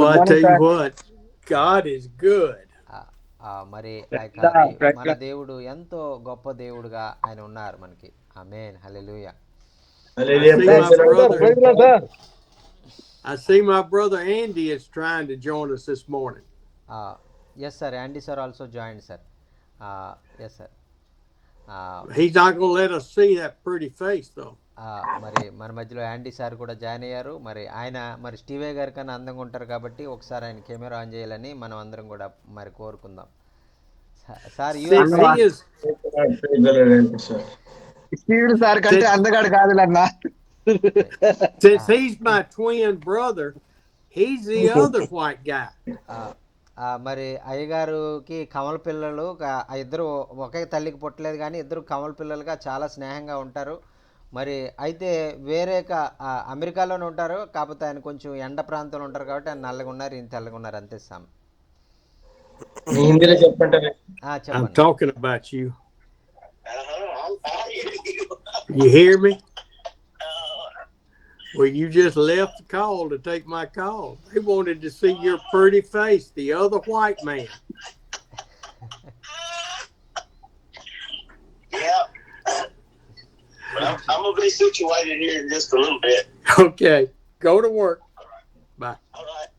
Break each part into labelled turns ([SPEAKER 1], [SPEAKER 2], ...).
[SPEAKER 1] Good
[SPEAKER 2] I
[SPEAKER 1] morning,
[SPEAKER 2] tell you
[SPEAKER 1] sir.
[SPEAKER 2] what, God is good.
[SPEAKER 3] ఆ, మరి ఆ
[SPEAKER 1] Praise
[SPEAKER 3] యొక్క
[SPEAKER 1] God, praise
[SPEAKER 3] మన
[SPEAKER 1] God.
[SPEAKER 3] దేవుడు ఎంతో గొప్ప దేవుడుగా ఆయన ఉన్నారు మనకి. ఆమేన్, హల్లెలూయా.
[SPEAKER 2] I
[SPEAKER 4] Hallelujah.
[SPEAKER 2] see
[SPEAKER 4] Praise
[SPEAKER 2] my
[SPEAKER 4] the
[SPEAKER 1] Praise
[SPEAKER 4] Lord.
[SPEAKER 1] God, sir.
[SPEAKER 2] brother.
[SPEAKER 1] Praise
[SPEAKER 4] Praise
[SPEAKER 1] God,
[SPEAKER 4] God.
[SPEAKER 1] sir.
[SPEAKER 2] I see my brother Andy is trying to join us this morning.
[SPEAKER 3] Yes sir, Andy sir also join sir. Yes sir.
[SPEAKER 2] He's not going to let us see that pretty face, though.
[SPEAKER 3] మరి మన మధ్యలో యాండీ sir కూడా join అయ్యారు. మరి ఆయన మరి స్టీవే గారి కన్నా అందంగా ఉంటారు కాబట్టి ఒకసారి ఆయన కెమెరా ఆన్ చేయాలని మనం అందరం కూడా మరి కోరుకుందాం. Sir you are
[SPEAKER 2] Since he
[SPEAKER 1] అన్న
[SPEAKER 2] is,
[SPEAKER 4] Praise the Lord. Praise the Lord, sir.
[SPEAKER 1] Steve sir కంటే
[SPEAKER 2] since,
[SPEAKER 1] అందగాడు కాదులన్న.
[SPEAKER 2] since he's my twin brother, he's the other white guy.
[SPEAKER 3] మరి అయ్యగారుకి కమల పిల్లలు ఆ ఇద్దరు ఒకే తల్లికి పుట్టలేదు కానీ ఇద్దరు కమల పిల్లలుగా చాలా స్నేహంగా ఉంటారు. మరి అయితే వేరే అమెరికాలోనే ఉంటారు, కాకపోతే ఆయన కొంచెం ఎండ ప్రాంతంలో ఉంటారు కాబట్టి ఆయన నల్లగా ఉన్నారు, ఈయన తెల్లగా ఉన్నారు అంతే సామ్.
[SPEAKER 4] హిందీలో చెప్పంటారా?
[SPEAKER 2] I'm
[SPEAKER 3] చెప్పండి.
[SPEAKER 2] talking about you. You hear me? Well, you just left the call to take my call. They wanted to see your pretty face, the other white man.
[SPEAKER 5] Yeah. But I'm going to be situated here in just a little bit.
[SPEAKER 2] Okay, go to work. Bye.
[SPEAKER 5] All right.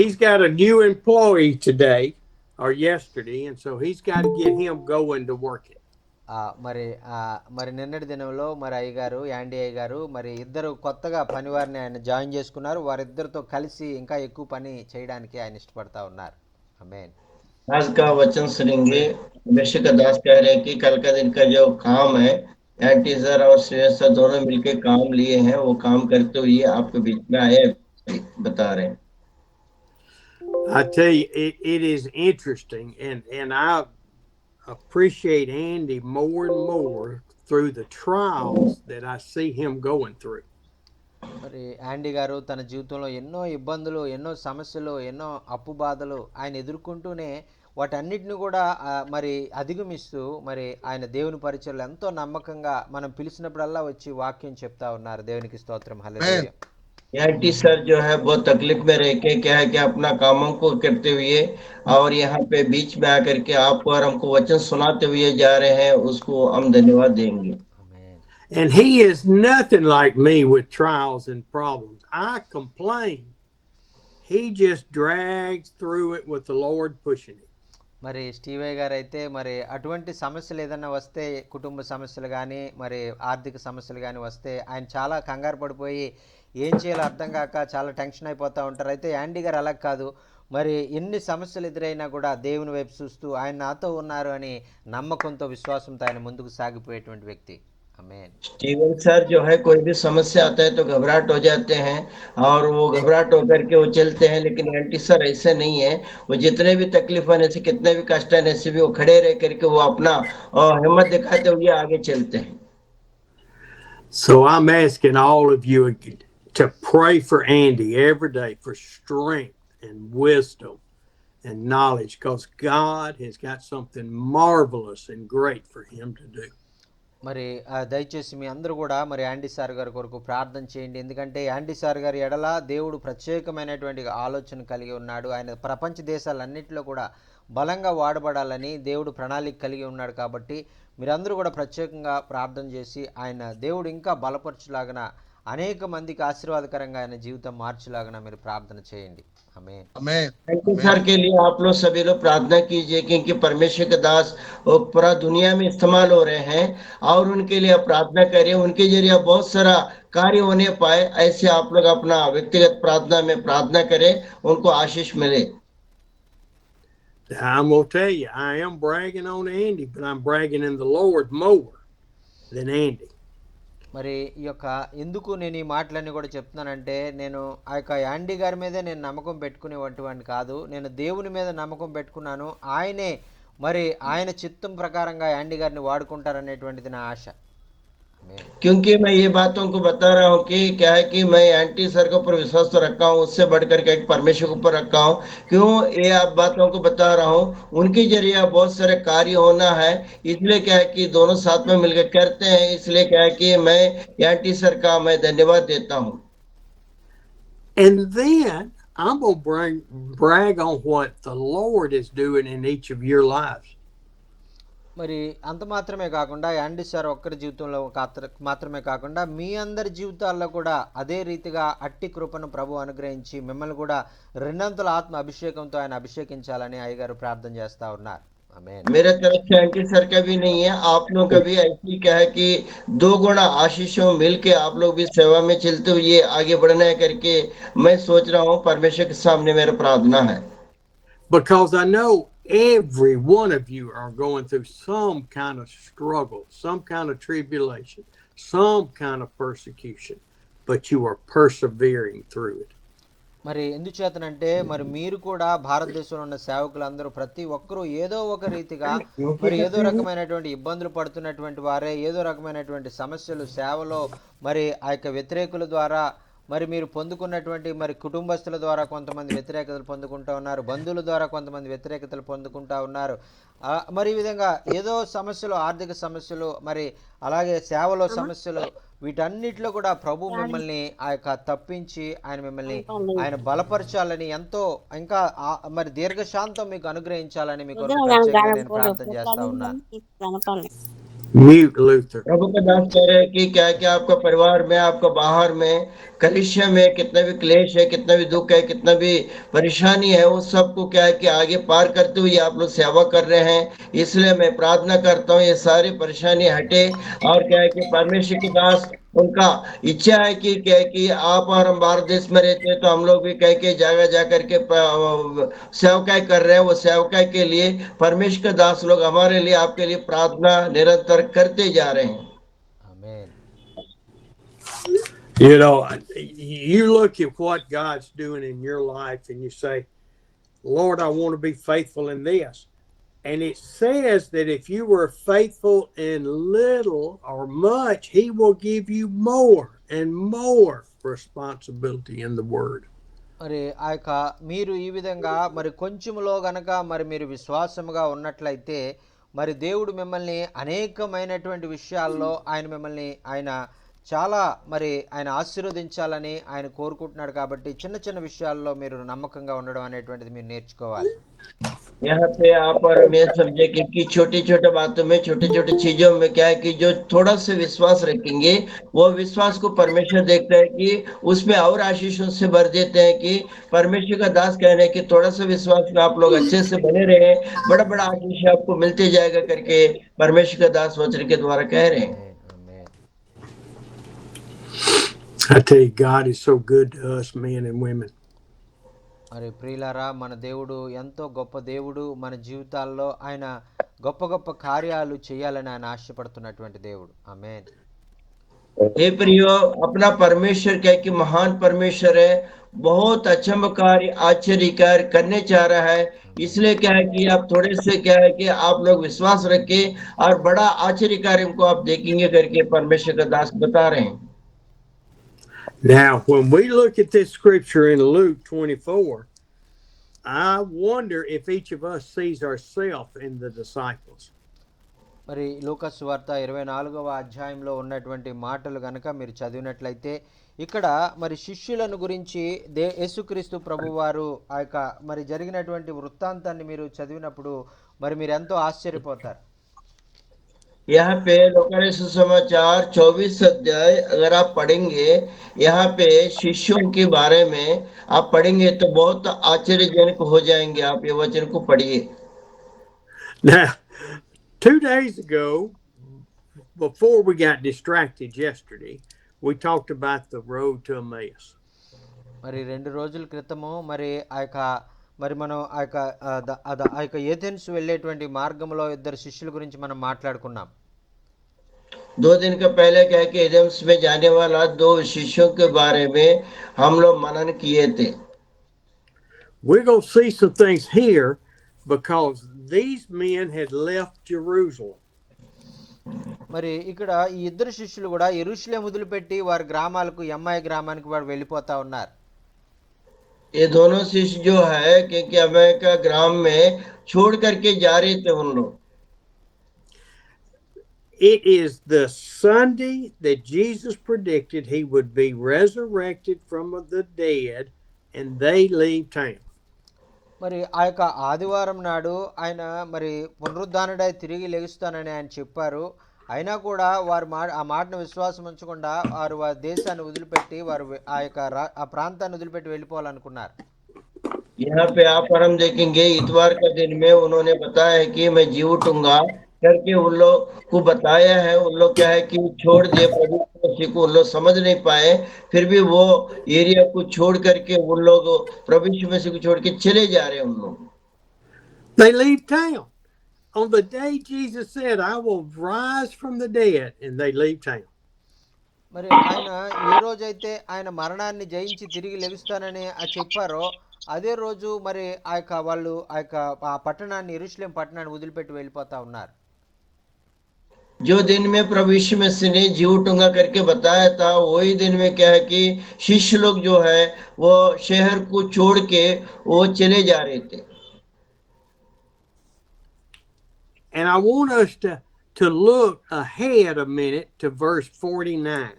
[SPEAKER 2] He's got a new employee today or yesterday, and so he's got to get him going to working.
[SPEAKER 3] మరి మరి నిన్నటి దినంలో మరి అయ్యగారు యాండీ అయ్యగారు మరి ఇద్దరు కొత్తగా పనివారిని ఆయన జాయిన్ చేసుకున్నారు. వారిద్దరితో కలిసి ఇంకా ఎక్కువ పని చేయడానికి ఆయన ఇష్టపడతా ఉన్నారు. ఆమేన్.
[SPEAKER 4] आज का वचन सुनेंगे। हमेशा का दास कह रहे हैं कि कल का दिन का जो काम है, एंटी सर और श्रेयस सर दोनों मिलकर काम लिए हैं, वो काम करते हुए आपके बीच में आए बता रहे हैं।
[SPEAKER 2] I tell you, it is interesting, and I appreciate Andy more and more through the trials that I see him going through.
[SPEAKER 3] మరి యాండీ గారు తన జీవితంలో ఎన్నో ఇబ్బందులు, ఎన్నో సమస్యలు, ఎన్నో అప్పు బాధలు ఆయన ఎదుర్కొంటూనే వాటన్నిటిని కూడా మరి అధిగమిస్తూ మరి ఆయన దేవుని పరిచయలు ఎంతో నమ్మకంగా మనం పిలిచినప్పుడల్లా వచ్చి వాక్యం చెప్తా ఉన్నారు. దేవునికి స్తోత్రం, హల్లెలూయా.
[SPEAKER 4] एंटी सर जो है बहुत तकलीफ में रह के क्या है कि अपना कामों को करते हुए और यहाँ पे बीच में आकर के आपको और हमको वचन सुनाते हुए जा रहे हैं, उसको हम धन्यवाद देंगे।
[SPEAKER 3] ఆమేన్.
[SPEAKER 2] And he is nothing like me with trials and problems. I complain. He just drags through it with the Lord pushing him.
[SPEAKER 3] మరి స్టీవయ్య గారు అయితే మరి అటువంటి సమస్యలు ఏదైనా వస్తే, కుటుంబ సమస్యలు కానీ మరి ఆర్థిక సమస్యలు కానీ వస్తే ఆయన చాలా కంగారు పడిపోయి ఏం చేయాలో అర్థం కాక చాలా టెన్షన్ అయిపోతూ ఉంటారు. అయితే యాండీ గారు అలా కాదు. మరి ఎన్ని సమస్యలు ఎదురైనా కూడా దేవుని వైపు చూస్తూ ఆయన నాతో ఉన్నారు అని నమ్మకంతో విశ్వాసంతో ఆయన ముందుకు సాగిపోయేటువంటి వ్యక్తి. ఆమేన్.
[SPEAKER 4] स्टीवन सर जो है कोई भी समस्या आता है तो घबराहट हो जाते हैं और वो घबराहट होकर के वो चलते हैं, लेकिन एंटी सर ऐसे नहीं है। वो जितने भी तकलीफ आने से, कितने भी कष्ट आने से भी वो खड़े रह करके वो अपना हिम्मत दिखाते हुए आगे चलते हैं।
[SPEAKER 2] So I'm asking all of you to pray for Andy every day for strength and wisdom and knowledge, because God has got something marvelous and great for him to do.
[SPEAKER 3] మరి దయచేసి మీ అందరూ కూడా మరి యాండీ సార్ గారి కొరకు ప్రార్థన చేయండి. ఎందుకంటే యాండీ సార్ గారి ఎడల దేవుడు ప్రత్యేకమైనటువంటి ఆలోచన కలిగి ఉన్నాడు. ఆయన ప్రపంచ దేశాలన్నింటిలో కూడా బలంగా వాడబడాలని దేవుడు ప్రణాళిక కలిగి ఉన్నాడు. కాబట్టి మీరందరూ కూడా ప్రత్యేకంగా ప్రార్థన చేసి ఆయన దేవుడు ఇంకా బలపరచులాగన, అనేక మందికి ఆశీర్వాదకరంగా ఆయన జీవితం మార్చులాగన మీరు ప్రార్థన చేయండి. ఆమేన్.
[SPEAKER 4] एंटी सर के लिए आप लोग सभी लोग प्रार्थना कीजिए, क्योंकि परमेश्वर के दास वो पूरा दुनिया में इस्तेमाल हो रहे हैं और उनके लिए आप प्रार्थना करिए, उनके जरिए बहुत सारा कार्य होने पाए। ऐसे आप लोग अपना व्यक्तिगत प्रार्थना में प्रार्थना करें, उनको आशीष मिले।
[SPEAKER 2] I'm going to tell you, I am bragging on Andy, but I'm bragging in the Lord more than Andy.
[SPEAKER 3] మరి ఈ యొక్క ఎందుకు నేను ఈ మాటలన్నీ కూడా చెప్తున్నానంటే, నేను ఆ యొక్క యాండీ గారి మీదే నేను నమ్మకం పెట్టుకునేటువంటి కాదు, నేను దేవుని మీద నమ్మకం పెట్టుకున్నాను. ఆయనే మరి ఆయన చిత్తం ప్రకారంగా యాండీ గారిని వాడుకుంటారనేటువంటిది నా ఆశ.
[SPEAKER 4] क्योंकि मैं ये बातों को बता रहा हूँ कि क्या है कि मैं एंटी सर के ऊपर विश्वास तो रखा हूँ, उससे बढ़कर के एक परमेश्वर के ऊपर रखा हूँ। क्यों ये आप बातों को बता रहा हूँ, उनके जरिए बहुत सारे कार्य होना है, इसलिए क्या है कि दोनों साथ में मिलकर करते हैं। इसलिए क्या है कि मैं एंटी सर का मैं धन्यवाद देता हूँ।
[SPEAKER 2] And then I'm going to brag on what the Lord is doing in each of your lives.
[SPEAKER 3] మరి అంత మాత్రమే కాకుండా యాండీ సార్ ఒక్కరి జీవితంలో మాత్రమే కాకుండా మీ అందరి జీవితాల్లో కూడా అదే రీతిగా అట్టి కృపను ప్రభు అనుగ్రహించి మిమ్మల్ని కూడా రెండంతల ఆత్మ అభిషేకంతో ఆయన అభిషేకించాలని అయ్యగారు ప్రార్థన చేస్తా ఉన్నారు. ఆమేన్.
[SPEAKER 4] मेरे तरफ से एंटी सर का भी नहीं है, आप लोग का भी ऐसी क्या है कि 2 गुना आशीषों मिल के आप लोग भी सेवा में चलते हुए आगे बढ़ना है करके मैं सोच रहा हूँ. परमेश्वर के सामने मेरा प्रार्थना है.
[SPEAKER 2] Because I know every one of you are going through some kind of struggle, some kind of tribulation, some kind of persecution, but you are persevering through it.
[SPEAKER 3] మరి ఎందుచేతనంటే మరి మీరు కూడా భారతదేశంలో ఉన్న సేవకులందరూ ప్రతి ఒక్కరూ ఏదో ఒక రీతిగా మరి ఏదో రకమైనటువంటి ఇబ్బందులు పడుతున్నటువంటి వారే, ఏదో రకమైనటువంటి సమస్యలు సేవలో మరి ఆ యొక్క వ్యతిరేకుల ద్వారా మరి మీరు పొందుకున్నటువంటి మరి కుటుంబస్తుల ద్వారా కొంతమంది వ్యతిరేకతలు పొందుకుంటూ ఉన్నారు, బంధువుల ద్వారా కొంతమంది వ్యతిరేకతలు పొందుకుంటూ ఉన్నారు. మరి ఈ విధంగా ఏదో సమస్యలు, ఆర్థిక సమస్యలు, మరి అలాగే సేవలో సమస్యలు, వీటన్నిటిలో కూడా ప్రభు మిమ్మల్ని ఆ యొక్క తప్పించి ఆయన మిమ్మల్ని ఆయన బలపరచాలని ఎంతో ఇంకా మరి దీర్ఘశాంతం మీకు అనుగ్రహించాలని మీకు నేను ప్రార్థన చేస్తా ఉన్నాను.
[SPEAKER 2] Mute Luther.
[SPEAKER 4] प्रभु का दास कह रहे हैं कि क्या क्या आपका परिवार में, आपका बाहर में, कलिसिया में कितना भी क्लेश है, कितना भी दुख है, कितना भी परेशानी है, वो सबको क्या है कि आगे पार करते हुए आप लोग सेवा कर रहे हैं. इसलिए मैं प्रार्थना करता हूँ ये सारी परेशानी हटे और क्या है कि परमेश्वर के दास उनका इच्छा है कि क्या है कि आप और हम भारत देश में रहते हैं तो हम लोग भी कह के जगह जा करके सेवकाई कर रहे हैं. वो सेवकाई के लिए परमेश्वर के दास लोग हमारे लिए, आपके लिए प्रार्थना निरंतर करते जा रहे हैं.
[SPEAKER 3] आमीन.
[SPEAKER 2] You know, you look at what God's doing in your life and you say, Lord, I want to be faithful in this. And it says that if you were faithful in little or much, he will give you more and more responsibility in the word.
[SPEAKER 3] మరి ఆ యొక్క మీరు ఈ విధంగా మరి కొంచెములో గనక మరి మీరు విశ్వాసముగా ఉన్నట్లయితే మరి దేవుడు మిమ్మల్ని అనేకమైనటువంటి విషయాల్లో ఆయన మిమ్మల్ని ఆయన చాలా మరి ఆయన ఆశీర్వదించాలని ఆయన కోరుకుంటున్నాడు. కాబట్టి చిన్న చిన్న విషయాల్లో మీరు నమ్మకంగా ఉండడం అనేటువంటిది మీరు నేర్చుకోవాలి.
[SPEAKER 4] यहाँ पे आप और मैं समझे कि छोटी छोटी बातों में, छोटी छोटी चीजों में क्या है कि जो थोड़ा सा विश्वास रखेंगे वो विश्वास को परमेश्वर देखता है कि उसमें और आशीषों से भर देते हैं. कि परमेश्वर का दास कहने हैं कि थोड़ा सा विश्वास में आप लोग अच्छे से बने रहे, बड़ा बड़ा आशीष आपको मिलते जाएगा करके परमेश्वर का दास वचन के द्वारा कह रहे हैं.
[SPEAKER 2] I tell you, God is so good to us men and women.
[SPEAKER 3] మరి ప్రియులారా, మన దేవుడు ఎంతో గొప్ప దేవుడు. మన జీవితాల్లో ఆయన గొప్ప గొప్ప కార్యాలు చేయాలని ఆయన ఆశపడుతున్నటువంటి దేవుడు. ఆమేన్.
[SPEAKER 4] हे प्रियो, अपना परमेश्वर क्या कि महान परमेश्वर है, बहुत चमत्कारी आश्चर्य कार्य करने चाह रहा है. इसलिए क्या है कि आप थोड़े से क्या है कि आप लोग विश्वास रखें और बड़ा आश्चर्य कार्य को आप देखेंगे करके परमेश्वर का दास बता रहे हैं.
[SPEAKER 2] Now, when we look at this scripture in Luke 24, I wonder if each of us sees ourselves in the disciples.
[SPEAKER 3] మరి లూకా సువార్త 24వ అధ్యాయంలో ఉన్నటువంటి మాటలు గనక మీరు చదివినట్లయితే ఇక్కడ మరి శిష్యులను గురించి యేసుక్రీస్తు ప్రభువారు ఆ యొక్క మరి జరిగినటువంటి వృత్తాంతాన్ని మీరు చదివినప్పుడు మరి మీరు ఎంతో ఆశ్చర్యపోతారు.
[SPEAKER 4] यहाँ पे लूका सुसमाचार 24 अध्याय अगर आप पढ़ेंगे, यहाँ पे शिष्यों के बारे में आप पढ़ेंगे तो बहुत आश्चर्यजनक हो जाएंगे. आप ये वचन को पढ़िए.
[SPEAKER 2] Now, 2 days ago, before we got distracted yesterday, we talked about the road to Emmaus.
[SPEAKER 3] మరి 2 రోజుల క్రితము మరి మనం ఆ యొక్క ఏథెన్స్ వెళ్ళేటువంటి మార్గంలో ఇద్దరు శిష్యుల గురించి మనం మాట్లాడుకున్నాం.
[SPEAKER 4] 2 दिन का पहले क्या है कि एथेंस में जाने वाला 2 शिष्यों के बारे में हम लोग मनन किए थे.
[SPEAKER 2] We're going to see some things here because these men had left Jerusalem.
[SPEAKER 3] మరి ఇక్కడ ఈ ఇద్దరు శిష్యులు కూడా యెరూషలేము వదిలిపెట్టి వారి గ్రామాలకు, ఎమ్మాయి గ్రామానికి వారు వెళ్ళిపోతా ఉన్నారు.
[SPEAKER 4] ये दोनों शिष्य जो है क्योंकि अमेरिका ग्राम में छोड़ करके जा रहे थे उन लोग.
[SPEAKER 2] it is the Sunday that Jesus predicted he would be resurrected from the dead, and they leave town.
[SPEAKER 3] మరి ఆ యొక్క ఆదివారం నాడు ఆయన మరి పునరుద్ధానుడై తిరిగి లెగుస్తానని ఆయన చెప్పారు. అయినా కూడా వారు ఆ మాటను విశ్వాసం ఉంచకుండా వారి దేశాన్ని వదిలిపెట్టి వారు ఆ ప్రాంతాన్ని వదిలిపెట్టి వెళ్ళిపోవాలనుకున్నారు.
[SPEAKER 4] यहाँ पे आप और हम देखेंगे इतवार का दिन में उन्होंने बताया है कि मैं जी उठूंगा करके उन लोग को बताया है। उन लोग क्या है कि छोड़ दिए प्रभु यीशु को, उन लोग समझ नहीं पाए, फिर भी वो एरिया को छोड़ करके उन लोग प्रभु यीशु को छोड़ के चले जा रहे हैं उन लोग।
[SPEAKER 2] They leave town on the day Jesus said, I will rise from the dead, and they leave town.
[SPEAKER 3] మరి ఆయన ఏ రోజైతే ఆయన మరణాన్ని జయించి తిరిగి లెగుస్తానని చెప్పారో అదే రోజు మరి వాళ్ళు ఆ పట్టణాన్ని, యెరూషలేం పట్టణాన్ని వదిలిపెట్టి వెళ్ళిపోతా ఉన్నారు.
[SPEAKER 4] जो दिन में प्रभु यीशु मसीह ने जी उठूंगा करके बताया था, वही दिन में क्या है कि शिष्य लोग जो है वो शहर को छोड़ के वो चले जा रहे थे।
[SPEAKER 2] And I want us to look ahead a minute to verse 49.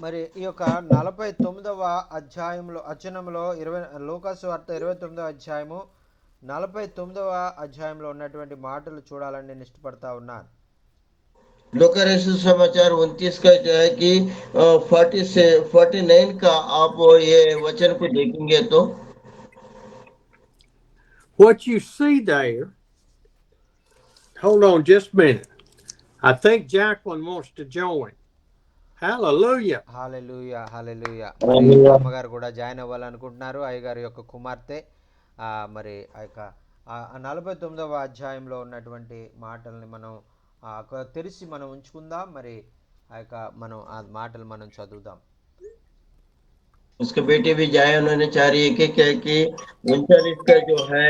[SPEAKER 3] మరి ఈ యొక్క 49వ అధ్యాయంలో లూకాసు వార్త 29వ అధ్యాయము 49వ అధ్యాయంలో ఉన్నటువంటి మాటలు చూడాలని నేను ఇష్టపడతా ఉన్నాను.
[SPEAKER 4] लूका रसूल समाचार 29 का जो है कि 49 का आप ये वचन को देखेंगे तो
[SPEAKER 2] What you see there, hold on just a minute. I think Jacqueline wants to join. Hallelujah.
[SPEAKER 3] హల్లెలూయా, హల్లెలూయా. అమ్మగారు కూడా జాయిన్ అవ్వాలనుకుంటున్నారు. అయ్యగారి యొక్క కుమార్తె మరి ఆ యొక్క 49వ అధ్యాయంలో ఉన్నటువంటి మాటల్ని మనం తెరిచి మనం ఉంచుకుందాం. మరి మనం ఆ మాటలు మనం చదువుదాం.
[SPEAKER 4] उसके बेटे भी जाए, उन्होंने 4:1 क्या कि 39 का जो है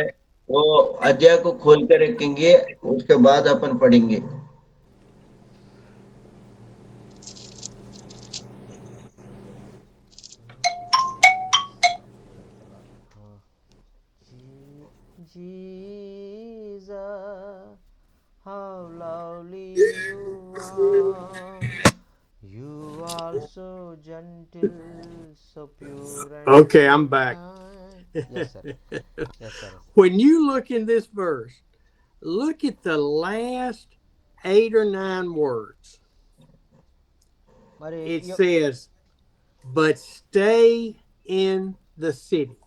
[SPEAKER 4] वो अध्याय को खोल कर रखेंगे, उसके बाद अपन पढ़ेंगे।
[SPEAKER 3] Jesus, how lovely you are. You are so gentle, so pure and
[SPEAKER 2] Okay, I'm back.
[SPEAKER 3] Yes, sir. Yes, sir.
[SPEAKER 2] When you look in this verse, look at the last 8 or 9 words. It says, but stay in the city.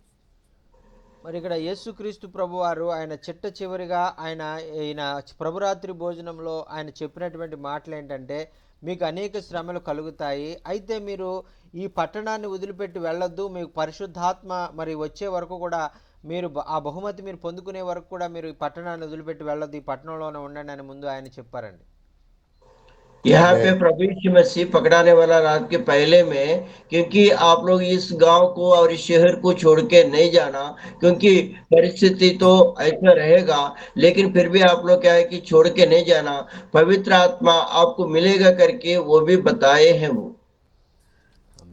[SPEAKER 3] మరి ఇక్కడ యేసుక్రీస్తు ప్రభువారు ఆయన చిట్ట చివరిగా ఆయన ప్రభురాత్రి భోజనంలో ఆయన చెప్పినటువంటి మాటలు ఏంటంటే, మీకు అనేక శ్రమలు కలుగుతాయి, అయితే మీరు ఈ పట్టణాన్ని వదిలిపెట్టి వెళ్ళొద్దు, మీకు పరిశుద్ధాత్మ మరి వచ్చే వరకు కూడా మీరు ఆ బహుమతి మీరు పొందుకునే వరకు కూడా మీరు ఈ పట్టణాన్ని వదిలిపెట్టి వెళ్ళొద్దు, ఈ పట్టణంలోనే ఉండండి అని ముందు ఆయన చెప్పారండి.
[SPEAKER 4] यहाँ पे प्रभु यीशु मसीह पकड़ाने वाला रात के पहले में, क्योंकि आप लोग इस गांव को और इस शहर को छोड़ के नहीं जाना, क्योंकि परिस्थिति तो ऐसा रहेगा, लेकिन फिर भी आप लोग क्या है कि छोड़ के नहीं जाना, पवित्र आत्मा आपको मिलेगा करके वो भी बताए हैं वो।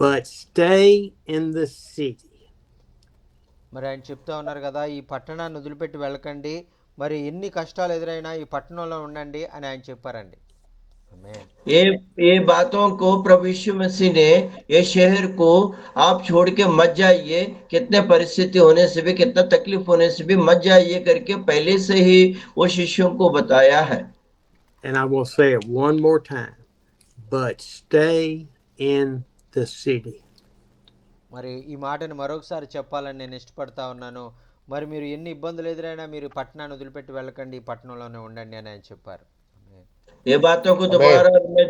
[SPEAKER 2] But stay in the city.
[SPEAKER 3] మరి ఆయన చెప్తా ఉన్నారు కదా, ఈ పట్టణాన్ని వదిలిపెట్టి వెళ్ళకండి, మరి ఎన్ని కష్టాలు ఎదురైనా ఈ పట్టణంలో ఉండండి అని ఆయన చెప్పారండి.
[SPEAKER 4] ये बातों को प्रभु यीशु मसीह ने, ये शहर को आप छोड़ के मत जाइए, कितने परिस्थिति होने से भी, कितना तकलीफ होने से भी मत जाइए करके पहले से ही वो शिष्यों को बताया है।
[SPEAKER 2] And I will say it one more time, but stay in the city.
[SPEAKER 3] మరి ఈ మాటను మరొకసారి చెప్పాలని నేను ఇష్టపడతా ఉన్నాను. మరి మీరు ఎన్ని ఇబ్బందులు ఎదురైనా మీరు పట్టణాన్ని వదిలిపెట్టి వెళ్ళకండి, ఈ పట్టణంలోనే ఉండండి అని ఆయన చెప్పారు.
[SPEAKER 4] ये बातों को दोबारा मैं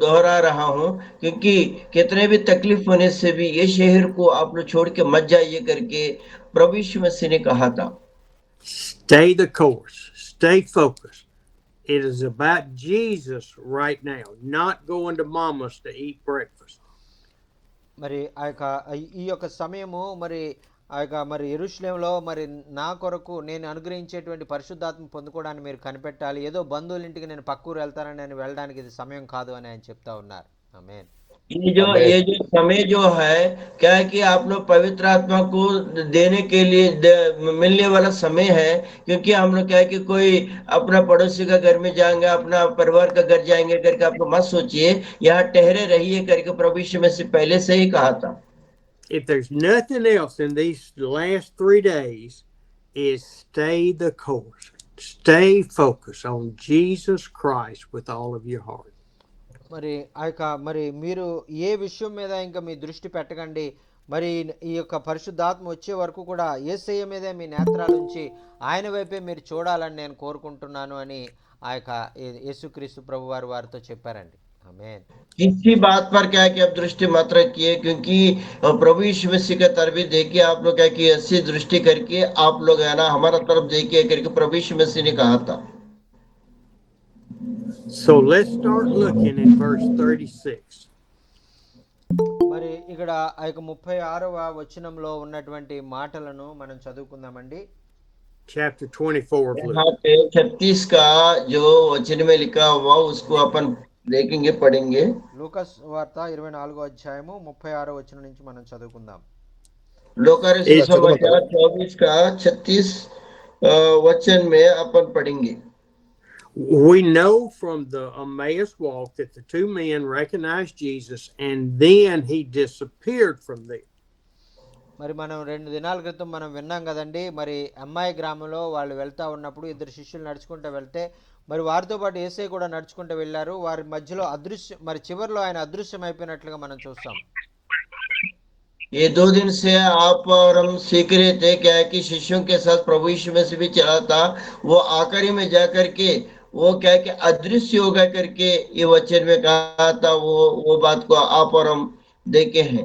[SPEAKER 4] दोहरा रहा हूँ, क्योंकि कितने भी तकलीफ होने से भी ये शहर को आप लोग छोड़ के मत जाइए करके प्रभु यीशु मसीह ने कहा था।
[SPEAKER 2] Stay the course, stay focused. It is about Jesus right now, not going to Mama's to eat breakfast.
[SPEAKER 3] మరి ఈ యొక్క సమయము మరి మరి యెరూషలేములో మరి నా కొరకు నేను అనుగ్రహించేటువంటి పరిశుద్ధాత్మ పొందుకోవడానికి మీరు కనిపెట్టాలి, ఏదో బంధువుల ఇంటికి నేను పక్కూరు వెళ్తానని నేను వెళ్ళడానికి ఇది సమయం కాదు అని ఆయన చెప్తా ఉన్నారు. ఆమేన్.
[SPEAKER 4] ये जो समय जो है, क्या है कि आप लोग पवित्र आत्मा को देने के लिए मिलने वाला समय है, क्योंकि हम लोग क्या है कि कोई अपना पड़ोसी का घर में जाएंगे, अपना परिवार का घर जाएंगे करके आप लोग मत सोचिए, यहाँ ठहरे रहिए करके प्रभु यीशु में से पहले से ही कहा था।
[SPEAKER 2] If there's nothing else in these last 3 days, is stay the course. Stay focused on Jesus Christ with all of your heart.
[SPEAKER 3] మరి ఆ యొక్క మరి మీరు ఏ విషయం మీద ఇంకా మీ దృష్టి పెట్టకండి. మరి ఈ యొక్క పరిశుద్ధాత్మ వచ్చే వరకు కూడా యేసయ్య మీదే మీ నేత్రాలు ఉంచి ఆయన వైపే మీరు చూడాలని నేను కోరుకుంటున్నాను అని ఆ యొక్క యేసుక్రీస్తు ప్రభు వారు వారితో చెప్పారండి. ఆమేన్.
[SPEAKER 4] किसी बात पर क्या है कि आप दृष्टि मत रखिए, क्योंकि प्रभु यीशु मसीह का तरफ देखिए, आप लोग क्या कि ऐसी दृष्टि करके आप लोग है ना हमारा तरफ देखिए करके प्रभु यीशु मसीह ने कहा था।
[SPEAKER 2] So let's start looking in verse 36.
[SPEAKER 3] మరి ఇక్కడ ఆ యొక్క 36వ వచనంలో ఉన్నటువంటి మాటలను మనం చదువుకుందామండి.
[SPEAKER 2] Chapter 24 of
[SPEAKER 4] यहाँ
[SPEAKER 2] Luke.
[SPEAKER 4] पे 36 का जो वचन में लिखा हुआ उसको अपन देखेंगे, पढ़ेंगे।
[SPEAKER 3] లూకాస్ వార్త 24వ అధ్యాయము 36వ వచనం నుంచి మనం చదువుకుందాం.
[SPEAKER 4] लोका सुसमाचार 24 का 36 वचन में अपन पढ़ेंगे।
[SPEAKER 2] We know from the Emmaus walk that the two men recognized Jesus and then he disappeared from there.
[SPEAKER 3] మరి మనం 2 దినాల క్రితం మనం విన్నాం కదండి. మరి అమ్మాయి గ్రామంలో వాళ్ళు వెళ్తా ఉన్నప్పుడు ఇద్దరు శిష్యులు నడుచుకుంటూ వెళ్తే మరి వారితో పాటు యేసయ్య కూడా నడుచుకుంటూ వెళ్ళారు. వారి మధ్యలో మరి చివరిలో ఆయన అదృశ్యం అయిపోయినట్లుగా మనం చూస్తాం.
[SPEAKER 4] ये 2 दिन से आप और हम सीख रहे थे क्या है कि शिष्यों के साथ प्रभु यीशु में से भी चला था, वो आखिरी में जाकर के वो क्या है कि अदृश्य होगा करके ये वचन में कहा था, वो बात को आप और हम देखे हैं।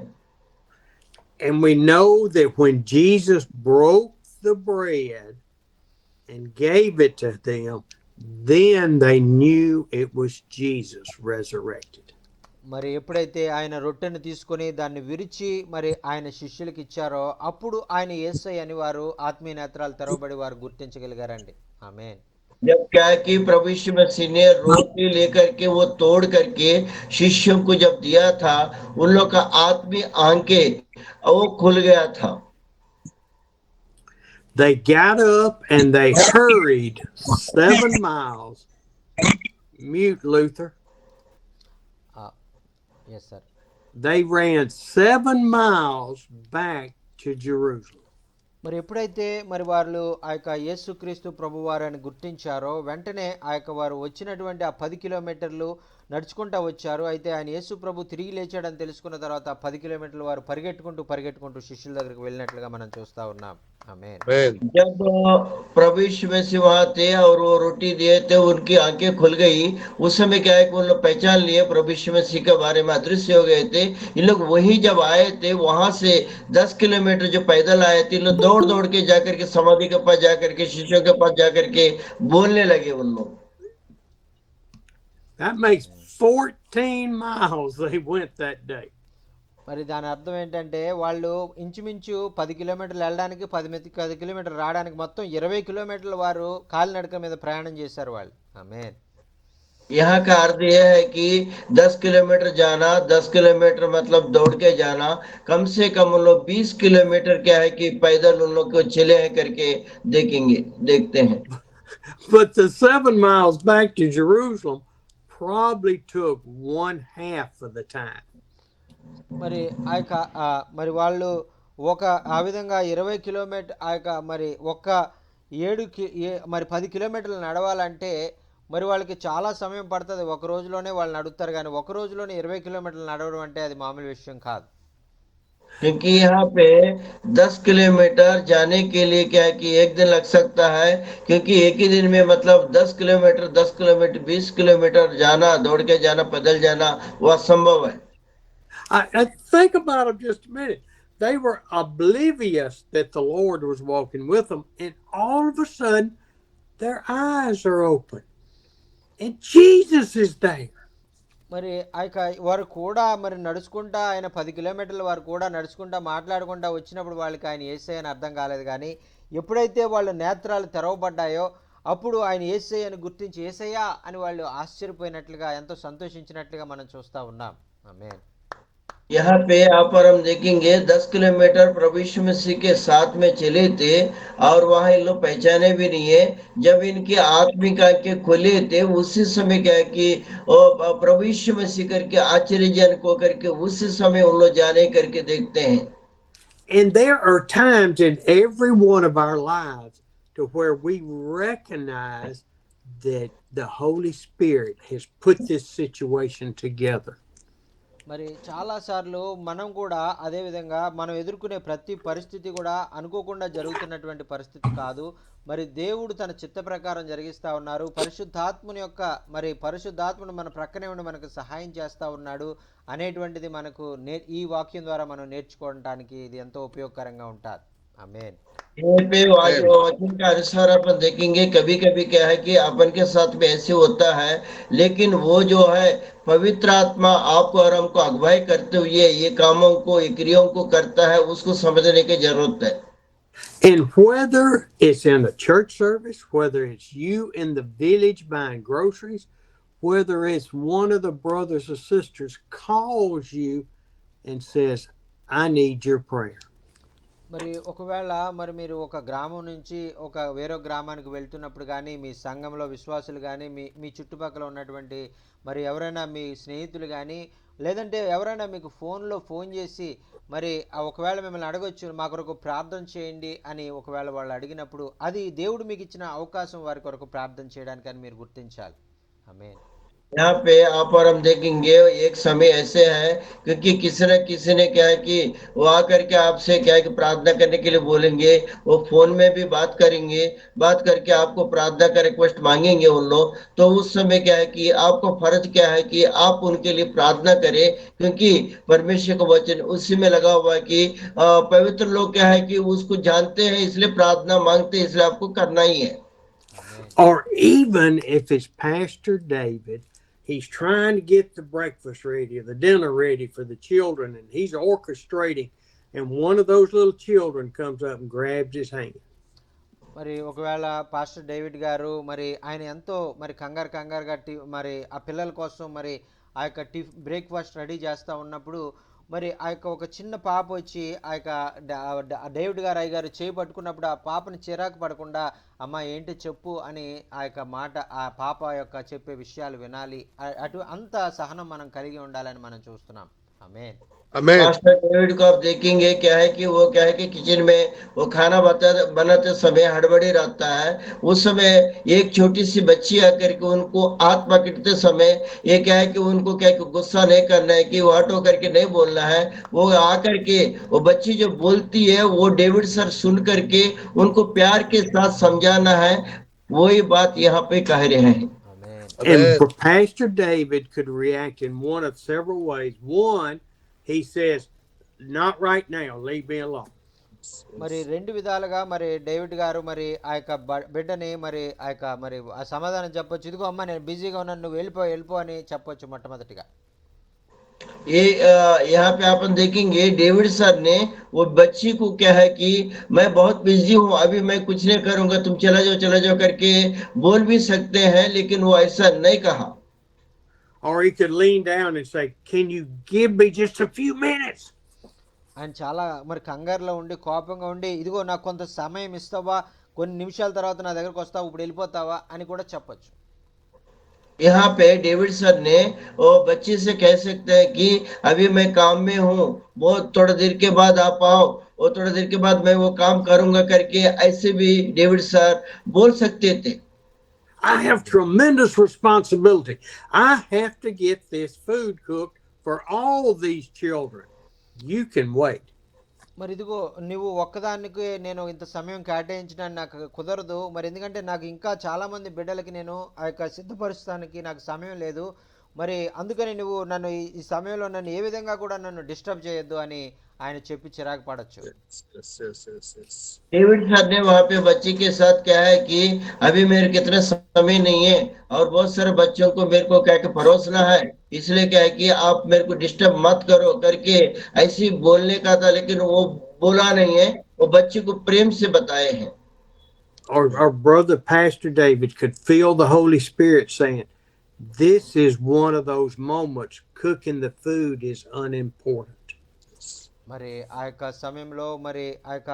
[SPEAKER 2] And we know that when Jesus broke the bread and gave it to them, then they knew it was Jesus resurrected.
[SPEAKER 3] మరి ఎప్పుడైతే ఆయన రొట్టెను తీసుకొని దాన్ని విరిచి మరి ఆయన శిష్యులకు ఇచ్చారో అప్పుడు ఆయన యేసయ్య అని వారు ఆత్మీయ నేత్రాలు తెరవబడి వారు గుర్తించగలిగారండి. ఆమేన్.
[SPEAKER 4] जब क्या है कि प्रभु यीशु मसीह ने रोटी लेकर के वो तोड़ करके शिष्यों को जब दिया था, उन लोग का आत्मीय आंखें वो खुल गया था।
[SPEAKER 2] They got up and they hurried 7 miles. Mute, Luther.
[SPEAKER 3] Yes, sir.
[SPEAKER 2] They ran 7 miles back to Jerusalem.
[SPEAKER 3] మరి ఎప్పుడైతే మరి వాళ్ళు ఆ యొక్క యేసుక్రీస్తు ప్రభు వారిని గుర్తించారో వెంటనే ఆ యొక్క వారు వచ్చినటువంటి ఆ 10 కిలోమీటర్లు నడుచుకుంటూ వచ్చారు. అయితే ఆయన యేసు ప్రభు తిరిగి లేచాడని తెలుసుకున్న తర్వాత 10 కిలోమీటర్లు వారు పరిగెట్టుకుంటూ శిష్యుల దగ్గరికి వెళ్ళినట్లుగా మనం చూస్తా ఉన్నాం. ఆమేన్.
[SPEAKER 4] जब प्रभु यीशु मसीह वहां थे और वो रोटी दिए थे, उनकी आंखें खुल गई। उस समय क्या है कि उन लोग पहचान लिए प्रभु यीशु मसीह के बारे में, अदृश्य हो गए थे। इन लोग वही जब आए थे, वहां से 10 किलोमीटर जो पैदल आए थे, इन लोग दौड़ दौड़ के जाकर के समाधि के पास जाकर के शिष्यों के पास जाकर के बोलने लगे उन लोग।
[SPEAKER 2] That makes 14 miles they went that day.
[SPEAKER 3] మరి దాని అర్థం ఏంటంటే వాళ్ళు ఇంచుమించు 10 కిలోమీటర్లు వెళ్ళడానికి 10 కిలోమీటర్లు రావడానికి మొత్తం 20 కిలోమీటర్లు వారు కాలినడక మీద ప్రయాణం చేశారు వాళ్ళు. ఆమేన్.
[SPEAKER 4] यहाँ का अर्थ यह है कि 10 किलोमीटर जाना, 10 किलोमीटर मतलब दौड़ के जाना, कम से कम उन लोग 20 किलोमीटर क्या है कि पैदल उन लोग को चले हैं करके देखते हैं।
[SPEAKER 2] But the 7 miles back to Jerusalem probably took 1/2 of the time.
[SPEAKER 3] మరి ఆ యొక్క మరి వాళ్ళు ఆ విధంగా 20 కిలోమీటర్ ఆ యొక్క మరి మరి 10 కిలోమీటర్లు నడవాలంటే మరి వాళ్ళకి చాలా సమయం పడుతుంది. ఒక రోజులోనే వాళ్ళు నడుస్తారు, కానీ ఒక రోజులోనే 20 కిలోమీటర్లు నడవడం అంటే అది మామూలు విషయం కాదు.
[SPEAKER 4] क्योंकि यहाँ पे 10 किलोमीटर जाने के लिए क्या है कि एक दिन लग सकता है, क्योंकि एक ही दिन में मतलब 10 किलोमीटर 20 किलोमीटर जाना, दौड़ के जाना, पैदल जाना वो असंभव है।
[SPEAKER 2] I think about them just a minute. They were oblivious that the Lord was walking with them, and all of a sudden their eyes are open and Jesus is there.
[SPEAKER 3] మరి ఆ యొక్క వారు కూడా మరి నడుచుకుంటా ఆయన 10 కిలోమీటర్లు వారు కూడా నడుచుకుంటా మాట్లాడుకుంటా వచ్చినప్పుడు వాళ్ళకి ఆయన యేసయ్య అని అర్థం కాలేదు, కానీ ఎప్పుడైతే వాళ్ళ నేత్రాలు తెరవబడ్డాయో అప్పుడు ఆయన యేసయ్య అని గుర్తించి యేసయ్య అని వాళ్ళు ఆశ్చర్యపోయినట్లుగా ఎంతో సంతోషించినట్లుగా మనం చూస్తూ ఉన్నాం. ఆమేన్.
[SPEAKER 4] यहाँ पे आप और हम देखेंगे 10 किलोमीटर प्रभु यीशु मसीह के साथ में चले थे और वहां इन लोग पहचाने भी नहीं है। जब इनकी आत्मिक आंखें खुले थे उसी समय क्या है कि प्रभु यीशु मसीह करके आश्चर्यजनक होकर के उसी समय उन लोग जाने करके देखते हैं।
[SPEAKER 2] And there are times in every one of our lives to where we recognize that the Holy Spirit has put this situation together.
[SPEAKER 3] మరి చాలాసార్లు మనం కూడా అదేవిధంగా మనం ఎదుర్కొనే ప్రతి పరిస్థితి కూడా అనుకోకుండా జరుగుతున్నటువంటి పరిస్థితి కాదు. మరి దేవుడు తన చిత్త ప్రకారం జరిగిస్తూ ఉన్నారు. పరిశుద్ధాత్మని యొక్క మరి పరిశుద్ధాత్మను మన ప్రక్కనే ఉండి మనకు సహాయం చేస్తూ ఉన్నాడు అనేటువంటిది మనకు ఈ వాక్యం ద్వారా మనం నేర్చుకోవడానికి ఇది ఎంతో ఉపయోగకరంగా ఉంటుంది. ఆమేన్.
[SPEAKER 4] यहाँ पे वचन के अनुसार अपन देखेंगे कभी कभी क्या है कि अपन के साथ में ऐसे होता है, लेकिन वो जो है पवित्र आत्मा आपको और हमको अगुवाई करते हुए ये कामों को ये क्रियाओं को करता है, उसको समझने की जरूरत है।
[SPEAKER 2] And whether it's in a church service, whether it's you in the village buying groceries, whether it's one of the brothers or sisters calls you and says, I need your prayer.
[SPEAKER 3] మరి ఒకవేళ మరి మీరు ఒక గ్రామం నుంచి ఒక వేరే గ్రామానికి వెళ్తున్నప్పుడు కానీ మీ సంఘంలో విశ్వాసులు కానీ మీ చుట్టుపక్కల ఉన్నటువంటి మరి ఎవరైనా మీ స్నేహితులు కానీ లేదంటే ఎవరైనా మీకు ఫోన్ చేసి మరి ఒకవేళ మిమ్మల్ని అడగొచ్చు మా కొరకు ప్రార్థన చేయండి అని ఒకవేళ వాళ్ళు అడిగినప్పుడు అది దేవుడు మీకు ఇచ్చిన అవకాశం వారి కొరకు ప్రార్థన చేయడానికి అని మీరు గుర్తించాలి. ఆమేన్.
[SPEAKER 4] यहाँ पे आप और हम देखेंगे एक समय ऐसे है क्योंकि किसी न किसी ने क्या है कि वो आकर के आपसे क्या है कि प्रार्थना करने के लिए बोलेंगे, वो फोन में भी बात करेंगे, बात करके आपको प्रार्थना का रिक्वेस्ट मांगेंगे उन लोग। तो उस समय क्या है कि आपको फर्ज क्या है कि आप उनके लिए प्रार्थना करें, क्योंकि परमेश्वर का वचन उसी में लगा हुआ है कि पवित्र लोग क्या है कि उसको जानते हैं इसलिए प्रार्थना मांगते हैं, इसलिए आपको करना ही है।
[SPEAKER 2] Or even if it's Pastor David, he's trying to get the breakfast ready or the dinner ready for the children, and he's orchestrating, and one of those little children comes up and grabs his hand.
[SPEAKER 3] మరి ఒకవేళ pastor David గారు మరి ఆయన ఎంతో మరి కంగారుగా మరి ఆ పిల్లల కోసం మరి ఆ యొక్క బ్రేక్ఫాస్ట్ రెడీ చేస్తూ ఉన్నప్పుడు మరి ఆ యొక్క ఒక చిన్న పాప వచ్చి ఆ యొక్క డేవిడ్ గారు అయ్యగారు చేయి పట్టుకున్నప్పుడు ఆ పాపని చిరాకు పడకుండా అమ్మ ఏంటి చెప్పు అని ఆ యొక్క మాట ఆ పాప యొక్క చెప్పే విషయాలు వినాలి, అటు అంత సహనం మనం కలిగి ఉండాలని మనం చూస్తున్నాం. ఆమేన్.
[SPEAKER 4] पास्टर डेविड को आप देखेंगे क्या है कि वो क्या है कि किचन में वो खाना बनाते समय हड़बड़ी रहता है। उस समय एक छोटी सी बच्ची आकर के उनको हाथ पकड़ते समय ये क्या है कि उनको क्या कि गुस्सा नहीं करना है कि वो हटो करके नहीं बोलना है, वो आकर के वो बच्ची जो बोलती है वो डेविड सर सुन करके उनको प्यार के साथ समझाना है। वही बात यहाँ पे कह रहे हैं।
[SPEAKER 2] And Pastor David could react in one of several ways. One, he says, not right now, leave me alone.
[SPEAKER 3] మరి రెండు విధాలుగా మరి డేవిడ్ గారు మరి ఆ యొక్క బిడ్డని మరి ఆ యొక్క మరి ఆ సమాధానం చెప్పొచ్చు, ఇదిగో అమ్మ నేను బిజీగా ఉన్నాను నువ్వు వెళ్ళిపో అని చెప్పొచ్చు మొట్టమొదటిగా.
[SPEAKER 4] ये यहाँ पे अपन देखेंगे डेविड सर ने वो बच्ची को क्या है कि मैं बहुत बिजी हूँ अभी मैं कुछ नहीं करूंगा तुम चला जाओ करके बोल भी सकते हैं, लेकिन वो ऐसा नहीं कहा।
[SPEAKER 2] Or he could lean down and say, can you give me just a few minutes?
[SPEAKER 3] ఆయన చాలా మరి కంగారులో ఉండి కోపంగా ఉండి ఇదిగో నాకు కొంత సమయం ఇస్తావా, కొన్ని నిమిషాల తర్వాత నా దగ్గరకు వస్తావు, ఇప్పుడు వెళ్ళిపోతావా అని కూడా చెప్పొచ్చు.
[SPEAKER 4] यहाँ पे डेविड सर ने वो बच्ची से कह सकते हैं कि अभी मैं काम में हूँ, वो थोड़ा देर के बाद आप आओ, वो थोड़ा देर के बाद मैं वो काम करूंगा करके ऐसे भी डेविड सर बोल सकते थे।
[SPEAKER 2] I have tremendous responsibility. I have to get this food cooked for all these children. You can wait.
[SPEAKER 3] మరి ఇదిగో నువ్వు ఒక్కదానికి నేను ఇంత సమయం కేటాయించడానికి నాకు కుదరదు, మరి ఎందుకంటే నాకు ఇంకా చాలామంది బిడ్డలకి నేను ఆ యొక్క సిద్ధపరుస్తానికి నాకు సమయం లేదు, మరి అందుకని నువ్వు నన్ను ఈ సమయంలో నన్ను ఏ విధంగా కూడా నన్ను డిస్టర్బ్ చేయొద్దు అని ఆయన చెప్పి చిరాకు పడొచ్చు.
[SPEAKER 4] डेविड सर ने वहां पे बच्ची के साथ क्या है कि अभी मेरे कितना समय नहीं है और बहुत सारे बच्चों को मेरे को क्या कि परोसना है, इसलिए क्या है कि आप मेरे को डिस्टर्ब मत करो करके ऐसी बोलने का था, लेकिन वो बोला नहीं है, वो बच्ची को प्रेम से बताए हैं।
[SPEAKER 2] Our brother Pastor David could feel the Holy Spirit saying, this is one of those moments cooking the food is unimportant.
[SPEAKER 3] మరి ఆ యొక్క సమయంలో మరి ఆ యొక్క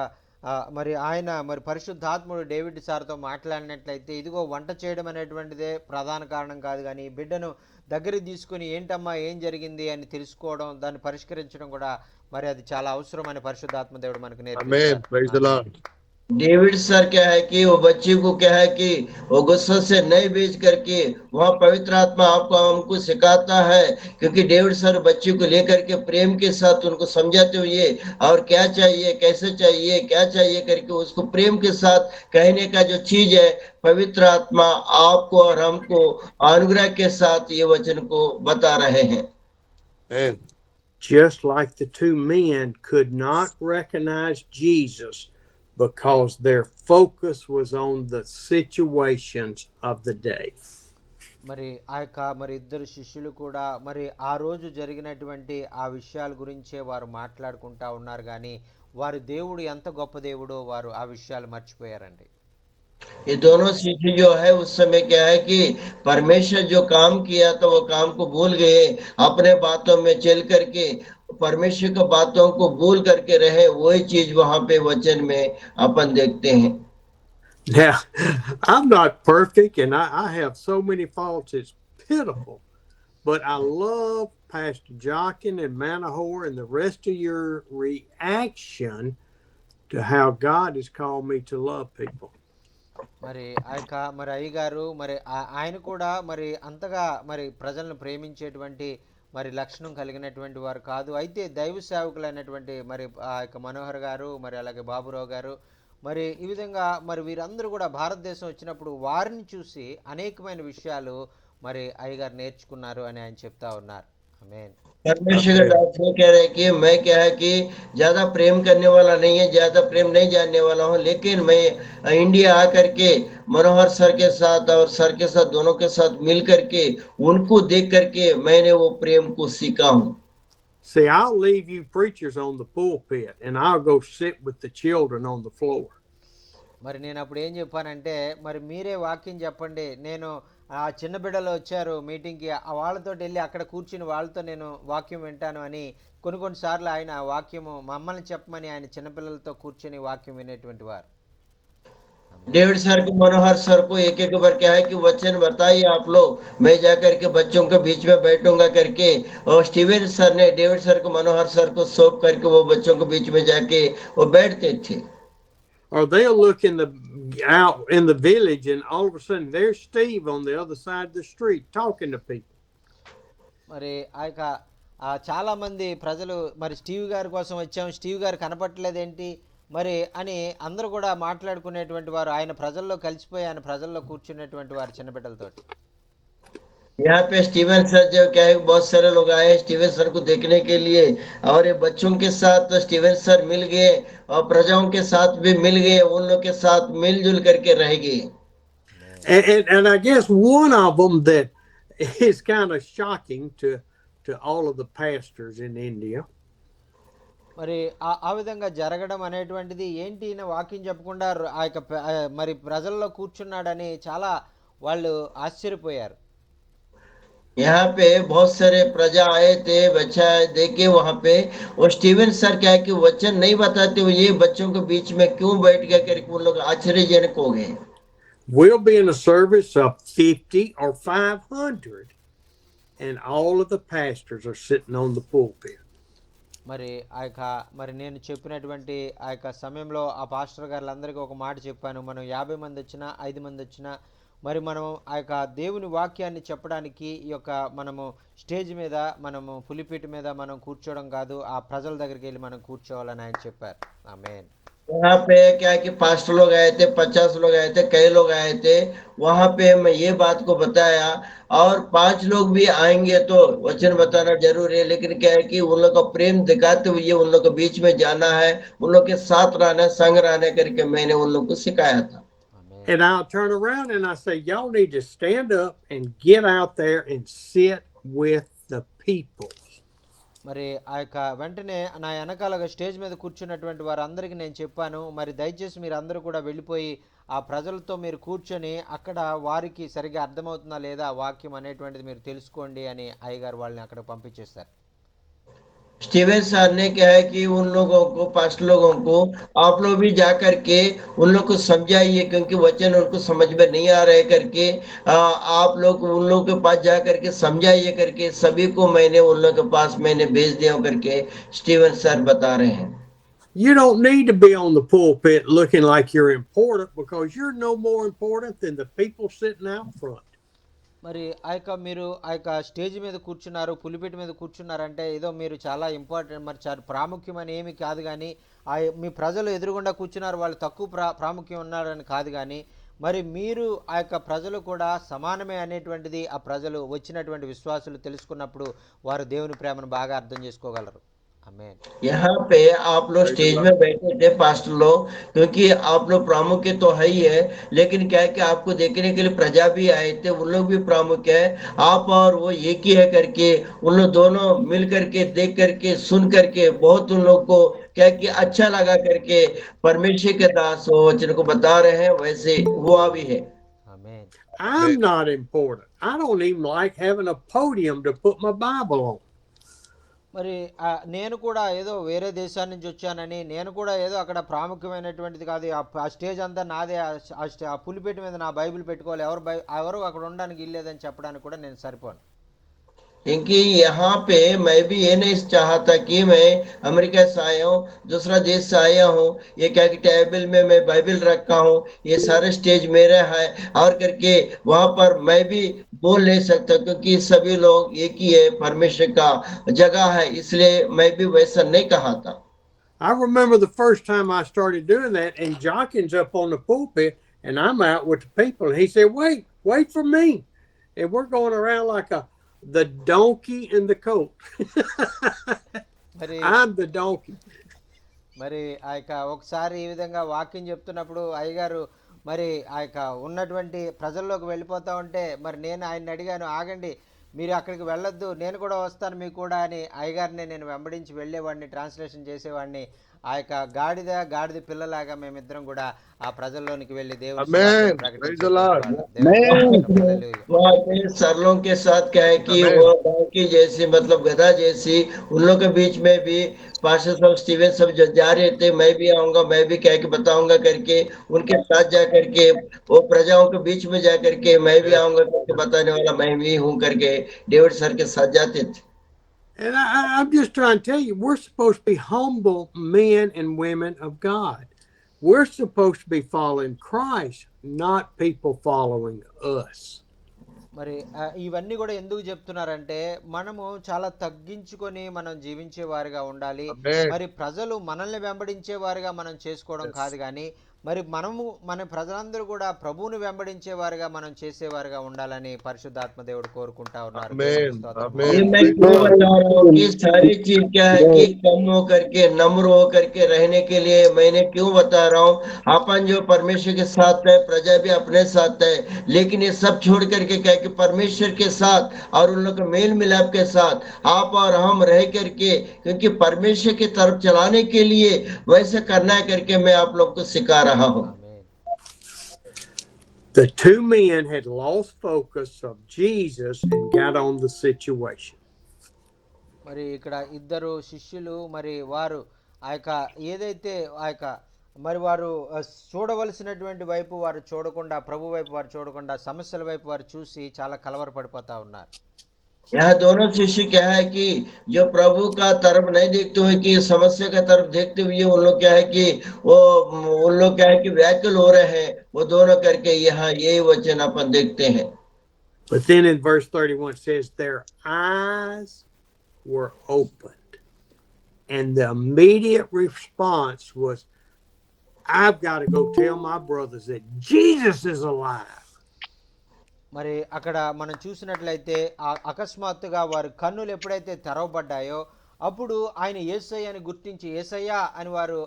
[SPEAKER 3] మరి ఆయన మరి పరిశుద్ధాత్ముడు డేవిడ్ సార్తో మాట్లాడినట్లయితే ఇదిగో వంట చేయడం అనేటువంటిదే ప్రధాన కారణం కాదు, కానీ ఈ బిడ్డను దగ్గరికి తీసుకుని ఏంటమ్మా ఏం జరిగింది అని తెలుసుకోవడం, దాన్ని పరిష్కరించడం కూడా మరి అది చాలా అవసరం అని పరిశుద్ధాత్మ దేవుడు మనకు
[SPEAKER 6] Amen.
[SPEAKER 3] నేర్పిస్తారు.
[SPEAKER 6] Praise the Lord.
[SPEAKER 4] David sir क्या है कि वो बच्ची को क्या है कि वो गुस्सा से नहीं बेच करके वहाँ पवित्र आत्मा आपको हमको सिखाता है, क्योंकि डेविड सर बच्ची को लेकर के प्रेम के साथ उनको समझाते हुए और क्या चाहिए कैसे चाहिए क्या चाहिए करके उसको प्रेम के साथ कहने का जो चीज है, पवित्र आत्मा आपको और हमको अनुग्रह के साथ ये वचन को बता रहे हैं।
[SPEAKER 6] Amen.
[SPEAKER 2] Just like the two men could not recognize Jesus because their focus was on the situations of the day.
[SPEAKER 3] మరి ఆ యొక్క మరి ఇద్దరు శిష్యులు కూడా మరి ఆ రోజు జరిగినటువంటి ఆ విషయాల గురించే వారు మాట్లాడుకుంటా ఉన్నారు, కానీ వారి దేవుడు ఎంత గొప్ప దేవుడో వారు ఆ విషయాలు మర్చిపోయారండి.
[SPEAKER 4] ये दोनों शिष्य जो है उस समय क्या है कि परमेश्वर जो काम किया था वो काम को भूल गए, अपने बातों में चल करके परमेश्वर की बातों को भूल करके रहे। वही चीज वहां पे वचन में अपन देखते हैं।
[SPEAKER 2] Now, I'm not perfect and I have so many faults, it's pitiful. But I love Pastor Jockin and Manahor and the rest of your reaction to how God has called me to love people.
[SPEAKER 3] మరి ఆ యొక్క మరి అయ్యగారు మరి ఆయన కూడా మరి అంతగా మరి ప్రజలను ప్రేమించేటువంటి మరి లక్షణం కలిగినటువంటి వారు కాదు. అయితే దైవ సేవకులైనటువంటి మరి ఆ యొక్క మనోహర్ గారు మరి అలాగే బాబురావు గారు మరి ఈ విధంగా మరి వీరందరూ కూడా భారతదేశం వచ్చినప్పుడు వారిని చూసి అనేకమైన విషయాలు మరి అయ్యగారు నేర్చుకున్నారు అని ఆయన చెప్తా ఉన్నారు. ఆమేన్.
[SPEAKER 4] परमेश्वर का दास ये कह रहे हैं कि मैं क्या है कि ज्यादा प्रेम करने वाला नहीं है, ज्यादा प्रेम नहीं जानने वाला हूँ, लेकिन मैं इंडिया आकर के मनोहर सर के साथ और सर के साथ दोनों के साथ मिल करके उनको देख करके मैंने वो प्रेम को सीखा हूँ।
[SPEAKER 2] See, I'll leave you preachers on the pulpit and I'll go sit with the children on the floor.
[SPEAKER 3] మరి నేను అప్పుడు ఏం చెప్పానంటే మరి మీరే వాక్యం చెప్పండి, నేను ఆ చిన్న బిడ్డలు వచ్చారు మీటింగ్కి, ఆ వాళ్ళతో వెళ్ళి అక్కడ కూర్చుని వాళ్ళతో నేను వాక్యం వింటాను అని కొన్నిసార్లు ఆయన వాక్యము మమ్మల్ని చెప్పమని ఆయన చిన్నపిల్లలతో కూర్చొని వాక్యం వినేటువంటి వారు.
[SPEAKER 4] डेविड सर को मनोहर सर को एक एक बार क्या है कि वचन बताइए आप लोग, मैं जाकर के बच्चों के बीच में बैठूंगा करके, और स्टीवन सर ने डेविड सर को मनोहर सर को सौंप करके वो बच्चों के बीच में जाके वो बैठते थे।
[SPEAKER 2] Or they'll look out in the village and all of a sudden there's Steve on the other side of the street talking to people.
[SPEAKER 3] మరి ఆ యొక్క చాలా మంది ప్రజలు మరి స్టీవ్ గారి కోసం వచ్చాము, స్టీవ్ గారు కనపట్లేదేంటి మరి అని అందరూ కూడా మాట్లాడుకునేటువంటి వారు. ఆయన ప్రజల్లో కలిసిపోయి ఆయన ప్రజల్లో కూర్చునేటువంటి వారు చిన్నబిడ్డలతోటి.
[SPEAKER 4] यहाँ पे स्टीवन सर जो क्या है बहुत सारे लोग आए स्टीवन सर को देखने के लिए, और ये बच्चों के साथ तो स्टीवन सर मिल गए और प्रजाओं के साथ भी मिल गए, उन लोग के साथ मिलजुल करके रह गए।
[SPEAKER 2] And I guess one of them that is kind of shocking to all of the pastors in India.
[SPEAKER 3] మరి ఆ విధంగా జరగడం అనేటువంటిది ఏంటి, ఈయన వాక్యం చెప్పకుండా ఆ యొక్క మరి ప్రజల్లో కూర్చున్నాడని చాలా వాళ్ళు ఆశ్చర్యపోయారు.
[SPEAKER 4] यहाँ पे बहुत सारे प्रजा आए थे, बच्चा देखे वहां पे, और स्टीवन सर क्या है कि वचन नहीं बताते हुए ये बच्चों के बीच में क्यों बैठ गया करके उन लोग आश्चर्यजनक हो गए।
[SPEAKER 2] We'll be in a service of 50 or 500 and all of the pastors are sitting on the pulpit.
[SPEAKER 3] మరి ఆ యొక్క మరి నేను చెప్పినటువంటి ఆ యొక్క సమయంలో ఆ పాస్టర్ గారులందరికీ ఒక మాట చెప్పాను, మనం 50 మంది వచ్చినా 5 మంది వచ్చినా మరి మనం ఆ యొక్క దేవుని వాక్యాన్ని చెప్పడానికి ఈ యొక్క మనము స్టేజ్ మీద మనము పులిపీట మీద మనం కూర్చోవడం కాదు, ఆ ప్రజల దగ్గరికి వెళ్ళి మనం కూర్చోవాలని ఆయన చెప్పారు. ఆమేన్.
[SPEAKER 4] वहाँ पे क्या है कि 5 लोग आए थे, 50 लोग आए थे, कई लोग आए थे, वहां पे मैं ये बात को बताया, और 5 लोग भी आएंगे तो वचन बताना जरूर है, लेकिन क्या है कि उन लोग का प्रेम दिखाते हुए उन लोग के बीच में जाना है, उन लोग के साथ रहना, संग रहना करके मैंने उन लोग को सिखाया था।
[SPEAKER 2] And I'll turn around and I say, y'all need to stand up and get out there and sit with the people.
[SPEAKER 3] మరి ఆ యొక్క వెంటనే నా వెనకాలగా స్టేజ్ మీద కూర్చున్నటువంటి వారందరికీ నేను చెప్పాను, మరి దయచేసి మీరు అందరూ కూడా వెళ్ళిపోయి ఆ ప్రజలతో మీరు కూర్చొని అక్కడ వారికి సరిగా అర్థమవుతుందా లేదా వాక్యం అనేటువంటిది మీరు తెలుసుకోండి అని అయ్యగారు వాళ్ళని అక్కడ పంపించేస్తారు.
[SPEAKER 4] स्टीवन सर ने क्या है कि उन लोगों को, पास्ट लोगों को, आप लोग भी जा करके उन लोग को समझाइए, क्योंकि वचन उनको समझ में नहीं आ रहे करके आप लोग उन लोगों के पास जा करके समझाइए करके सभी को मैंने उन लोगों के पास मैंने भेज दिया करके स्टीवन सर बता रहे हैं।
[SPEAKER 2] You don't need to be on the pulpit looking like you're important, because you're no more important than the people sitting out front.
[SPEAKER 3] మరి ఆ యొక్క మీరు ఆ యొక్క స్టేజ్ మీద కూర్చున్నారు, పులిపిట్ మీద కూర్చున్నారంటే ఏదో మీరు చాలా ఇంపార్టెంట్, మరి చాలా ప్రాముఖ్యమని ఏమి కాదు. కానీ మీ ప్రజలు ఎదురుగుండా కూర్చున్నారు, వాళ్ళు తక్కువ ప్రాముఖ్యం ఉన్నారని కాదు. కానీ మరి మీరు ఆ యొక్క ప్రజలు కూడా సమానమే అనేటువంటిది ఆ ప్రజలు వచ్చినటువంటి విశ్వాసులు తెలుసుకున్నప్పుడు వారు దేవుని ప్రేమను బాగా అర్థం చేసుకోగలరు.
[SPEAKER 4] यहाँ पे आप लोग स्टेज में बैठे थे पास्ट लोग, क्योंकि आप लोग प्रामुख्य तो है ही है, लेकिन क्या है कि आपको देखने के लिए प्रजा भी आए थे, उन लोग भी प्रामुख्य है, आप और वो एक ही है करके उन लोग दोनों मिल करके देख करके सुन करके बहुत उन लोग को क्या कि अच्छा लगा करके परमेश्वर के दास वो वचन को बता रहे हैं, वैसे हुआ भी है।
[SPEAKER 2] I'm not important. I don't even like having a podium to put my Bible on.
[SPEAKER 3] మరి నేను కూడా ఏదో వేరే దేశాల నుంచి వచ్చానని, నేను కూడా ఏదో అక్కడ ప్రాముఖ్యమైనటువంటిది కాదు, ఆ స్టేజ్ అంతా నాదే, ఆ పులిపేట మీద నా బైబిల్ పెట్టుకోవాలి, ఎవరు అక్కడ ఉండడానికి ఇల్లేదని చెప్పడానికి కూడా నేను సరిపోను.
[SPEAKER 4] क्योंकि यहाँ पे मैं भी ये नहीं चाहता कि मैं अमेरिका से आया हूँ, दूसरा देश से आया हूँ, ये क्या कि टेबल में मैं बाइबल रखा हूँ, ये सारे स्टेज मेरा है और करके वहां पर मैं भी बोल नहीं सकता, क्योंकि सभी लोग एक ही है, परमेश्वर का जगह है, इसलिए मैं भी वैसा नहीं कहा था।
[SPEAKER 2] I remember the first time I started doing that, and Jockins up on the pulpit, and I'm out with the people, and he said, wait for me. And we're going around like the donkey and the colt. I'm the donkey.
[SPEAKER 3] మరి ఆ యొక్క ఒకసారి ఈ విధంగా వాక్యం చెప్తున్నప్పుడు అయ్యగారు మరి ఆ యొక్క ఉన్నటువంటి ప్రజల్లోకి వెళ్ళిపోతా ఉంటే, మరి నేను ఆయన్ని అడిగాను, ఆగండి, మీరు అక్కడికి వెళ్ళొద్దు, నేను కూడా వస్తాను మీకు కూడా అని అయ్యగారిని నేను వెంబడించి వెళ్ళేవాడిని, ట్రాన్స్లేషన్ చేసేవాడిని. ఆ యొక్క గాడిద పిల్లలాగా మేమిద్దరం కూడా ఆ ప్రజల్లోనికి వెళ్ళి
[SPEAKER 4] सरलों के साथ क्या है कि वो की जैसी मतलब गधा जैसी उन लोग के बीच में भी पास्टर साहब स्टीवन सब जा रहे थे, मैं भी आऊंगा, मैं भी क्या कि बताऊंगा करके उनके साथ जा करके वो प्रजाओं के बीच में जा करके मैं भी आऊंगा करके बताने वाला मैं भी हूं करके डेविड सर के साथ जाते थे।
[SPEAKER 2] And I'm just trying to tell you, we're supposed to be humble men and women of God. We're supposed to be following Christ, not people following us.
[SPEAKER 3] మరి ఇవన్నీ కూడా ఎందుకు చెప్తున్నారంటే, మనము చాలా తగ్గించుకొని మనం జీవించే వారిగా ఉండాలి. మరి ప్రజలు మనల్ని వెంబడించే వారిగా మనం చేసుకోవడం కాదు. కానీ మరి మన ప్రజలందరూ కూడా ప్రభువుని వెంబడించే వారిగా మనం చేసేవారుగా ఉండాలని పరిశుద్ధాత్మ దేవుడు కోరుకుంటా ఉన్నారు.
[SPEAKER 4] सारी चीज क्या है कि कम हो करके नम्र हो करके रहने के लिए मैंने क्यों बता रहा हूँ, अपन जो परमेश्वर के साथ है, प्रजा भी अपने साथ है, लेकिन ये सब छोड़ करके क्या कि परमेश्वर के साथ और उन लोग के मेल मिलाप के साथ आप और हम रह करके, क्योंकि परमेश्वर की तरफ चलाने के लिए वैसे करना करके मैं आप लोग को सिखा रहा हूँ।
[SPEAKER 2] The two men had lost focus of Jesus and got on the situation.
[SPEAKER 3] మరి ఇక్కడ ఇద్దరు శిష్యులు మరి వారు ఆ యొక్క ఏదైతే ఆ యొక్క మరి వారు చూడవలసినటువంటి వైపు వారు చూడకుండా, ప్రభు వైపు వారు చూడకుండా సమస్యల వైపు వారు చూసి చాలా కలవరపడిపోతా ఉన్నారు.
[SPEAKER 4] यहाँ दोनों शिष्य क्या है कि जो प्रभु का तरफ नहीं देखते हुए कि समस्या का तरफ देखते हुए उन लोग क्या है कि उन लोग क्या है कि व्याकुल हो रहे हैं, वो दोनों करके यहाँ यही वचन अपन देखते हैं।
[SPEAKER 2] But then in verse 31 it says their eyes were opened, and the immediate response was, I've got to go tell my brothers that Jesus is alive.
[SPEAKER 3] మరి అక్కడ మనం చూసినట్లయితే అకస్మాత్తుగా వారి కన్నులు ఎప్పుడైతే తెరవబడ్డాయో అప్పుడు ఆయన యేసయ్యని గుర్తించి యేసయ్య అని వారు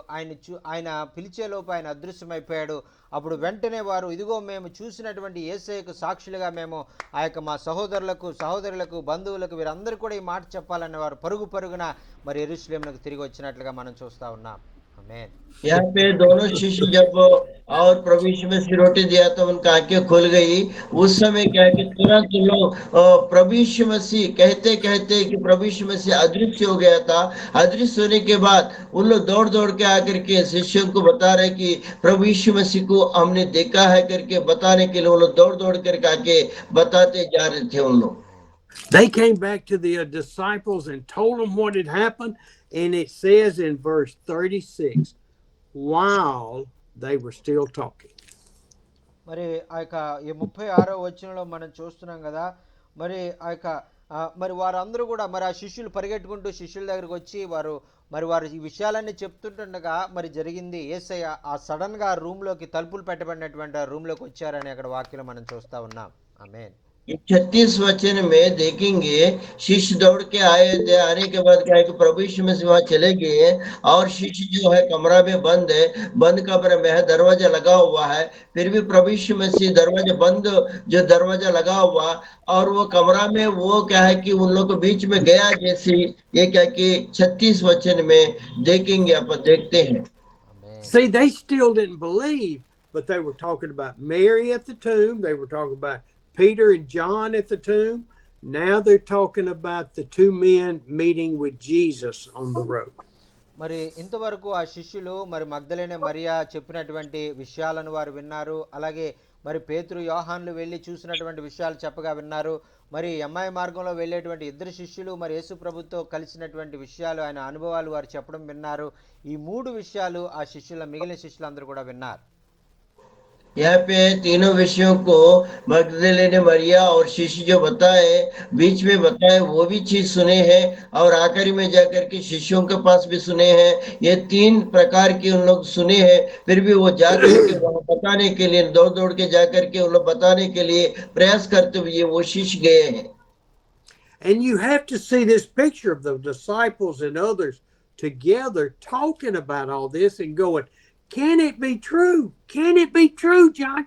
[SPEAKER 3] ఆయన పిలిచేలోపు ఆయన అదృశ్యమైపోయాడు. అప్పుడు వెంటనే వారు, ఇదిగో మేము చూసినటువంటి యేసయ్యకు సాక్షులుగా మేము ఆ యొక్క మా సహోదరులకు బంధువులకు వీరందరూ కూడా ఈ మాట చెప్పాలనే వారు పరుగున మరి యెరూషలేమునకు తిరిగి వచ్చినట్లుగా మనం చూస్తా ఉన్నాం. ఆమేన్.
[SPEAKER 4] यहाँ पे दोनों शिष्य जब और प्रभु यीशु में से रोटी दिया तो उनका आंखें खुल गई। उस समय क्या है कि तुरंत लोग प्रभु यीशु मसीह कहते कहते कि प्रभु यीशु मसीह अदृश्य हो गया था। अदृश्य होने के बाद उन लोग दौड़ दौड़ के आकर के शिष्यों को बता रहे कि प्रभु यीशु मसीह को हमने देखा है करके बताने के लिए वो लोग दौड़ दौड़ करके आके बताते जा रहे थे उन लोग।
[SPEAKER 2] They came back to the disciples and told them what had happened. And it says in verse 36, while they were still talking.
[SPEAKER 3] మరి ఆ యొక్క ఈ 36వ వచనంలో మనం చూస్తున్నాం కదా, మరి ఆ యొక్క మరి వారందరూ కూడా మరి ఆ శిష్యులు పరిగెట్టుకుంటూ శిష్యుల దగ్గరికి వచ్చి వారు ఈ విషయాలన్నీ చెప్తుంటుండగా మరి జరిగింది యేసయ్య ఆ సడన్గా రూమ్లోకి తలుపులు పెట్టబడినటువంటి ఆ రూమ్లోకి వచ్చారని అక్కడ వాక్యంలో మనం చూస్తూ ఉన్నాం. ఆమేన్.
[SPEAKER 4] 36 वचन में देखेंगे शिष्य दौड़ के आए थे। आने के बाद क्या है कि प्रभु यीशु मसीह वहां चले गए और शिष्य जो है कमरा में बंद है, बंद कमरे में है, दरवाजा लगा हुआ है। फिर भी प्रभु यीशु मसीह दरवाजा बंद जो दरवाजा लगा हुआ और वो कमरा में वो क्या है कि उन लोग के बीच में गया जैसे ये क्या कि 36 वचन में देखेंगे, आप देखते हैं।
[SPEAKER 3] ఆమేన్.
[SPEAKER 2] See, they still didn't believe, but they were talking about Mary at the tomb. They were talking about Peter and John at the tomb. Now they're talking about the two men meeting with Jesus on the road.
[SPEAKER 3] మరి ఇంతవరకు ఆ శిష్యులు మరి మగ్దలేనే మరియా చెప్పినటువంటి విషయాలను వారు విన్నారు. అలాగే మరి పేతురు యోహాన్లు వెళ్ళి చూసినటువంటి విషయాలు చెప్పగా విన్నారు. మరి ఎమ్మాయి మార్గంలో వెళ్ళేటువంటి ఇద్దరు శిష్యులు మరి యేసు ప్రభుతో కలిసినటువంటి విషయాలు ఆయన అనుభవాలు వారు చెప్పడం విన్నారు. ఈ 3 విషయాలు ఆ మిగిలిన శిష్యులందరూ కూడా విన్నారు.
[SPEAKER 4] यहाँ पे तीनों विषयों को मगदलेने मरिया और शिष्य जो बताए बीच में बताए वो भी चीज सुने हैं और आखिरी में जाकर के शिष्यों के पास भी सुने हैं। ये 3 प्रकार की उन लोग सुने हैं। फिर भी वो जाकर के वहां बताने के लिए दौड़ दौड़ के जाकर के उन लोग बताने के लिए प्रयास करते हुए वो शिष्य गए हैं।
[SPEAKER 2] And you have to see this picture of the disciples and others together talking about all this and going, can it be true? Can it be true, John?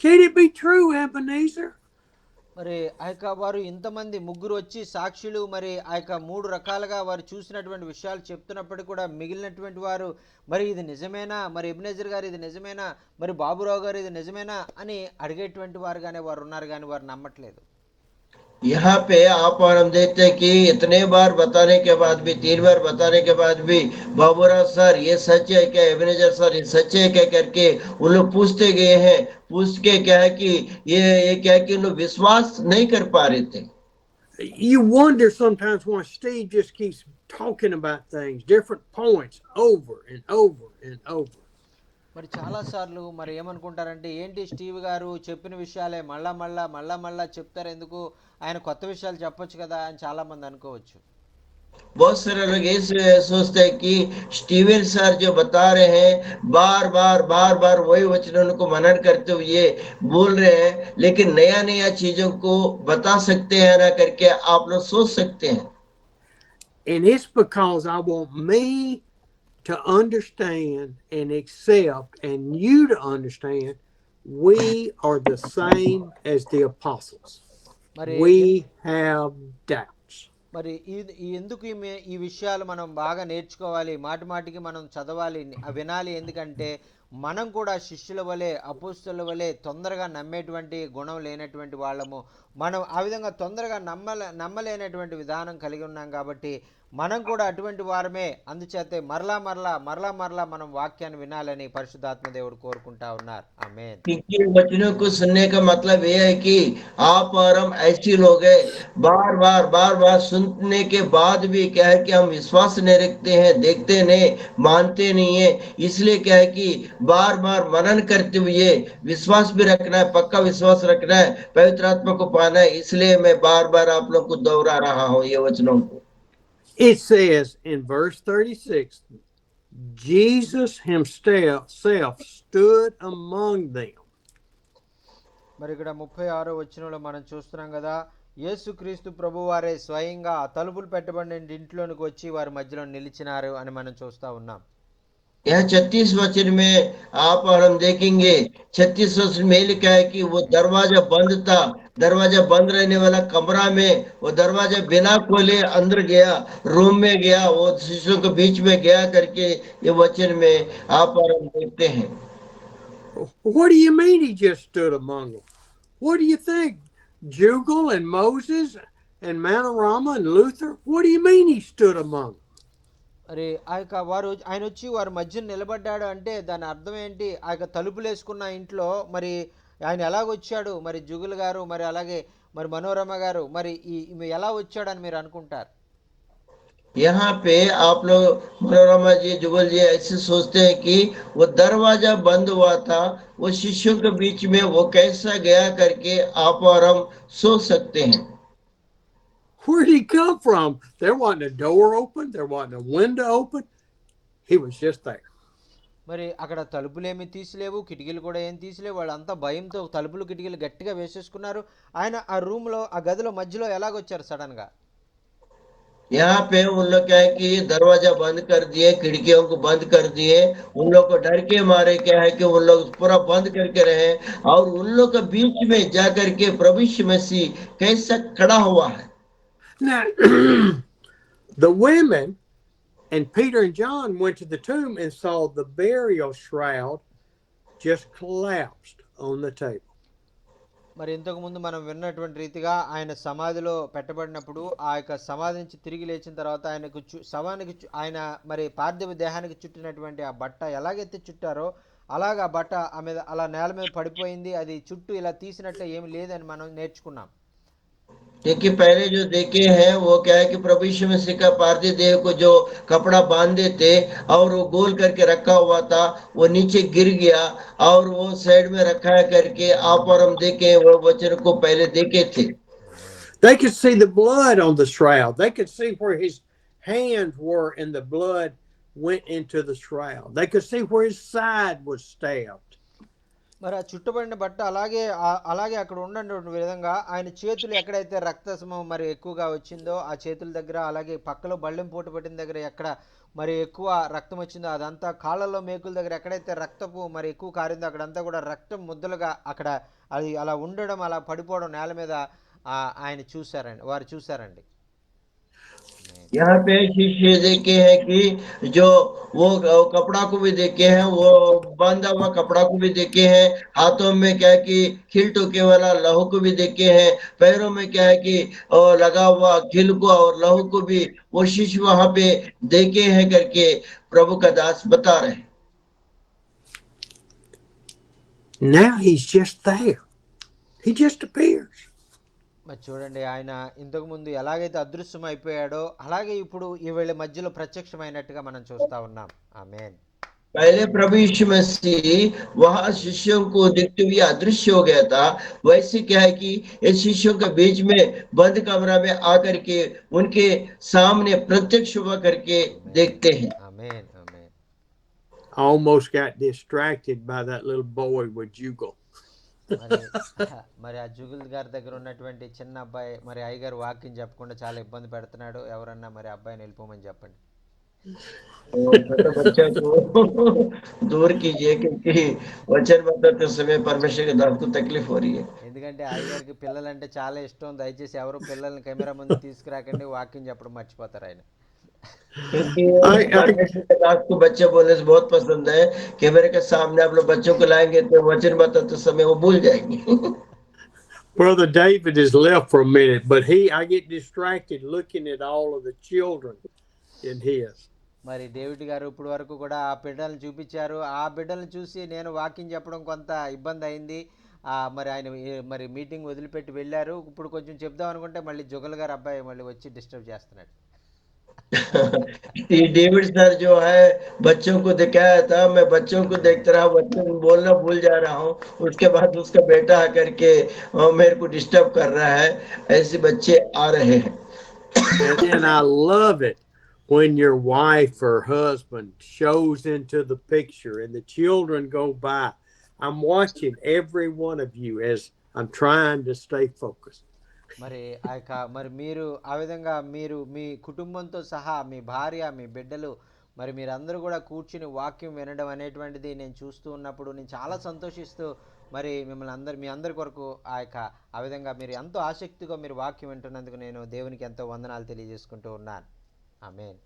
[SPEAKER 2] Can it be true, Ebenezer?
[SPEAKER 3] మరి ఆ యొక్క వారు ఇంతమంది ముగ్గురు వచ్చి సాక్షులు మరి ఆ యొక్క 3 రకాలుగా వారు చూసినటువంటి విషయాలు చెప్తున్నప్పటికీ కూడా మిగిలినటువంటి వారు మరి ఇది నిజమేనా, మరి ఎబెనెజర్ గారు ఇది నిజమేనా, మరి బాబురావు గారు ఇది నిజమేనా అని అడిగేటువంటి వారుగానే వారు ఉన్నారు, కానీ వారు నమ్మట్లేదు.
[SPEAKER 4] यहाँ पे आप और हम देखते हैं कि इतने बार बताने के बाद भी 3 बार बताने के बाद भी बाबूराव सर ये सच है क्या, एबेनेजर सर ये सच है क्या करके उन लोग पूछते गए हैं। पूछ के क्या है कि ये क्या है कि उन लोग विश्वास नहीं कर पा रहे थे।
[SPEAKER 2] You wonder sometimes why Steve just keeps talking about things, different points over and over and over.
[SPEAKER 3] మరి చాలాసార్లు మరి ఏమనుకుంటారంటే ఏంటి స్టీవ్ గారు చెప్పిన విషయాలే మళ్ళా చెప్తారు, ఎందుకు ఆయన కొత్త విషయాలు చెప్పొచ్చు కదా అని చాలామంది అనుకోవచ్చు.
[SPEAKER 4] बहुत सारे लोग ये सोचते हैं कि स्टीवन सर जो बता रहे हैं बार बार वही वचन उनको मनन करते हुए बोल रहे हैं, लेकिन नया चीजों को बता सकते हैं ना करके आप लोग सोच सकते हैं।
[SPEAKER 2] And it's because I want me to understand and accept and you to understand we are the same as the apostles. We have doubts.
[SPEAKER 3] మరి ఎందుకు ఈ విషయాలు మనం బాగా నేర్చుకోవాలి, మాటికి మనం చదవాలి, వినాలి. ఎందుకంటే మనం కూడా శిష్యుల వలె అపోస్తలుల వలె తొందరగా నమ్మేటువంటి గుణం లేనటువంటి వాళ్ళము. మనం ఆ విధంగా తొందరగా నమ్మలేనటువంటి విధానం కలిగి ఉన్నాం కాబట్టి మనం కూడా అటువంటి వారమే. అందుచేతే మరలా మనం వాక్యాన్ని వినాలని పరిశుద్ధాత్మ దేవుడు కోరుకుంటా ఉన్నారు. ఆమేన్.
[SPEAKER 4] क्योंकि वचनों को सुनने का मतलब ये है कि आप और हम ऐसे लोग हैं बार सुनने के बाद भी क्या है कि हम विश्वास नहीं रखते हैं, देखते नहीं, मानते नहीं है। इसलिए क्या है कि बार मनन करते हुए विश्वास भी रखना है, पक्का विश्वास रखना है, पवित्र आत्मा को पाना है। इसलिए मैं बार आप लोग को दोहरा रहा हूँ ये वचनों को।
[SPEAKER 2] It says in verse 36, Jesus himself stood among them.
[SPEAKER 3] మరి ఇక్కడ 36వ వచనంలో మనం చూస్తున్నాం కదా, యేసుక్రీస్తు ప్రభువారే స్వయంగా ఆ తలుపులు పెట్టబడిన ఇంట్లోనికి వచ్చి వారి మధ్యలో నిలిచినారు అని మనం చూస్తా ఉన్నాం.
[SPEAKER 4] यह 36 वचन में आप और हम देखेंगे 36 वचन में लिखा है कि वो दरवाजा बंद था, दरवाजा बंद रहने वाला कमरा में वो दरवाजा बिना खोले अंदर गया, रूम में गया, वो शिष्यों के बीच में गया करके ये वचन में आप और हम देखते हैं।
[SPEAKER 2] What do you mean he just stood among them? What do you think? Jugal and Moses and Manorama and Luther? What do you mean he stood among them?
[SPEAKER 3] మరి ఆ యొక్క ఆయన వచ్చి వారి మధ్య నిలబడ్డాడు అంటే దాని అర్థం ఏంటి? ఆ యొక్క తలుపులు వేసుకున్న ఇంట్లో మరి ఆయన ఎలాగొచ్చాడు? మరి జుగుల్ గారు మరి అలాగే మరి మనోరమ గారు మరి ఈమె ఎలా వచ్చాడని మీరు అనుకుంటారు?
[SPEAKER 4] यहाँ पे आप लोग मनोरमा जी, जुगल जी ऐसे सोचते हैं कि वो दरवाजा बंद हुआ था, वो शिष्यों के बीच में वो कैसा गया करके आप और हम सोच सकते हैं।
[SPEAKER 2] Where did he come from? There wasn't a door open. There wasn't a window open. He was just there.
[SPEAKER 3] మరి అక్కడ తలుపులేమి తీసిలేవు, కిటికీలు కూడా ఏం తీసిలేవు. వాళ్ళంతా భయంతో తలుపులు కిటికీలు గట్టిగా వేసేసుకున్నారు. ఆయన ఆ రూమ్లో ఆ గదిలో మధ్యలో ఎలాగొచ్చారు సడన్గా?
[SPEAKER 4] यहाँ पे उन लोग क्या है कि दरवाजा बंद कर दिए, खिड़कियों को बंद कर दिए, उन लोग को डर के मारे क्या है कि उन लोग पूरा बंद करके रहे, और उन लोग के बीच में जा करके प्रभु यीशु मसीह कैसा खड़ा हुआ है।
[SPEAKER 2] Now, the women and Peter and John went to the tomb and saw the burial shroud just collapsed on the table.
[SPEAKER 3] మరి ఇంతకుముందు మనం విన్నటువంటి రీతిగా ఆయన సమాధిలో పెట్టబడినప్పుడు ఆ యొక్క సమాధి నుంచి తిరిగి లేచిన తర్వాత ఆయనకు శవానికి ఆయన మరి పార్థివ దేహానికి చుట్టినటువంటి ఆ బట్ట ఎలాగైతే చుట్టారో అలాగ ఆ బట్ట ఆ మీద అలా నేల మీద పడిపోయింది. అది చుట్టూ ఇలా తీసినట్టు ఏమి లేదని మనం నేర్చుకున్నాం.
[SPEAKER 4] क्योंकि पहले जो देखे हैं वो क्या है कि प्रभु यीशु मसीह का पार्थिव देह को जो कपड़ा बांधे थे और वो गोल करके रखा हुआ था, वो नीचे गिर गया और वो साइड में रखा है करके आप और हम देखे, वो वचन को पहले देखे थे।
[SPEAKER 2] They could see the blood on the shroud. They could see where his hands were and the blood went into the shroud. They could see where his side was stabbed.
[SPEAKER 3] మరి ఆ చుట్టబడిన బట్ట అలాగే అక్కడ ఉన్నటువంటి విధంగా ఆయన చేతులు ఎక్కడైతే రక్తస్రావం మరి ఎక్కువగా వచ్చిందో ఆ చేతుల దగ్గర, అలాగే పక్కలో బళ్ళెం పోటు పట్టిన దగ్గర ఎక్కడ మరి ఎక్కువ రక్తం వచ్చిందో అదంతా, కాళ్ళలో మేకుల దగ్గర ఎక్కడైతే రక్తపు మరి ఎక్కువ కారిందో అక్కడంతా కూడా రక్తం ముద్దలుగా అక్కడ అది అలా ఉండడం, అలా పడిపోవడం నేల మీద వారు చూశారండి.
[SPEAKER 4] यहाँ पे शिष्य देखे हैं कि जो वो कपड़ा को भी देखे हैं, वो बांधा हुआ कपड़ा को भी देखे हैं, हाथों में क्या है कि खिल टोके वाला लहू को भी देखे हैं, पैरों में क्या है कि लगा हुआ खिल को और लहू को भी वो शिष्य वहां पे देखे हैं करके प्रभु का दास बता रहे हैं।
[SPEAKER 2] Now he's just there. He just appears.
[SPEAKER 3] మరి చూడండి, ఆయన ఇంతకుముందు ఎలాగైతే అదృశ్యం అయిపోయాడో అలాగే ఇప్పుడు ఈ వీళ్ళ మధ్యలో ప్రత్యక్షమైనట్టుగా మనం చూస్తా ఉన్నాం. ఆమేన్.
[SPEAKER 4] पहले प्रभु यीशु मसीह वहां शिष्यों को देखते हुए अदृश्य हो गया था, वैसे क्या है कि इस शिष्यों के बीच में बंद कमरा में आकर के उनके सामने प्रत्यक्ष हुआ करके देखते हैं।
[SPEAKER 3] ఆమేన్ ఆమేన్.
[SPEAKER 2] I almost got distracted by that little boy with Jugal.
[SPEAKER 3] మరి ఆ జుగుల్ గారి దగ్గర ఉన్నటువంటి చిన్న అబ్బాయి మరి అయ్యగారు వాక్యం చెప్పకుండా చాలా ఇబ్బంది పెడుతున్నాడు. ఎవరన్నా మరి అబ్బాయిని వెళ్ళిపోమని చెప్పండి.
[SPEAKER 4] बच्चा को दूर कीजिए, क्योंकि वचन बताते समय परमेश्वर के दास को तकलीफ हो रही है।
[SPEAKER 3] ఎందుకంటే అయ్యగారికి పిల్లలంటే చాలా ఇష్టం. దయచేసి ఎవరు పిల్లల్ని కెమెరా ముందు తీసుకురాకండి, వాక్యం చెప్పడం మర్చిపోతారు ఆయన.
[SPEAKER 4] क्योंकि परमेश्वर के दास को बच्चे बोलने से बहुत पसंद है। कैमरे के सामने आप लोग बच्चों को लाएंगे तो वचन बताते समय वो भूल जाएंगे।
[SPEAKER 2] Brother David is left for a minute, but I get distracted looking at all of the children in his.
[SPEAKER 3] మరి డేవిడ్ గారు ఇప్పుడు వరకు కూడా ఆ బిడ్డలను చూపించారు. ఆ బిడ్డలను చూసి నేను వాక్యం చెప్పడం కొంత ఇబ్బంది అయింది. మరి ఆయన మరి మీటింగ్ వదిలిపెట్టి వెళ్ళారు. ఇప్పుడు కొంచెం చెప్దాం అనుకుంటే మళ్ళీ జుగల్ గారు అబ్బాయి మళ్ళీ వచ్చి డిస్టర్బ్ చేస్తున్నాడు.
[SPEAKER 4] डेविड सर जो है बच्चों को दिखाया था, मैं बच्चों को देखता रहा, बच्चों को बोलना भूल जा रहा हूँ, उसके बाद उसका बेटा आकर के मेरे को डिस्टर्ब कर रहा है। ऐसे बच्चे आ रहे हैं।
[SPEAKER 2] And I love it when your wife or husband shows into the picture and the children go by. I'm watching every one of you as I'm trying to stay focused.
[SPEAKER 3] మరి మరి మీరు ఆ విధంగా మీరు మీ కుటుంబంతో సహా మీ భార్య మీ బిడ్డలు మరి మీరందరూ కూడా కూర్చుని వాక్యం వినడం అనేటువంటిది నేను చూస్తూ ఉన్నప్పుడు నేను చాలా సంతోషిస్తూ మరి మీ అందరి కొరకు ఆ విధంగా మీరు ఎంతో ఆసక్తిగా మీరు వాక్యం వింటున్నందుకు నేను దేవునికి ఎంతో వందనాలు తెలియజేసుకుంటూ ఉన్నాను. ఆమేన్.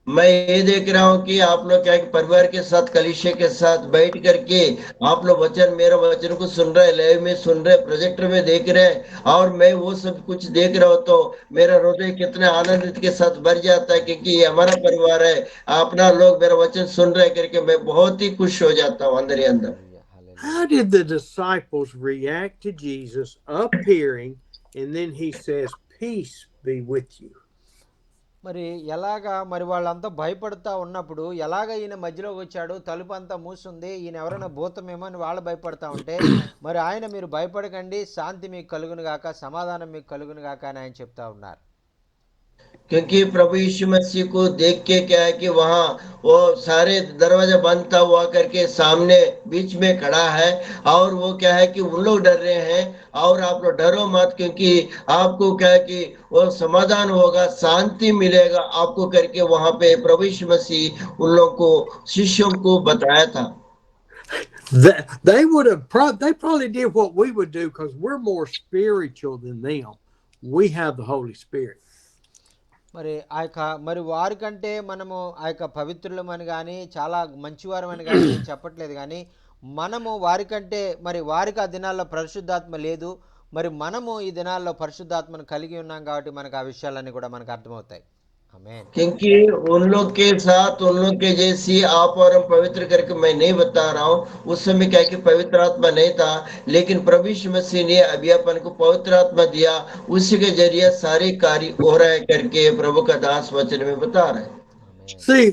[SPEAKER 4] मैं ये देख रहा हूँ कि आप लोग क्या है कि परिवार के साथ कलीसिया के साथ बैठ करके आप लोग मेरा वचन को सुन रहे, लाइव में सुन रहे, प्रोजेक्टर में देख रहे हैं, और मैं वो सब कुछ देख रहा हूँ तो मेरा हृदय कितने आनंदित के साथ भर जाता है, क्योंकि ये हमारा परिवार है, अपना लोग मेरा वचन सुन रहे करके मैं बहुत ही खुश हो जाता हूँ अंदर ही अंदर।
[SPEAKER 3] హల్లెలూయా, హల్లెలూయా.
[SPEAKER 2] How did the disciples react to Jesus appearing and then he says, "Peace be with you"?
[SPEAKER 3] మరి ఎలాగా మరి వాళ్ళంతా భయపడతా ఉన్నప్పుడు ఎలాగ ఈయన మధ్యలోకి వచ్చాడు, తలుపు అంతా మూసుంది, ఈయన ఎవరైనా భూతమేమో అని వాళ్ళు భయపడతా ఉంటే మరి ఆయన మీరు భయపడకండి, శాంతి మీకు కలుగును గాక, సమాధానం మీకు కలుగును గాక అని ఆయన చెప్తా ఉన్నారు.
[SPEAKER 4] क्योंकि प्रभु यीशु मसीह को देख के क्या है कि वहाँ वो सारे दरवाजा बंद था हुआ करके सामने बीच में खड़ा है, और वो क्या है कि उन लोग डर रहे हैं, और आप लोग डरो मत, क्योंकि आपको क्या है कि वो समाधान होगा, शांति मिलेगा आपको करके वहाँ पे प्रभु यीशु मसीह उन लोग को, शिष्यों को बताया था।
[SPEAKER 2] They would have they probably did what we would do because we're more spiritual than them. We have the Holy Spirit.
[SPEAKER 3] మరి మరి వారికంటే మనము పవిత్రులమని కానీ చాలా మంచివారమని కానీ నేను చెప్పట్లేదు, కానీ మనము వారికంటే మరి వారికి ఆ దినాల్లో పరిశుద్ధాత్మ లేదు, మరి మనము ఈ దినాల్లో పరిశుద్ధాత్మను కలిగి ఉన్నాం కాబట్టి మనకు ఆ విషయాలన్నీ కూడా మనకు అర్థమవుతాయి. ఆమేన్.
[SPEAKER 4] क्योंकि उन लोग के साथ उन लोग के जैसी आप और हम पवित्र करके मैं नहीं बता रहा हूँ, उस समय क्या कि पवित्र आत्मा नहीं था, लेकिन प्रभु यीशु मसीह ने अभी अपन को पवित्र आत्मा दिया, उसी के जरिए सारे कार्य हो रहा है करके प्रभु का दास वचन में बता रहे हैं।
[SPEAKER 3] ఆమేన్.
[SPEAKER 2] See,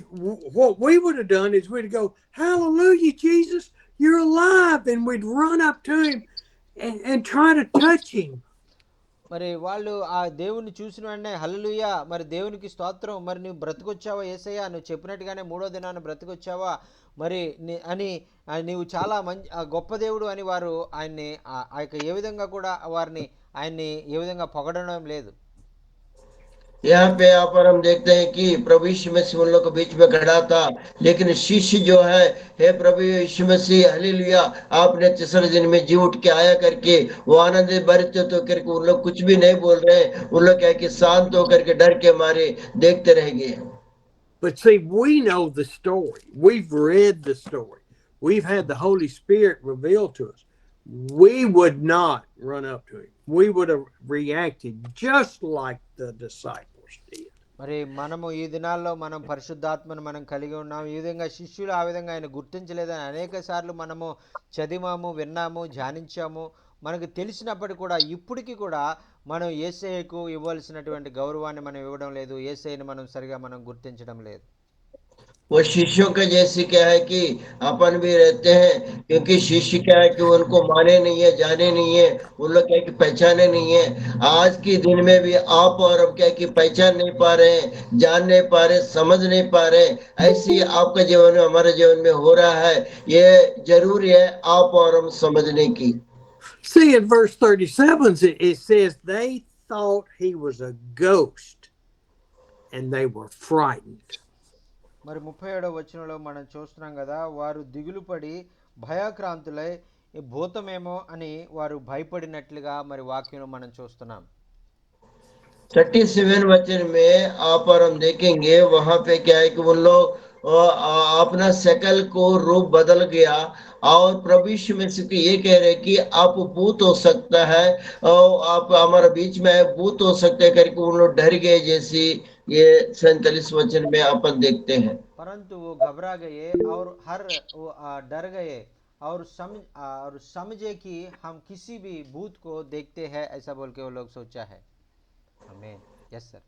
[SPEAKER 2] what we would have done is we'd go, "Hallelujah, Jesus, you're alive," and we'd run up to him and try to touch him.
[SPEAKER 3] మరి వాళ్ళు ఆ దేవుని చూసిన వెంటనే హల్లెలూయా, మరి దేవునికి స్తోత్రం, మరి నువ్వు బ్రతికొచ్చావా యేసయ్యా, నువ్వు చెప్పినట్టుగానే 3వ దినాన బ్రతికొచ్చావా, మరి నీవు చాలా గొప్ప దేవుడు అని వారు ఆయన్ని ఏ విధంగా కూడా ఆయన్ని ఏ విధంగా పొగడడం లేదు.
[SPEAKER 4] यहाँ पे यहाँ पर हम देखते हैं कि प्रभु यीशु मसीह उन लोग के बीच में खड़ा था, लेकिन शिष्य जो है, हे प्रभु यीशु मसीह हालेलुया, आपने तीसरे दिन में जी उठ के आया करके वो आनंद भरित तो करके उन लोग कुछ भी नहीं बोल रहे हैं, उन लोग क्या है कि शांत होकर के डर के मारे देखते रह गए।
[SPEAKER 2] But see, we know the story. We've read the story. We've had the Holy Spirit revealed to us. We would not run up to him. We would have reacted just like the disciples did.
[SPEAKER 3] మరి మనము ఈ దినాల్లో మనం పరిశుద్ధాత్మను మనం కలిగి ఉన్నాం, ఈ విధంగా శిష్యులు ఆ విధంగా ఆయన గుర్తించలేదని అనేక సార్లు మనము చదివాము, విన్నాము, ధ్యానించాము. మనకు తెలిసినప్పటికీ కూడా ఇప్పటికీ కూడా మనం యేసయ్యకు ఇవ్వాల్సినటువంటి గౌరవాన్ని మనం ఇవ్వడం లేదు, యేసయ్యను మనం సరిగా మనం గుర్తించడం లేదు.
[SPEAKER 4] वो शिष्यों के जैसे क्या है कि अपन भी रहते हैं, क्योंकि शिष्य क्या है कि उनको माने नहीं है, जाने नहीं है, उन लोग क्या है कि पहचाने नहीं है। आज के दिन में भी आप और हम क्या है कि पहचान नहीं पा रहे हैं, जान नहीं पा रहे, समझ नहीं पा रहे, ऐसे ही आपका जीवन में हमारे जीवन में हो रहा है। ये जरूरी है आप और हम समझने की।
[SPEAKER 2] See, in verse 37, it says they thought he was a ghost and they were frightened.
[SPEAKER 3] మరి 37వ వచనంలో మనం చూస్తున్నాం కదా, వారు దిగులు పడి భయాక్రాంతులై ఈ భూతమేమో అని వారు భయపడినట్లుగా మరి వాక్యంలో మనం చూస్తున్నాం.
[SPEAKER 4] 37 वचन में आप और हम देखेंगे, वहां पे क्या है कि वो लोग अपना शकल को रूप बदल गया, और प्रभु यीशु मसीह को ये कह रहे कि आप भूत हो सकता है, और आप हमारे बीच में भूत हो सकते हैं करके उन लोग डर गए, जैसी ये 47 वचन में अपन देखते हैं।
[SPEAKER 3] परंतु वो घबरा गए और डर गए और समझे कि हम किसी भी भूत को देखते हैं, ऐसा बोल के वो लोग सोचा है. आमीन. Yes sir.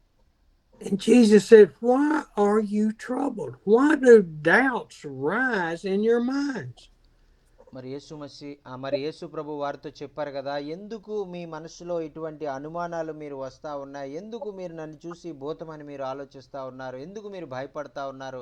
[SPEAKER 2] And Jesus said, "Why are you troubled? Why do doubts rise in your minds?"
[SPEAKER 3] మరి యేసు ప్రభు వారితో చెప్పారు కదా, ఎందుకు మీ మనసులో ఇటువంటి అనుమానాలు మీరు వస్తా ఉన్నాయి, ఎందుకు మీరు నన్ను చూసి భూతమని మీరు ఆలోచిస్తూ ఉన్నారు, ఎందుకు మీరు భయపడతా ఉన్నారు,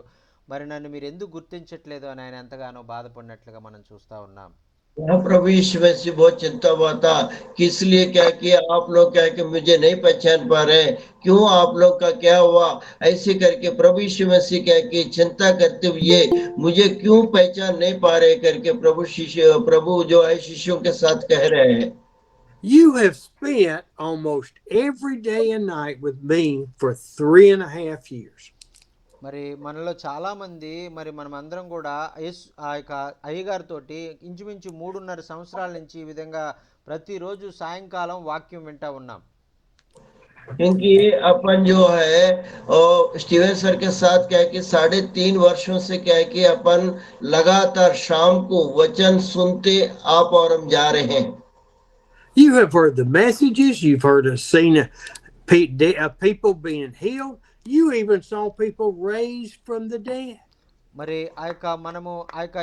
[SPEAKER 3] మరి నన్ను మీరు ఎందుకు గుర్తించట్లేదు అని ఆయన ఎంతగానో బాధపడినట్లుగా మనం చూస్తూ ఉన్నాం.
[SPEAKER 4] यहाँ प्रभु यीशु मसीह बहुत चिंता हुआ था कि इसलिए क्या कि आप लोग क्या कि मुझे नहीं पहचान पा रहे हैं, क्यों आप लोग का क्या हुआ, ऐसे करके प्रभु यीशु मसीह क्या कि चिंता करते हुए मुझे क्यों पहचान नहीं पा रहे करके प्रभु जो है शिष्यों के साथ कह रहे हैं।
[SPEAKER 2] You have spent almost every day and night with me for 3.5 years.
[SPEAKER 3] మరి మనలో చాలా మంది మరి మనం అందరం కూడా ఆ యొక్క అయ్యగారితోటి ఇంచుమించు 3.5 సంవత్సరాల నుంచి ఈ విధంగా ప్రతిరోజు సాయంకాలం వాక్యం వింటా ఉన్నాం.
[SPEAKER 4] क्योंकि अपन जो है और स्टीवन सर के साथ क्या है कि 3.5 वर्षों से क्या है कि अपन लगातार शाम को वचन सुनते आप और हम जा रहे हैं।
[SPEAKER 2] You have heard the messages. You've heard us seen people being healed. You even saw people raised from the dead.
[SPEAKER 3] మరి మనము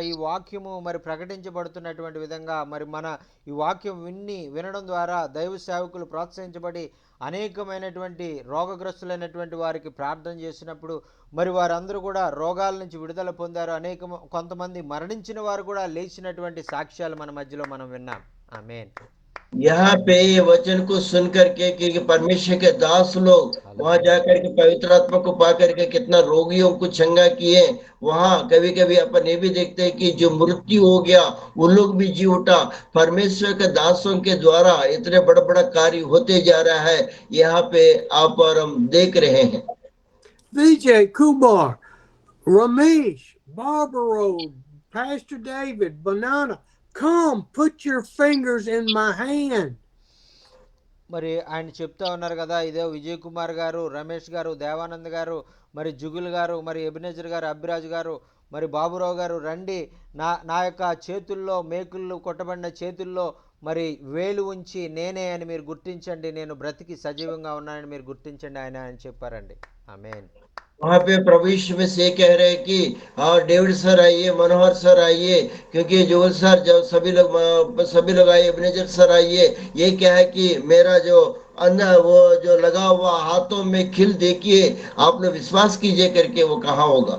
[SPEAKER 3] ఈ వాక్యము మరి ప్రకటించబడుతున్నటువంటి విధంగా మరి మన ఈ వాక్యం వినడం ద్వారా దైవ సేవకులు ప్రోత్సహించబడి అనేకమైనటువంటి రోగగ్రస్తులైనటువంటి వారికి ప్రార్థన చేసినప్పుడు మరి వారందరూ కూడా రోగాల నుంచి విడుదల పొందారు. కొంతమంది మరణించిన వారు కూడా లేచినటువంటి సాక్ష్యాలు మన మధ్యలో మనం విన్నాం. ఆమేన్.
[SPEAKER 4] यहाँ पे ये वचन को सुन करके कि परमेश्वर के दास लोग वहां जाकर के पवित्र आत्मा को पा करके कितना रोगियों को चंगा किए। वहां कभी कभी अपन ये भी देखते हैं कि जो मृत्यु हो गया वो लोग भी जी उठा। परमेश्वर के दासों के द्वारा इतने बड़ा बड़ा कार्य होते जा रहा है, यहाँ पे आप और हम देख रहे हैं।
[SPEAKER 2] Vijay Kumar, Ramesh, Barbaro, Pastor David, Banana, come put your fingers in my hand.
[SPEAKER 3] మరి ఆయన చెప్తా ఉన్నారు కదా, ఇదే విజయ్ కుమార్ గారు, రమేష్ గారు, దేవానంద్ గారు, మరి జుగుల్ గారు, మరి ఎబినేజర్ గారు, అభిరాజ్ గారు, మరి బాబురావు గారు, రండి నా యొక్క చేతుల్లో, మేకుల్లో కొట్టబడిన చేతుల్లో మరి వేలు ఉంచి నేనే అని మీరు గుర్తించండి, నేను బ్రతికి సజీవంగా ఉన్నానని మీరు గుర్తించండి ఆయన చెప్పారండి. ఆమేన్.
[SPEAKER 4] वहां पे प्रभु यीशु में से कह रहे हैं कि डेविड सर आइए, मनोहर सर आइए, क्योंकि जोल सर जब सभी लोग आइए, एबनेजर सर आइए। ये क्या है कि मेरा जो अंदर वो जो लगा हुआ हाथों में खिल देखिए, आप लोग विश्वास कीजिए करके वो कहाँ होगा।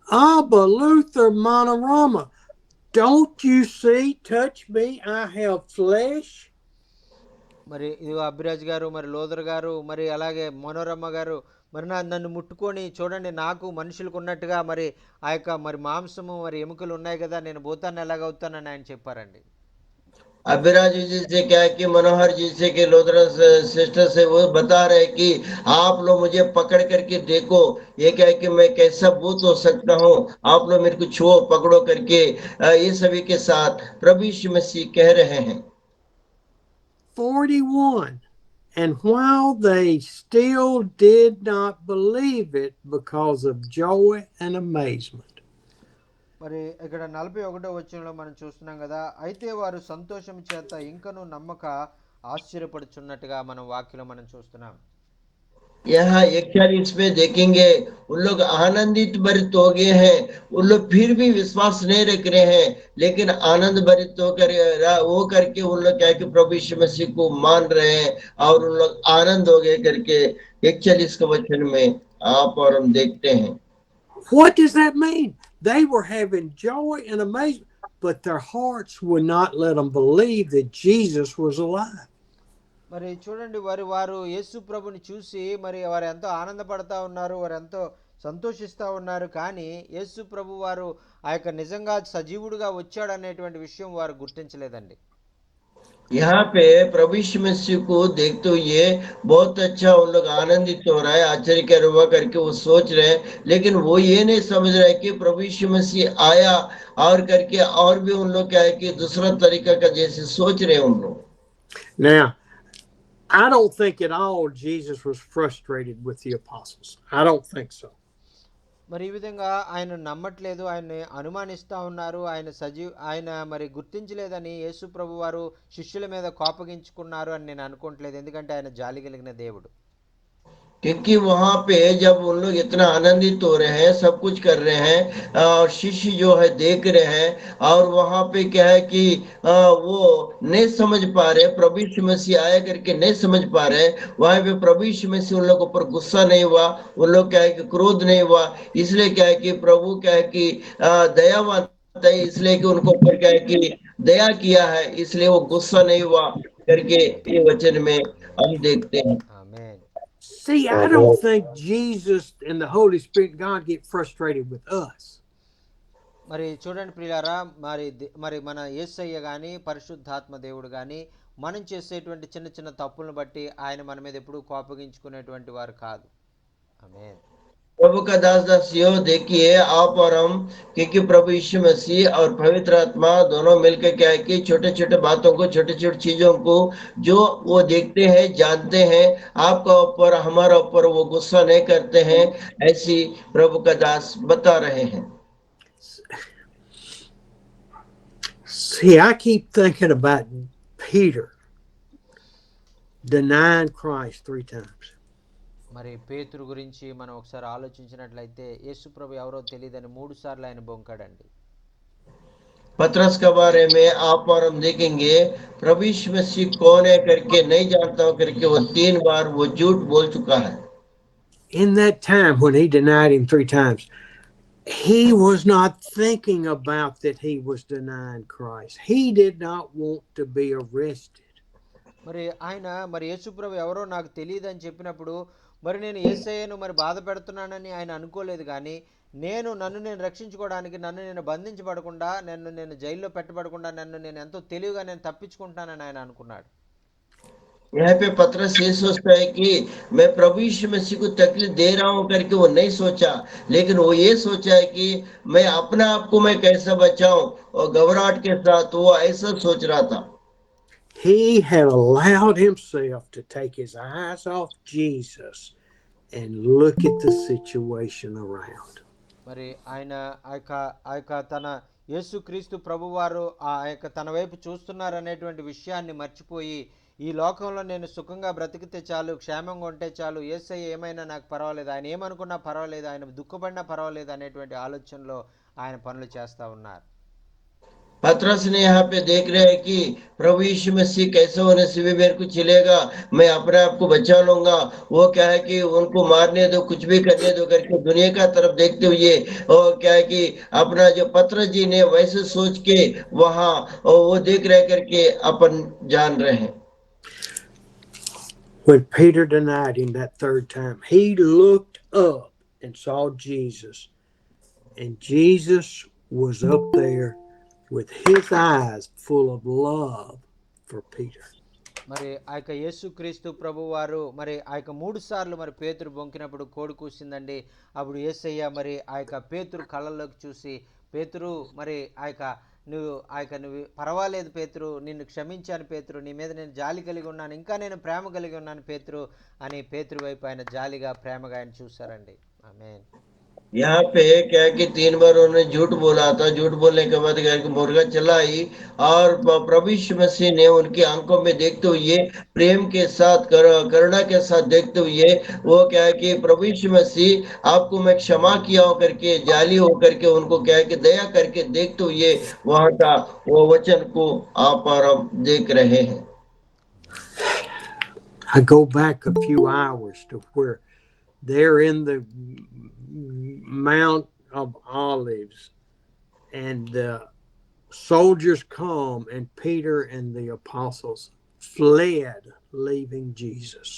[SPEAKER 2] Abba Luther Monorama, don't you see, touch me, I have flesh.
[SPEAKER 3] మరి ఇది అభిరాజ్ గారు, మరి లోదర్ గారు, మరి అలాగే మనోరమ్మ గారు, మరి నన్ను ముట్టుకొని చూడండి, నాకు మనుషులకు ఉన్నట్టుగా మరి మరి మాంసము మరి ఎముకలు ఉన్నాయి కదా, నేను భూతాన్ని ఎలాగవుతానని ఆయన చెప్పారండి.
[SPEAKER 4] अभिराज जी से क्या है कि मनोहर जी से कि लोधरा सिस्टर से वो बता रहे कि आप लोग मुझे पकड़ करके देखो, ये क्या है कि मैं कैसा भूत हो सकता हूँ, आप लोग मेरे को छुओ, पकड़ो करके ये सभी के साथ प्रभु यीशु मसीह कह रहे हैं।
[SPEAKER 2] 41. And while they still did not believe it because of joy and amazement.
[SPEAKER 3] మరి ఇక్కడ 41వ వచనంలో మనం చూస్తున్నాం కదా, అయితే వారు సంతోషం చేత ఇంకను నమ్మక ఆశ్చర్యపడుచున్నట్టుగా మనం వాక్యంలో మనం చూస్తున్నాం.
[SPEAKER 4] यहाँ 41 में देखेंगे उन लोग आनंदित भरित हो गए हैं, उन लोग फिर भी विश्वास नहीं रख रहे हैं, लेकिन आनंद भरित होकर वो करके उन लोग क्या कि प्रभु यीशु मसीह को मान रहे हैं और उन लोग आनंद हो गए करके 41 के वचन में आप और हम देखते हैं।
[SPEAKER 2] What does that mean? They were having joy and amazement, but their hearts would not let them believe that Jesus was alive.
[SPEAKER 3] మరి చూడండి, వారు యేసు ప్రభుని చూసి మరి వారు ఎంతో ఆనందపడతా ఉన్నారు, వారు ఎంతో సంతోషిస్తూ ఉన్నారు, కానీ యేసు ప్రభు వారు నిజంగా సజీవుడుగా వచ్చాడు అనేటువంటి విషయం వారు గుర్తించలేదండి.
[SPEAKER 4] यहाँ पे प्रभु यीशु मसीह को देखते हुए बहुत अच्छा उन लोग आनंदित हो रहा है, आश्चर्य का रुआ करके वो सोच रहे हैं, लेकिन वो ये नहीं समझ रहे कि प्रभु यीशु मसीह आया और करके और भी उन लोग क्या है कि दूसरा तरीका का जैसे सोच रहे हैं उन लोग।
[SPEAKER 2] Now, I don't think at all Jesus was frustrated with the apostles. I don't think so.
[SPEAKER 3] మరి ఈ విధంగా ఆయన నమ్మట్లేదు, ఆయన్ని అనుమానిస్తూ ఉన్నారు, ఆయన మరి గుర్తించలేదని యేసు ప్రభు వారు శిష్యుల మీద కోపగించుకున్నారు అని నేను అనుకోవట్లేదు, ఎందుకంటే ఆయన జాలి కలిగిన దేవుడు.
[SPEAKER 4] क्योंकि वहां पे जब उन लोग इतना आनंदित हो रहे हैं, सब कुछ कर रहे हैं, और शिष्य जो है देख रहे हैं, और वहां पे क्या है कि वो नहीं समझ पा रहे, प्रभु यीशु मसीह आया करके नहीं समझ पा रहे, वहां पे प्रभु यीशु मसीह उन लोगों पर गुस्सा नहीं हुआ, उन लोग क्या है कि क्रोध नहीं हुआ, इसलिए क्या है कि प्रभु क्या है कि दयावान है, इसलिए कि उनको ऊपर क्या है कि दया किया है, इसलिए वो गुस्सा नहीं हुआ करके ये वचन में हम देखते हैं।
[SPEAKER 3] ఆమేన్.
[SPEAKER 2] See, I don't think Jesus and the Holy Spirit, God, get frustrated with us.
[SPEAKER 3] మరి చూడండి ప్రియులారా, మరి మన యేసయ్య కానీ పరిశుద్ధాత్మ దేవుడు కానీ మనం చేసేటువంటి చిన్న చిన్న తప్పులను బట్టి ఆయన మన మీద ఎప్పుడూ కోపగించుకునేటువంటి వారు కాదు. ఆమేన్.
[SPEAKER 4] प्रभु का दास दासियों देखिए, आप और हम, क्योंकि प्रभु यीशु मसीह और पवित्र आत्मा दोनों मिलकर क्या है कि छोटे छोटे बातों को, छोटे छोटे चीजों को जो वो देखते हैं, जानते हैं, आपका ऊपर, हमारा ऊपर वो गुस्सा नहीं करते हैं, ऐसी प्रभु का दास बता रहे हैं।
[SPEAKER 2] See, I keep thinking about Peter denying Christ 3 times.
[SPEAKER 3] మరి పేతురు గురించి మనం ఒకసారి ఆలోచించినట్లయితే యేసుప్రభు ఎవరో తెలియదని 3 సార్లు ఆయన బొంకాడండి.
[SPEAKER 4] पतरस के बारे में आप और हम देखेंगे, प्रभु यीशु मसीह कौन है करके नहीं जानता हो करके वो 3 बार वो झूठ बोल चुका है।
[SPEAKER 2] In that time when he denied him 3 times, he was not thinking about that he was denying Christ. He did not want to be arrested.
[SPEAKER 3] మరి ఆయన మరి యేసుప్రభు ఎవరో నాకు తెలియదని చెప్పినప్పుడు మరి నేను యేసయ్యను మరి బాధ పెడుతున్నానని ఆయన అనుకోలేదు. కానీ నన్ను నేను రక్షించుకోవడానికి, నన్ను నేను బంధించబడకుండా, నేను జైల్లో పెట్టబడకుండా నన్ను నేను ఎంతో తెలివిగా నేను తప్పించుకుంటానని ఆయన అనుకున్నాడు.
[SPEAKER 4] यहाँ पे पतरस ये सोचता है कि मैं प्रभु यीशु मसीह को तकलीफ दे रहा हूं करके वो नहीं सोचा, लेकिन वो ये सोचा है कि मैं अपने आप को मैं कैसे बचाऊं, और घबराहट के साथ वो ऐसा सोच रहा था।
[SPEAKER 2] He had allowed himself to take his eyes off Jesus and look at the situation around.
[SPEAKER 3] మరి ఆయన ఆ యొక్క తన యేసుక్రీస్తు ప్రభువారు ఆ యొక్క తన వైపు చూస్తున్నారనేటువంటి విషయాన్ని మర్చిపోయి, ఈ లోకంలో నేను సుఖంగా బ్రతికితే చాలు, క్షేమంగా ఉంటే చాలు, యేసయ్య ఏమైనా నాకు పర్వాలేదు, ఆయన ఏమనుకున్నా పర్వాలేదు, ఆయన దుఃఖపడినా పర్వాలేదు అనేటువంటి ఆలోచనలో ఆయన పనులు చేస్తూ ఉన్నారు.
[SPEAKER 4] पतरस ने यहाँ पे देख रहे हैं कि प्रभु यीशु मसीह कैसे होने से भी मेरे को चलेगा, मैं अपने आप को बचा लूंगा। वो क्या है कि उनको मारने दो, कुछ भी करने दो करके दुनिया का तरफ देखते हुए, और क्या है कि अपना जो पतरस जी ने वैसे सोच के वहाँ वो देख रहे करके अपन जान रहे हैं।
[SPEAKER 2] When Peter denied him that 3rd time, he looked up and saw Jesus, and Jesus was up there with his eyes full of love for Peter.
[SPEAKER 3] మరి ఆ యొక్క యేసుక్రీస్తు ప్రభువారు మరి ఆ యొక్క 3 సార్లు మరి పేతురు బొంకినప్పుడు కోడి కూసిందండి. అప్పుడు యేసయ్య మరి ఆ యొక్క పేతురు కళ్ళల్లోకి చూసి, పేతురు మరి నువ్వు పర్వాలేదు పేతురు, నిన్ను క్షమించాను పేతురు, నీ మీద నేను జాలి కలిగి ఉన్నాను, ఇంకా నేను ప్రేమ కలిగి ఉన్నాను పేతురు అని పేతురు వైపు ఆయన జాలిగా ప్రేమగా ఆయన చూశారండి. ఆమేన్.
[SPEAKER 4] यहाँ पे क्या है कि 3 बार उन्होंने झूठ बोला था, झूठ बोलने के बाद क्या है कि मुर्गा चलाई, और प्रभु यीशु मसीह ने उनकी आंखों में देखते हुए, प्रेम के साथ, करुणा के साथ देखते हुए, वो क्या है कि प्रभु यीशु मसीह आपको मैं क्षमा किया हो करके, जाली हो करके उनको क्या है कि दया करके देखते हुए वहां का वो वचन को आप और हम देख रहे हैं।
[SPEAKER 2] I go back a few hours to where they're in the Mount of Olives, and the soldiers come, and Peter and the apostles fled, leaving Jesus.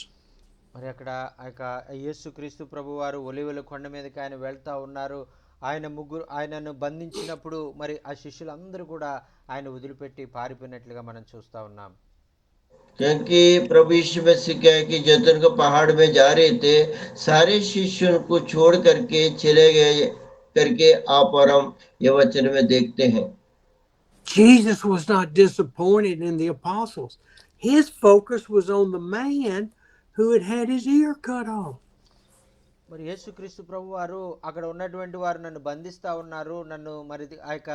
[SPEAKER 3] మరి అక్కడ ఆ యొక్క యేసుక్రీస్తు ప్రభువారు ఒలీవల కొండ మీదకి ఆయన వెళ్తా ఉన్నారు. ఆయనను బంధించినప్పుడు మరి ఆ శిష్యులందరూ కూడా ఆయన వదిలిపెట్టి పారిపోయినట్లుగా మనం చూస్తూ ఉన్నాం.
[SPEAKER 4] क्योंकि प्रभु यीशु मसीह क्या है कि जैतून के पहाड़ में जा रहे थे, सारे शिष्य उनको छोड़ करके चले गए करके आप और हम ये वचन में देखते हैं।
[SPEAKER 2] Jesus was not disappointed in the apostles. His focus was on the man who had had his ear cut off.
[SPEAKER 3] మరి యేసుక్రీస్తు ప్రభువారు అక్కడ ఉన్నటువంటి వారు నన్ను బంధిస్తూ ఉన్నారు, నన్ను మరి ఆ యొక్క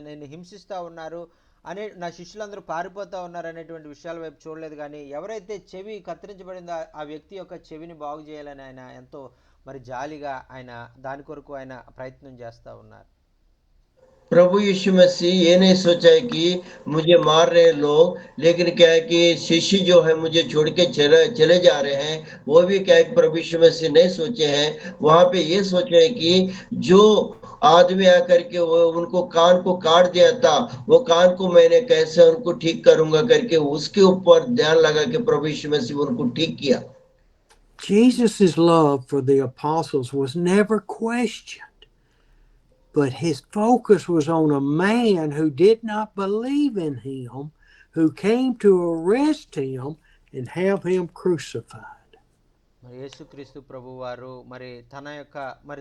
[SPEAKER 3] నేను హింసిస్తూ ఉన్నారు అనే, నా శిష్యులందరూ పారిపోతూ ఉన్నారు అనేటువంటి విషయాల వైపు చూడలేదు. కానీ ఎవరైతే చెవి కత్తిరించబడిందో ఆ వ్యక్తి యొక్క చెవిని బాగు చేయాలని ఆయన ఎంతో మరి జాలిగా ఆయన దాని కొరకు ఆయన ప్రయత్నం చేస్తూ ఉన్నారు.
[SPEAKER 4] प्रभु यीशु मसीह ये नहीं सोचा है कि मुझे मार रहे लोग, लेकिन क्या है कि शिष्य जो है मुझे छोड़ के चले जा रहे हैं, वो भी क्या है कि प्रभु यीशु मसीह नहीं सोचे हैं। वहां पे ये सोचे हैं कि जो आदमी आकर के वो उनको कान को काट दिया था, वो कान को मैंने कैसे उनको ठीक करूंगा करके उसके ऊपर ध्यान लगा के प्रभु यीशु मसीह उनको ठीक किया।
[SPEAKER 2] Jesus' love for the apostles was never questioned, but his focus was on a man who did not believe in him, who came to arrest him and have him crucified.
[SPEAKER 3] మరి యేసుక్రీస్తు ప్రభు వారు మరి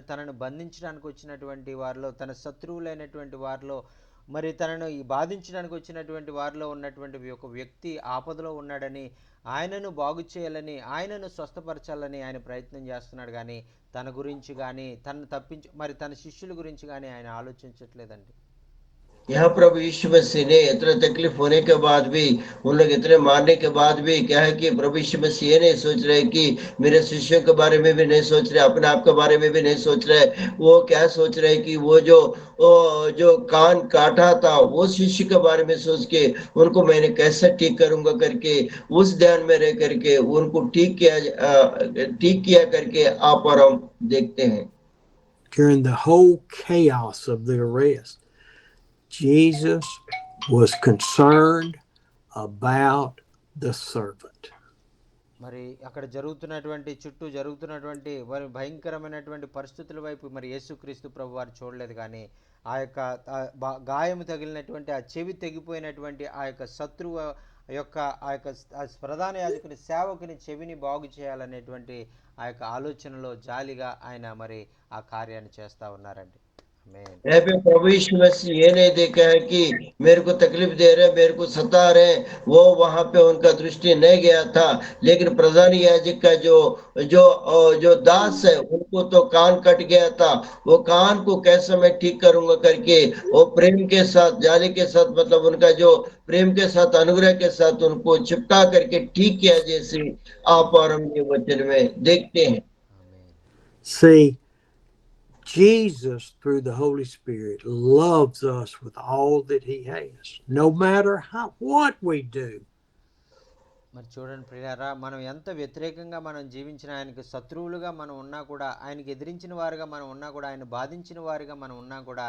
[SPEAKER 3] తనను బంధించడానికి వచ్చినటువంటి వారిలో, తన శత్రువులైనటువంటి వారిలో, మరి తనను ఈ బాధించడానికి వచ్చినటువంటి వారిలో ఉన్నటువంటి ఒక వ్యక్తి ఆపదలో ఉన్నాడని, ఆయనను బాగు చేయాలని, ఆయనను స్వస్థపరచాలని ఆయన ప్రయత్నం చేస్తున్నాడు. కానీ తన గురించి కానీ మరి తన శిష్యుల గురించి కానీ ఆయన ఆలోచించట్లేదండి.
[SPEAKER 4] यहाँ प्रभु यीशु मसीह ने इतना तकलीफ होने के बाद भी, उन लोग इतने मारने के बाद भी क्या है कि प्रभु यीशु मसीह ये नहीं सोच रहे कि मेरे शिष्यों के बारे में भी नहीं सोच रहे, अपने आप के बारे में भी नहीं सोच रहे। वो क्या सोच रहे कि वो जो कान काटा था वो शिष्य के बारे में सोच के उनको मैंने कैसे ठीक करूंगा करके उस ध्यान में रह करके उनको ठीक किया करके आप और हम देखते हैं।
[SPEAKER 2] During the whole chaos of the arrest, Jesus was concerned about the servant.
[SPEAKER 3] మరి అక్కడ చుట్టూ జరుగుతున్నటువంటి భయంకరమైనటువంటి పరిస్థితుల వైపు మరి యేసుక్రీస్తు ప్రభు వారు చూడలేదు. కానీ ఆ యొక్క గాయం తగిలినటువంటి, ఆ చెవి తెగిపోయినటువంటి ఆ యొక్క శత్రువు యొక్క ఆ యొక్క ప్రధాన యాజకుని సేవకుని చెవిని బాగు చేయాలనేటువంటి ఆ యొక్క ఆలోచనలో జాలిగా ఆయన మరి ఆ కార్యాన్ని చేస్తా ఉన్నారండి.
[SPEAKER 4] यहाँ पे प्रभु यीशु मसीह ये नहीं देखा है कि मेरे को तकलीफ दे रहे, मेरे को सता रहे, वो वहां पे उनका दृष्टि नहीं गया था। लेकिन प्रधान याजक का जो दास है उनको तो कान कट गया था, वो कान को कैसे मैं ठीक करूंगा करके वो प्रेम के साथ, जाली के साथ, मतलब उनका जो प्रेम के साथ, अनुग्रह के साथ उनको चिपका करके ठीक किया, जैसे आप और हम ये वचन में देखते हैं।
[SPEAKER 2] See, Jesus, through the Holy Spirit, loves us with all that he has, no matter what we do.
[SPEAKER 3] మరి చూడండి ప్రియారా, మనం ఎంత వ్యతిరేకంగా మనం జీవించిన, ఆయనకు శత్రువులుగా మనం ఉన్నా కూడా, ఆయనకి ఎదిరించిన వారుగా మనం ఉన్నా కూడా, ఆయన బాధించిన వారుగా మనం ఉన్నా కూడా,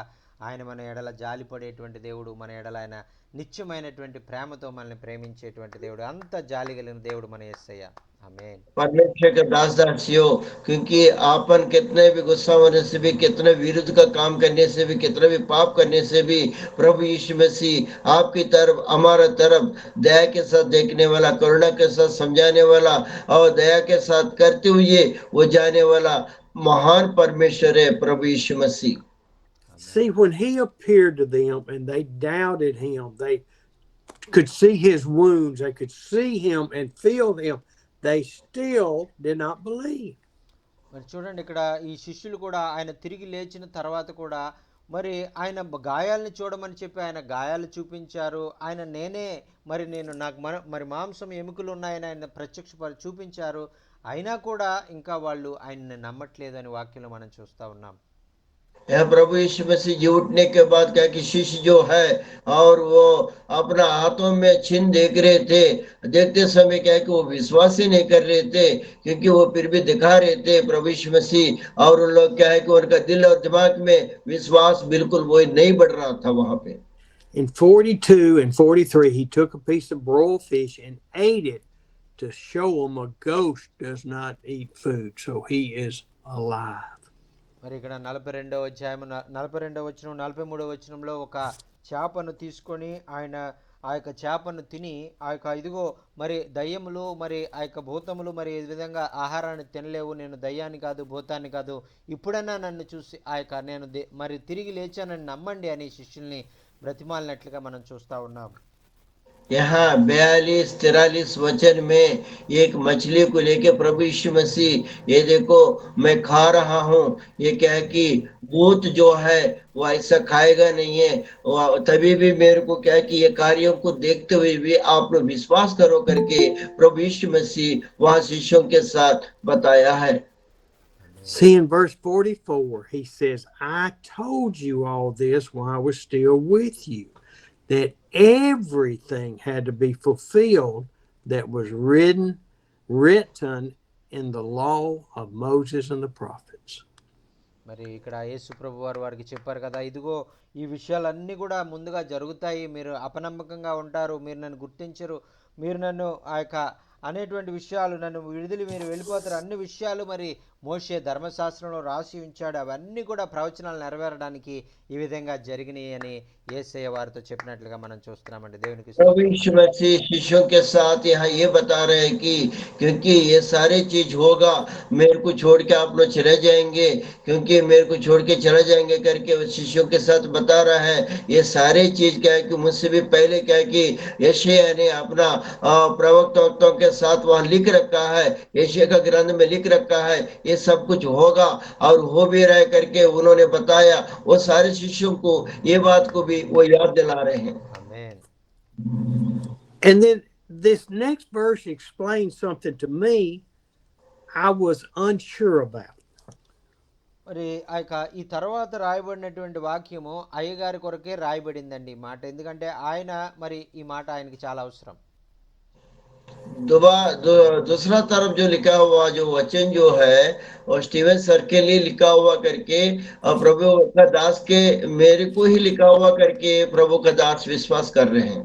[SPEAKER 3] ఆయన మన ఎడల జాలిపడేటువంటి దేవుడు, మన ఎడల ఆయన నిత్యమైనటువంటి ప్రేమతో మనల్ని ప్రేమించేటువంటి దేవుడు, అంత జాలి కలిగిన దేవుడు మన యేసయ్య. आमीन।
[SPEAKER 4] परमेश्वर के दास दासियों, क्योंकि आपन कितने भी गुस्सा होने से भी, कितने विरुद्ध का काम करने से भी, कितने भी पाप करने से भी, प्रभु यीशु मसीह आपकी तरफ, हमारा तरफ दया के साथ देखने वाला, करुणा के साथ समझाने वाला और दया के साथ करते हुए वो जाने वाला महान परमेश्वर है प्रभु यीशु मसीह।
[SPEAKER 2] See, when he appeared to them and they doubted him, they could see his wounds, they could see him and feel him, they still did not believe.
[SPEAKER 3] మరి చూడండి, ఇక్కడ ఈ శిష్యులు కూడా ఆయన తిరిగి లేచిన తర్వాత కూడా మరి ఆయన గాయాలను చూడమని చెప్పి ఆయన గాయాలు చూపించారు. ఆయన నాకు మాంసం ఎముకలు ఉన్నాయని ఆయన చూపించారు. అయినా కూడా ఇంకా వాళ్ళు ఆయన్ని నమ్మట్లేదని వాక్యంలో మనం చూస్తూ ఉన్నాం.
[SPEAKER 4] यह प्रभु यीशु मसीह जी उठने के बाद क्या कि शिष्य जो है और वो अपना हाथों में चिन्ह देख रहे थे, देखते समय क्या कि वो विश्वास ही नहीं कर रहे थे, क्योंकि वो फिर भी दिखा रहे थे प्रभु यीशु मसीह, और उन लोग क्या है कि उनका दिल और दिमाग में विश्वास बिल्कुल वो नहीं बढ़ रहा था वहां पे।
[SPEAKER 2] In 42 and 43 he took a piece of broiled fish and ate it to show them a ghost does not eat food, so he is alive.
[SPEAKER 3] మరి ఇక్కడ 42వ అధ్యాయం 42వ వచనం 43వ వచనంలో ఒక చేపను తీసుకొని ఆయన ఆ యొక్క చేపను తిని ఆ యొక్క ఇదిగో మరి దయ్యములు మరి ఆ యొక్క భూతములు మరి ఈ విధంగా ఆహారాన్ని తినలేవు, నేను దయ్యాన్ని కాదు భూతాన్ని కాదు, ఇప్పుడన్నా నన్ను చూసి ఆ యొక్క నేను మరి తిరిగి లేచానని నమ్మండి అని శిష్యుల్ని బ్రతిమాలినట్లుగా మనం చూస్తూ ఉన్నాం.
[SPEAKER 4] यहाँ 42-43 वचन में एक मछली को लेके प्रभु यीशु मसीह, ये देखो मैं खा रहा हूँ, ये क्या है कि भूत जो है वो ऐसा खाएगा नहीं है, तभी भी मेरे को क्या है कि ये कार्यों को देखते हुए भी आप लोग विश्वास करो करके प्रभु यीशु मसीह वहाँ शिष्यों के साथ बताया है।
[SPEAKER 2] See, in verse 44, he says, I told you all this while I was still with you, that everything had to be fulfilled that was written in the law of Moses and the prophets.
[SPEAKER 3] మరి ఇక్కడ యేసు ప్రభు వారు వారికి చెప్పారు కదా, ఇదిగో ఈ విషయాలన్నీ కూడా ముందుగా జరుగుతాయి, మీరు అపనమ్మకంగా ఉంటారు, మీరు నన్ను గుర్తించరు, మీరు నన్ను ఆ యొక్క అనేటువంటి విషయాలు, నన్ను విడుదల మీరు వెళ్ళిపోతారు, అన్ని విషయాలు మరి మోషే ధర్మశాస్త్రంలో రాసి ఉంచాడు, అవన్నీ కూడా ప్రవచనాలు నెరవేరడానికి ఈ విధంగా జరిగినాయి అని యేసయ్య వారితో చెప్పినట్లుగా మనం చూస్తున్నామండి. దేవునికి
[SPEAKER 4] प्रभु यीशु मसीह शिष्यों के साथ यहाँ ये बता रहे हैं कि क्योंकि ये सारे चीज होगा, मेरे को छोड़ के आप लोग चले जाएंगे, क्योंकि मेरे को छोड़ के चले जाएंगे करके वो शिष्यों के साथ बता रहा है। ये सारे चीज क्या है कि मुझसे भी पहले क्या है कि यशायाह ने अपना प्रवक्ताओं के साथ वहाँ लिख रखा है, यशायाह का ग्रंथ में लिख रखा है, ये सब कुछ होगा और हो भी रहा है करके उन्होंने बताया। वो सारे शिष्यों को ये बात को भी वो याद दिला रहे हैं।
[SPEAKER 3] ఆమేన్.
[SPEAKER 2] And then this next verse explains something to me I was unsure about.
[SPEAKER 3] మరి ఆ యొక్క ఈ తర్వాత రాయబడినటువంటి వాక్యము అయ్యగారి కొరకే రాయబడిందండి ఈ మాట, ఎందుకంటే ఆయన మరి ఈ మాట ఆయనకి చాలా అవసరం.
[SPEAKER 4] दूसरा तरफ जो लिखा हुआ जो वचन जो है और स्टीवन सर के लिए लिखा हुआ करके और प्रभु का दास के मेरे को ही लिखा हुआ करके प्रभु का दास विश्वास कर रहे हैं।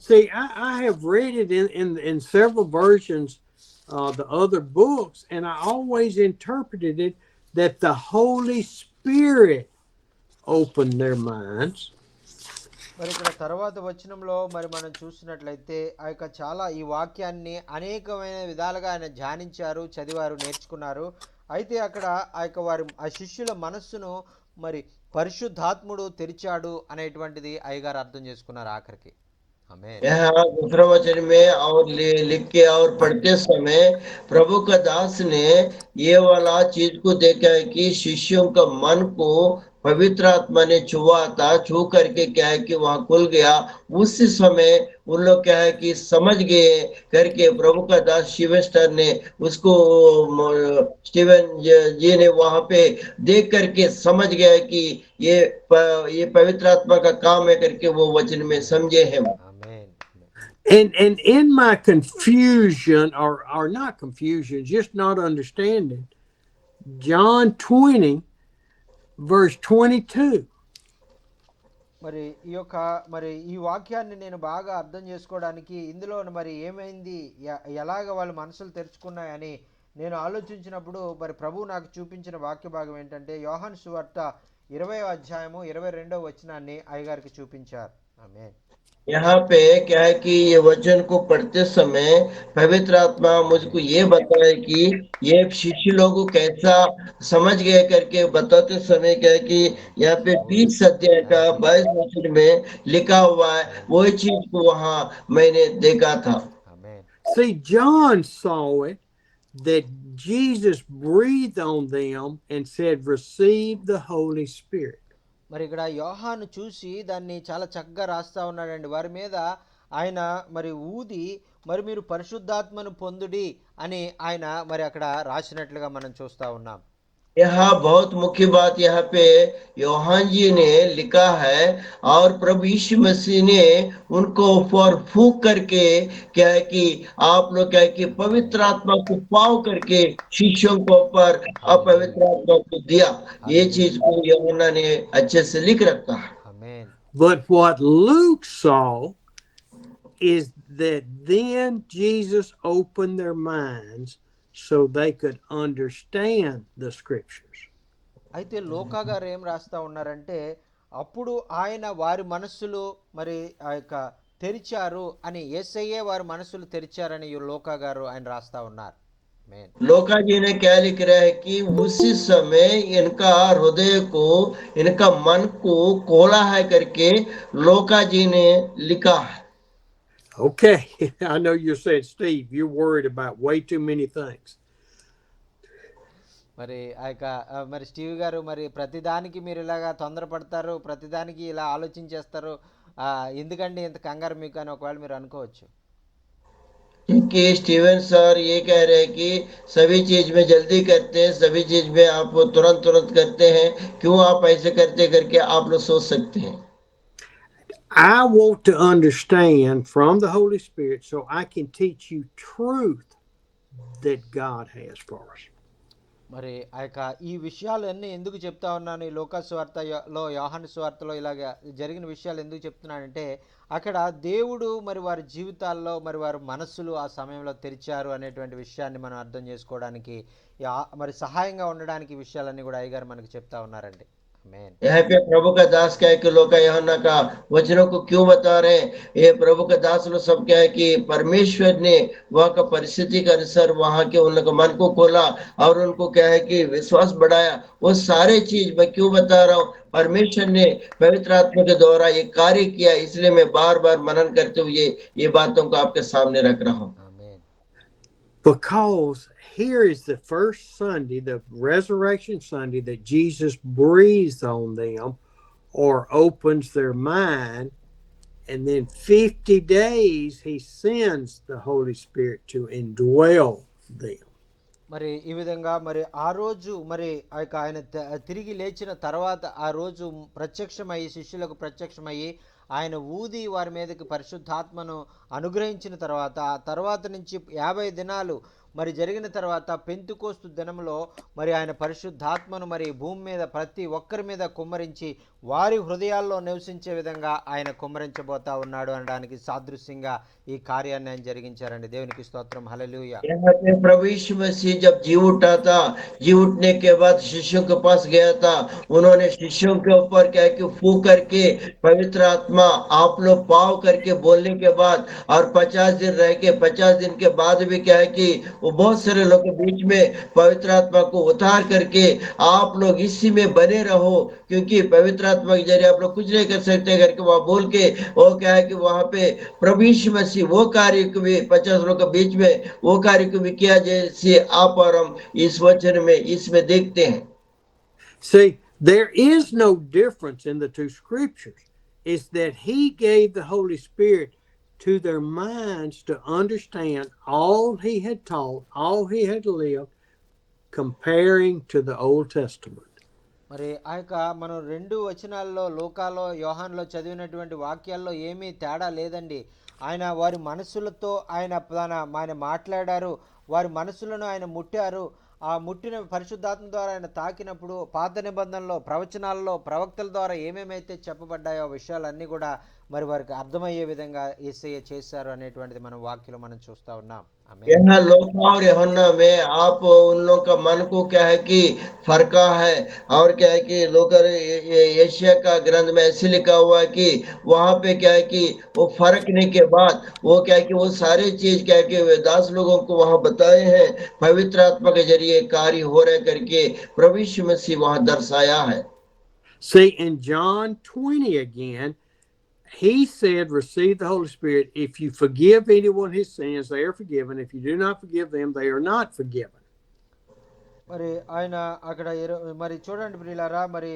[SPEAKER 2] See, I have read it in several versions, the other books, and I always interpreted it that the Holy Spirit opened their minds.
[SPEAKER 3] మరి ఇక్కడ తర్వాత వచనంలో మరి మనం చూసినట్లయితే ఆ యొక్క చాలా ఈ వాక్యాన్ని అనేకమైన విధాలుగా ఆయన ధ్యానించారు, చదివారు, నేర్చుకున్నారు. అయితే అక్కడ ఆ యొక్క వారి ఆ శిష్యుల మనస్సును మరి పరిశుద్ధాత్ముడు తెరిచాడు అనేటువంటిది అయ్యగారు అర్థం చేసుకున్నారు ఆఖరికి. ఆమేన్.
[SPEAKER 4] यहाँ दूसरा वचन में और लिख के और पढ़ते समय प्रभु का दास ने ये वाला चीज को देखा है कि शिष्यों का मन को पवित्र आत्मा ने छुआ था, छू करके क्या है कि वहां खुल गया। उसी समय उन लोग क्या है कि समझ गए करके प्रभु का दास स्टीवन ने उसको स्टीवन जी ने वहां पे देख करके समझ गया कि ये पवित्र आत्मा का काम है करके वो वचन में समझे हैं।
[SPEAKER 3] ఆమేన్.
[SPEAKER 2] And in my confusion, or not confusion, just not understanding, John 20, verse 22.
[SPEAKER 3] మరి ఈ యొక్క మరి ఈ వాక్యాన్ని నేను బాగా అర్థం చేసుకోవడానికి ఇందులో మరి ఏమైంది, ఎలాగ వాళ్ళ మనసులు తెరుచుకున్నాయని నేను ఆలోచించినప్పుడు మరి ప్రభువు నాకు చూపించిన వాక్య భాగం ఏంటంటే యోహాను సువార్త 20వ అధ్యాయము 22వ వచనాన్ని అయ్యగారికి చూపించారు. ఆమేన్.
[SPEAKER 4] यहाँ पे क्या है कि ये वचन को पढ़ते समय पवित्र आत्मा मुझको ये बताए कि ये शिष्य लोग कैसा समझ गए करके बताते समय क्या है कि यहाँ पे 20 अध्याय का 22 वचन में लिखा हुआ है, वही चीज को वहाँ मैंने देखा था।
[SPEAKER 3] ఆమేన్.
[SPEAKER 2] See, John saw it that Jesus breathed on them and said, receive the Holy Spirit.
[SPEAKER 3] మరి ఇక్కడ యోహాను చూసి దాన్ని చాలా చక్కగా రాస్తా ఉన్నాడండి. వారి మీద ఆయన మరి ఊది మరి మీరు పరిశుద్ధాత్మను పొందుడి అని ఆయన మరి అక్కడ రాసినట్లుగా మనం చూస్తా ఉన్నాం.
[SPEAKER 4] यहाँ बहुत मुख्य बात यहाँ पे योहान जी ने लिखा है और प्रभु यीशु मसीह ने उनको फॉर फूक करके क्या है कि आप लोग क्या है कि पवित्र आत्मा को पाव करके शिष्यों को ऊपर अपवित्र आत्मा को दिया। ये चीज को योहाना ने अच्छे से लिख रखा है।
[SPEAKER 3] ఆమేన్.
[SPEAKER 2] But what Luke saw is that then Jesus opened their minds so they could understand the scriptures.
[SPEAKER 3] అయితే లోకా గారు ఏం రాస్తా ఉన్నారంటే అప్పుడు ఆయన వారి మనస్సులు మరి ఆ యొక్క తెరిచారు అని, యేసయ్యే వారి మనస్సులు తెరిచారని లోకా గారు ఆయన రాస్తా ఉన్నారు. ఆమేన్.
[SPEAKER 4] लोका जी ने क्या लिख रहा है कि उसी समय इनका हृदय को इनका मन को खोला है करके लोका जी ने लिखा है।
[SPEAKER 2] Okay, I know you said, Steve, you're worried about way too many things.
[SPEAKER 3] మరి ఆ యొక్క మరి స్టీవ్ గారు మరి ప్రతిదానికి మీరు ఇలాగా తొందరపడతారు, ప్రతిదానికి ఇలా ఆలోచించేస్తారు, ఎందుకండి ఇంత కంగారు మీకు అని ఒకవేళ మీరు అనుకోవచ్చు.
[SPEAKER 4] क्योंकि स्टीवन सर ये कह रहे हैं कि सभी चीज में जल्दी करते हैं, सभी चीज में आप तुरंत तुरंत करते हैं, क्यों आप ऐसे करते करके आप लोग सोच सकते हैं।
[SPEAKER 2] I want to understand from the Holy Spirit so I can teach you truth that God has for us.
[SPEAKER 3] మరి ఆ యొక్క ఈ విషయాలన్నీ ఎందుకు చెప్తా ఉన్నాను, ఈ లోకాసువార్తలో యోహాను సువార్తలో ఇలాగ జరిగిన విషయాలు ఎందుకు చెప్తున్నానంటే, అక్కడ దేవుడు మరి వారి జీవితాల్లో మరి వారి మనస్సులు ఆ సమయంలో తెరిచారు అనేటువంటి విషయాన్ని మనం అర్థం చేసుకోవడానికి మరి సహాయంగా ఉండడానికి ఈ విషయాలన్నీ కూడా అయ్యగారు మనకు చెప్తా ఉన్నారండి. ఆమేన్.
[SPEAKER 4] यहाँ पे प्रभु का दास क्या है कि लोग यूहन्ना का वचनों को क्यों बता रहे हैं, ये प्रभु का दास लोग सब क्या है कि परमेश्वर ने वहाँ का परिस्थिति के अनुसार वहाँ के उन लोग का मन को खोला और उनको क्या है कि विश्वास बढ़ाया। वो सारे चीज मैं क्यों बता रहा हूँ, परमेश्वर ने पवित्र आत्मा के द्वारा ये कार्य किया, इसलिए मैं बार बार मनन करते हुए ये बातों को आपके सामने रख रहा हूँ।
[SPEAKER 3] ఆమేన్.
[SPEAKER 2] Because here is the first Sunday, the Resurrection Sunday, that Jesus breathes on them or opens their mind. And then 50 days, he sends the Holy Spirit to indwell them.
[SPEAKER 3] మరి ఈ విధంగా మరి ఆ రోజు మరి ఆ యొక్క ఆయన తిరిగి లేచిన తర్వాత ఆ రోజు ప్రత్యక్షమయ్యి శిష్యులకు ప్రత్యక్షమయ్యి ఆయన ఊది వారి మీదకి పరిశుద్ధాత్మను అనుగ్రహించిన తర్వాత ఆ తర్వాత నుంచి 50 దినాలు మరి జరిగిన తర్వాత పెంతుకోస్తు దినంలో మరి ఆయన పరిశుద్ధాత్మను మరి భూమి మీద ప్రతి ఒక్కరి మీద కుమ్మరించి వారి హృదయాల్లో నివసించే విధంగా ఆయన కుమ్మరించబోతా ఉన్నాడు అనడానికి సాదృశ్యంగా ఈ కార్యాన్ని ఆయన జరిగించారండి. దేవునికి స్తోత్రం. హల్లెలూయా.
[SPEAKER 4] यहाँ पे प्रभु यीशु मसीह जब जी उठा था, जी उठने के बाद शिष्यों के पास गया था, उन्होंने शिष्यों के ऊपर क्या है कि फूंक करके पवित्र आत्मा आप लोग पाव करके बोलने के बाद और 50 दिन रह के 50 दिन के बाद भी क्या है कि वो बहुत सारे लोग के बीच में पवित्र आत्मा को उतार करके आप लोग इसी में बने रहो, क्योंकि पवित्र आत्मा के जरिए आप लोग कुछ नहीं कर सकते करके वहां बोल के वो क्या है कि वहां पे प्रभु यीशु मसीह वो कार्य को भी 50 लोग के बीच में वो कार्य को भी किया, जैसे आप और हम इस वचन में इसमें देखते हैं।
[SPEAKER 2] See, there is no difference in the two scriptures. It's that he gave the Holy Spirit to their minds to understand all he had taught, all he had lived, comparing to the Old Testament.
[SPEAKER 3] మరి ఆ యొక్క మనం 2 వచనాల్లో లోకాలో యోహానులో చదివినటువంటి వాక్యాల్లో ఏమీ తేడా లేదండి. ఆయన వారి మనసులతో ఆయన మాట్లాడారు, వారి మనసులను ఆయన ముట్టారు. ఆ ముట్టిన పరిశుద్ధాత్మ ద్వారా ఆయన తాకినప్పుడు పాత నిబంధనలో ప్రవచనాల్లో ప్రవక్తల ద్వారా ఏమేమైతే చెప్పబడ్డాయో విషయాలన్నీ కూడా మరి వారికి అర్థమయ్యే విధంగా యేసయ్య చేశారు అనేటువంటిది మనం వాక్యంలో మనం చూస్తా ఉన్నాం. ఆమేన్.
[SPEAKER 4] यहाँ लोका और यूहन्ना में आप उन लोग का मन को क्या है कि फरका है, और क्या है कि लोकर एशिया का ग्रंथ में ऐसे लिखा हुआ है कि वहां पे क्या है कि वो फरकने के बाद वो क्या है कि वो सारे चीज क्या है कि वे दास लोगों को वहां बताए हैं, पवित्र आत्मा के जरिए कार्य हो रहे करके प्रभु यीशु मसीह वहां दर्शाया है।
[SPEAKER 2] See, in John 20 again, he said, receive the Holy Spirit. If you forgive anyone his sins, they are forgiven. If you do not forgive them, they are not forgiven.
[SPEAKER 3] మరి ఆయన అక్కడ మరి చూడండి ప్రియులారా, మరి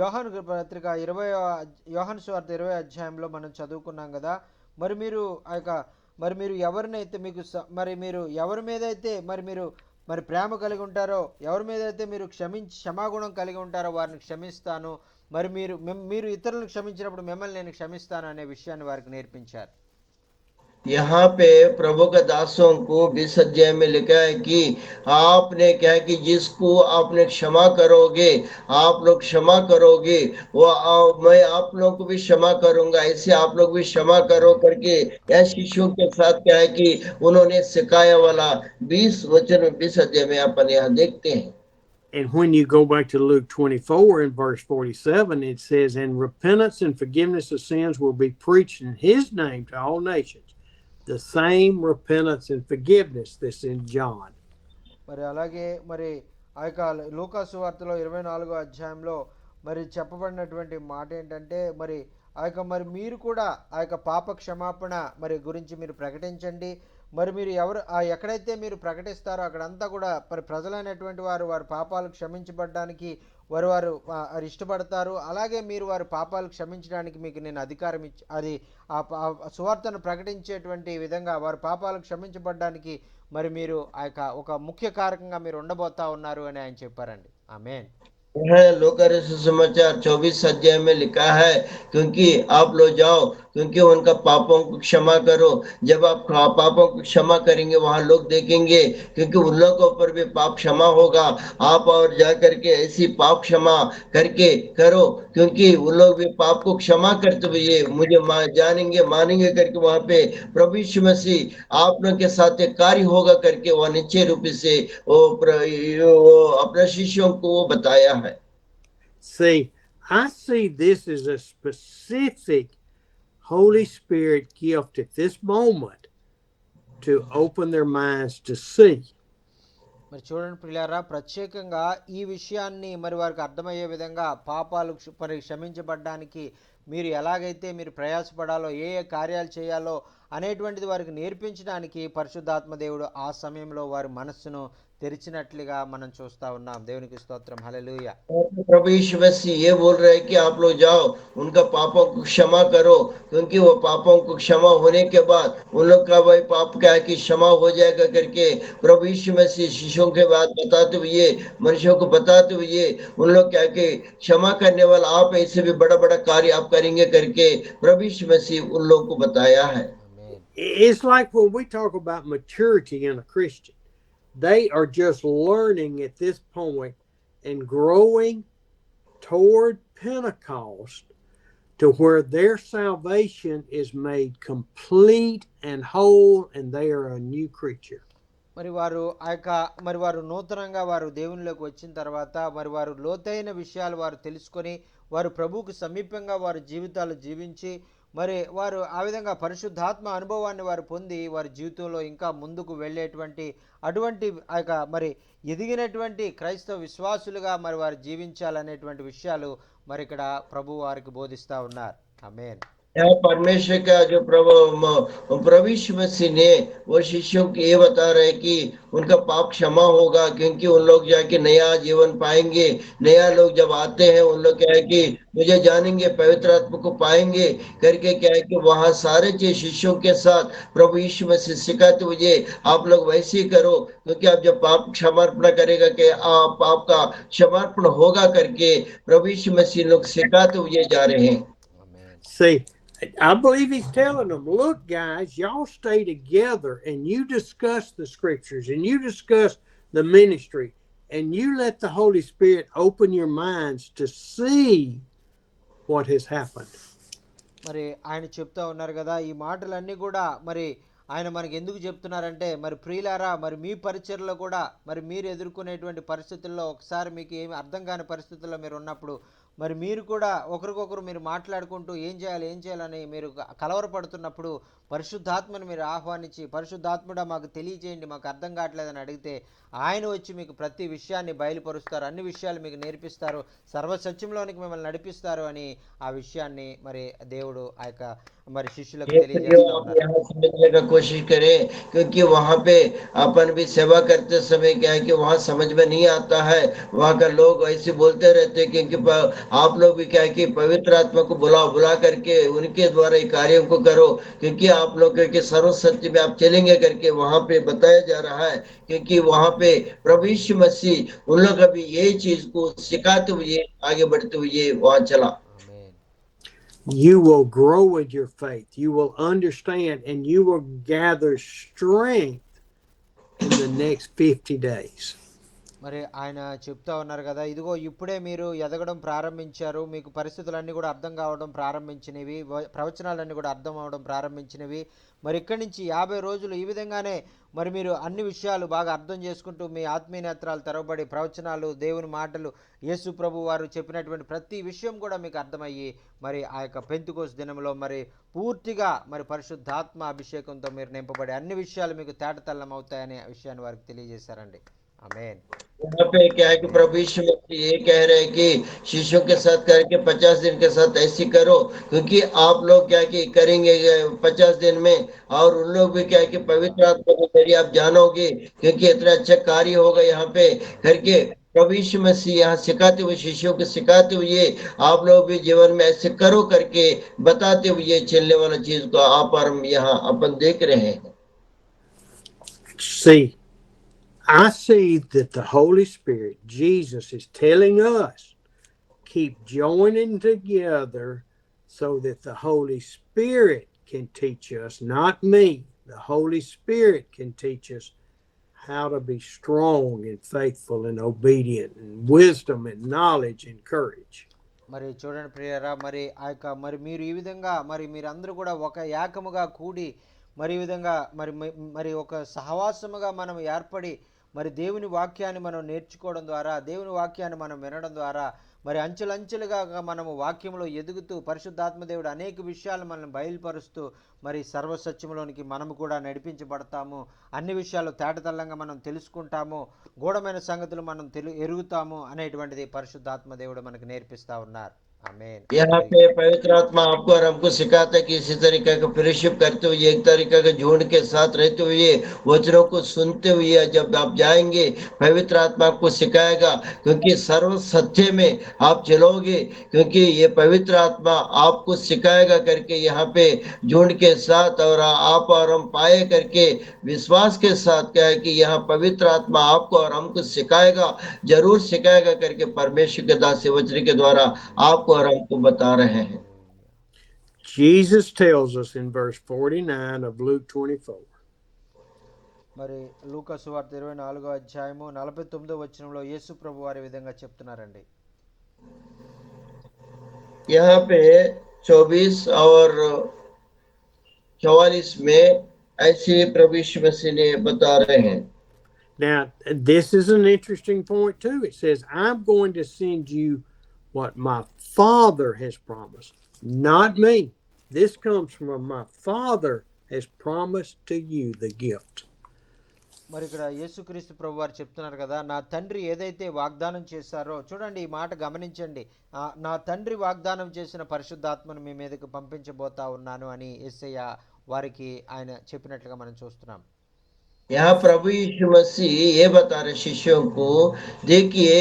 [SPEAKER 3] యోహాను పత్రిక 20 సువార్త 20 అధ్యాయంలో మనం చదువుకున్నాం కదా. మరి మీరు ఆ యొక్క మరి మీరు ఎవరినైతే మీకు మరి మీరు ఎవరి మీద అయితే మరి ప్రేమ కలిగి ఉంటారో, ఎవరి మీద అయితే మీరు క్షమాగుణం కలిగి ఉంటారో వారిని క్షమిస్తాను, మరి మీరు ఇతరులను క్షమించినప్పుడు మిమ్మల్ని నేను క్షమిస్తాను అనే విషయాన్ని వారికి నేర్పించారు.
[SPEAKER 4] यहाँ पे प्रभु के दासों को 20 अध्याय में लिखा है कि आपने क्या है कि जिसको आपने क्षमा करोगे, आप लोग क्षमा करोगे, वो मैं आप लोगों को भी क्षमा करूंगा, ऐसे आप लोग भी क्षमा करो करके या शिष्यों के साथ क्या है कि उन्होंने सिखाया वाला 20 वचन 20 अध्याय में अपन यहाँ देखते हैं।
[SPEAKER 2] And when you go back to Luke 24 and verse 47, it says, and repentance and forgiveness of sins will be preached in his name to all nations. The same repentance and forgiveness that's in John.
[SPEAKER 3] మరి అలాగే మరి ఆ యొక్క లూకా సువార్తలో 24వ అధ్యాయంలో మరి చెప్పబడినటువంటి మాట ఏంటంటే, మరి ఆ యొక్క మరి మీరు కూడా ఆ యొక్క పాప క్షమాపణ మరి గురించి మీరు ప్రకటించండి, మరి మీరు ఎవరు ఎక్కడైతే మీరు ప్రకటిస్తారో అక్కడంతా కూడా మరి ప్రజలైనటువంటి వారు వారి పాపాలు క్షమించబడడానికి వారు ఇష్టపడతారు. అలాగే మీరు వారి పాపాలు క్షమించడానికి మీకు నేను అధికారం ఇచ్చి అది సువార్తను ప్రకటించేటువంటి విధంగా వారి పాపాలు క్షమించబడడానికి మరి మీరు ఆ యొక్క ఒక ముఖ్య కారకంగా మీరు ఉండబోతా ఉన్నారు అని ఆయన చెప్పారండి. ఆమేన్.
[SPEAKER 4] है लोकर सुसमाचार 24 अध्याय में लिखा है, क्योंकि आप लो जाओ, क्योंकि उनका पापों को क्षमा करो। जब आप पापों को क्षमा करेंगे वहां लोग देखेंगे, क्योंकि उन लोगों के ऊपर भी पाप क्षमा होगा। आप और जा करके ऐसी पाप क्षमा करके करो, क्योंकि उन लोग भी पाप को क्षमा करते हुए मुझे जानेंगे मानेंगे करके वहां पे प्रभु यीशु मसीह आप लोग के साथ एक कार्य होगा करके वह निश्चय रूप से वो अपने शिष्यों को वो बताया है।
[SPEAKER 2] See, I see this as a specific Holy Spirit gift at this moment to open their minds to see.
[SPEAKER 3] మరి చూడండి ప్రియులారా, ప్రత్యేకంగా ఈ విషయాన్ని మరి వారికి అర్థమయ్యే విధంగా పాపాలు మరి క్షమించబడడానికి మీరు ఎలాగైతే మీరు ప్రయాసపడాలో ఏ ఏ కార్యాలు చేయాలో అనేటువంటిది వారికి నేర్పించడానికి పరిశుద్ధాత్మ దేవుడు ఆ సమయంలో వారి మనస్సును తెరిచినట్లుగా మనం చూస్తా ఉన్నాం. దేవునికి స్తోత్రం. హల్లెలూయా.
[SPEAKER 4] प्रभु यीशु मसीह ये बोल रहे हैं कि आप लोग जाओ उनका पापों को क्षमा करो, क्योंकि वो पापों को क्षमा होने के बाद उन लोग का वही पाप क्या है कि क्षमा हो जाएगा करके प्रभु यीशु मसीह शिष्यों के बात बताते हुए मनुष्यों को बताते हुए उन लोग क्या कि क्षमा करने वाला आप ऐसे भी बड़ा बड़ा कार्य आप करेंगे करके प्रभु यीशु मसीह उन लोग को बताया है।
[SPEAKER 2] It's like when we talk about maturity in a Christian, they are just learning at this point and growing toward Pentecost to where their salvation is made complete and whole and they are a new creature.
[SPEAKER 3] మరి వారు మరి వారు నూతనంగా వారు దేవునిలోకి వచ్చిన తర్వాత మరి వారు లోతైన విషయాలు వారు తెలుసుకొని వారు ప్రభువుకు సమీపంగా వారి జీవితాలు జీవించి మరి వారు ఆ విధంగా పరిశుద్ధాత్మ అనుభవాన్ని వారు పొంది వారి జీవితంలో ఇంకా ముందుకు వెళ్ళేటువంటి అటువంటి ఆ యొక్క మరి ఎదిగినటువంటి క్రైస్తవ విశ్వాసులుగా మరి వారు జీవించాలనేటువంటి విషయాలు మరి ఇక్కడ ప్రభు వారికి బోధిస్తూ ఉన్నారు. ఆమేన్.
[SPEAKER 4] यहाँ परमेश्वर का जो प्रभु यीशु मसीह ने वो शिष्यों को ये बता रहे कि उनका पाप क्षमा होगा, क्योंकि उन लोग जाके नया जीवन पाएंगे। नया लोग जब आते हैं उन लोग क्या है कि मुझे जानेंगे, पवित्र आत्मा को पाएंगे करके क्या है कि वहाँ सारे चीज शिष्यों के साथ प्रभु यीशु मसीह सिखाते हुए आप लोग वैसे ही करो, क्योंकि आप जब पाप क्षमार्पण करेगा कि आप पाप का क्षमार्पण होगा करके प्रभु यीशु मसीह लोग सिखाते हुए जा रहे हैं।
[SPEAKER 2] See, I believe he's telling them, look, guys, y'all stay together and you discuss the scriptures and you discuss the ministry and you let the Holy Spirit open your minds to see what has happened.
[SPEAKER 3] మరి ఆయన చెప్తా ఉన్నారు కదా, ఈ మాటలన్నీ కూడా మరి ఆయన మనకి ఎందుకు చెప్తున్నారంటే మరి ప్రియులారా మరి మీ పరిచర్లో కూడా మరి మీరు ఎదుర్కొనేటువంటి పరిస్థితుల్లో ఒకసారి మీకు ఏమి అర్థం కాని పరిస్థితుల్లో మీరు ఉన్నప్పుడు మరి మీరు కూడా ఒకరికొకరు మీరు మాట్లాడుకుంటూ ఏం చేయాలని మీరు కలవరపడుతున్నప్పుడు పరిశుద్ధాత్మను మీరు ఆహ్వానించి పరిశుద్ధాత్ముడా మాకు తెలియజేయండి, మాకు అర్థం కావట్లేదని అడిగితే ఆయన వచ్చి మీకు ప్రతి విషయాన్ని బయలుపరుస్తారు, అన్ని విషయాలు మీకు నేర్పిస్తారు, సర్వసత్యంలోనికి మిమ్మల్ని నడిపిస్తారు అని ఆ విషయాన్ని మరి దేవుడు ఆ యొక్క మరి శిష్యులకు తెలియజేస్తా ఉన్నారు.
[SPEAKER 4] समझने का कोशिश करें, क्योंकि वहाँ पे अपन भी सेवा करते समय क्या है कि वहाँ समझ में नहीं आता है, वहाँ का लोग ऐसे बोलते रहते हैं, क्योंकि आप लोग भी क्या है कि पवित्र आत्मा को बुला करके उनके द्वारा कार्यों को करो, क्योंकि आप लोग के सर्व सत्य में आप चलेंगे करके वहाँ पे बताया जा रहा है, क्योंकि वहाँ पे प्रभु यीशु मसीह उन लोग अभी यही चीज को सिखाते हुए आगे बढ़ते हुए वहाँ चला।
[SPEAKER 2] You will grow in your faith. You will understand and you will gather strength in the next 50 days.
[SPEAKER 3] మరి ఆయన చెప్తా ఉన్నారు కదా, ఇదిగో ఇప్పుడే మీరు ఎదగడం ప్రారంభించారు, మీకు పరిస్థితులన్నీ కూడా అర్థం కావడం ప్రారంభించినవి, ప్రవచనాలన్నీ కూడా అర్థం అవడం ప్రారంభించినవి. మరి ఇక్కడి నుంచి 50 రోజులు ఈ విధంగానే మరి మీరు అన్ని విషయాలు బాగా అర్థం చేసుకుంటూ మీ ఆత్మీయ నేత్రాలు తెరవబడి ప్రవచనాలు, దేవుని మాటలు, యేసు ప్రభు వారు చెప్పినటువంటి ప్రతి విషయం కూడా మీకు అర్థమయ్యి మరి ఆ యొక్క పెంతెకోస్తు దినంలో మరి పూర్తిగా మరి పరిశుద్ధాత్మ అభిషేకంతో మీరు నింపబడి అన్ని విషయాలు మీకు తేటతెల్లం అవుతాయనే విషయాన్ని వారికి తెలియజేశారండి. ఆమేన్.
[SPEAKER 4] यहाँ पे क्या है कि प्रभु यीशु मसीह ये कह रहे हैं कि शिष्यों के साथ करके 50 दिन के साथ ऐसी करो, क्योंकि आप लोग क्या कि करेंगे 50 दिन में, और उन लोग भी क्या है कि पवित्र आत्मा के जरिए आप जानोगे, क्योंकि इतना अच्छा कार्य होगा यहाँ पे करके। प्रभु यीशु मसीह यहाँ सिखाते हुए, शिष्यों को सिखाते हुए, आप लोग भी जीवन में ऐसे करो करके बताते हुए चलने वाला चीज को आप और हम यहाँ अपन देख रहे हैं।
[SPEAKER 2] See, I see that the Holy Spirit, Jesus, is telling us, keep joining together so that the Holy Spirit can teach us, not me. The Holy Spirit can teach us how to be strong and faithful and obedient and wisdom and knowledge and courage.
[SPEAKER 3] మరి చూడండి ప్రియులారా, మరి ఆ యొక్క మరి మీరు ఈ విధంగా మరి మీరందరూ కూడా ఒక ఏకముగా కూడి మరి ఈ విధంగా మరి ఒక సహవాసముగా మనం ఏర్పడి మరి దేవుని వాక్యాన్ని మనం నేర్చుకోవడం ద్వారా, దేవుని వాక్యాన్ని మనం వినడం ద్వారా మరి అంచెలంచెలుగా మనము వాక్యంలో ఎదుగుతూ పరిశుద్ధాత్మ దేవుడు అనేక విషయాలు మనల్ని బయలుపరుస్తూ మరి సర్వసత్యంలోనికి మనము కూడా నడిపించబడతాము. అన్ని విషయాలు తేటతెల్లంగా మనం తెలుసుకుంటాము, గూఢమైన సంగతులు మనం ఎరుగుతాము అనేటువంటిది పరిశుద్ధాత్మ దేవుడు మనకు నేర్పిస్తూ ఉన్నారు.
[SPEAKER 4] यहाँ पे पवित्र आत्मा आपको और हमको सिखाता है कि इसी तरीके का फेलोशिप करते हुए, एक तरीके के झुंड के साथ रहते हुए, वचनों को सुनते हुए जब आप जाएंगे, पवित्र आत्मा आपको सिखाएगा, क्योंकि सर्व सत्य में आप चलोगे, क्योंकि ये पवित्र आत्मा आपको सिखाएगा करके यहाँ पे झुंड के साथ और आप और हम पाए करके विश्वास के साथ क्या है कि यहाँ पवित्र आत्मा आपको और हमको सिखाएगा, जरूर सिखाएगा करके परमेश्वर के दास से वचन के द्वारा आपको और हमको बता रहे हैं।
[SPEAKER 2] Jesus tells us in verse 49 of Luke 24.
[SPEAKER 3] మరి లూకా సువార్త 24వ అధ్యాయము 49వ వచనంలో యేసు ప్రభు వారి విధంగా చెప్తున్నారండి.
[SPEAKER 4] यहाँ पे 24 और 44 में ऐसे प्रभु यीशु मसीह ने बता रहे हैं.
[SPEAKER 2] Now, this is an interesting point too. It says, I'm going to send you what my Father has promised, not me. This comes from my Father has promised to you the gift.
[SPEAKER 3] మరి ఇక్కడ యేసుక్రీస్తు ప్రభు వారు చెప్తున్నారు కదా, నా తండ్రి ఏదైతే వాగ్దానం చేశారో, చూడండి ఈ మాట గమనించండి, నా తండ్రి వాగ్దానం చేసిన పరిశుద్ధాత్మను మీ మీదకు పంపించబోతా ఉన్నాను అని యేసయ్య వారికి ఆయన చెప్పినట్లుగా మనం చూస్తున్నాం.
[SPEAKER 4] यहाँ प्रभु यीशु मसीह ये बता रहे शिष्यों को, देखिए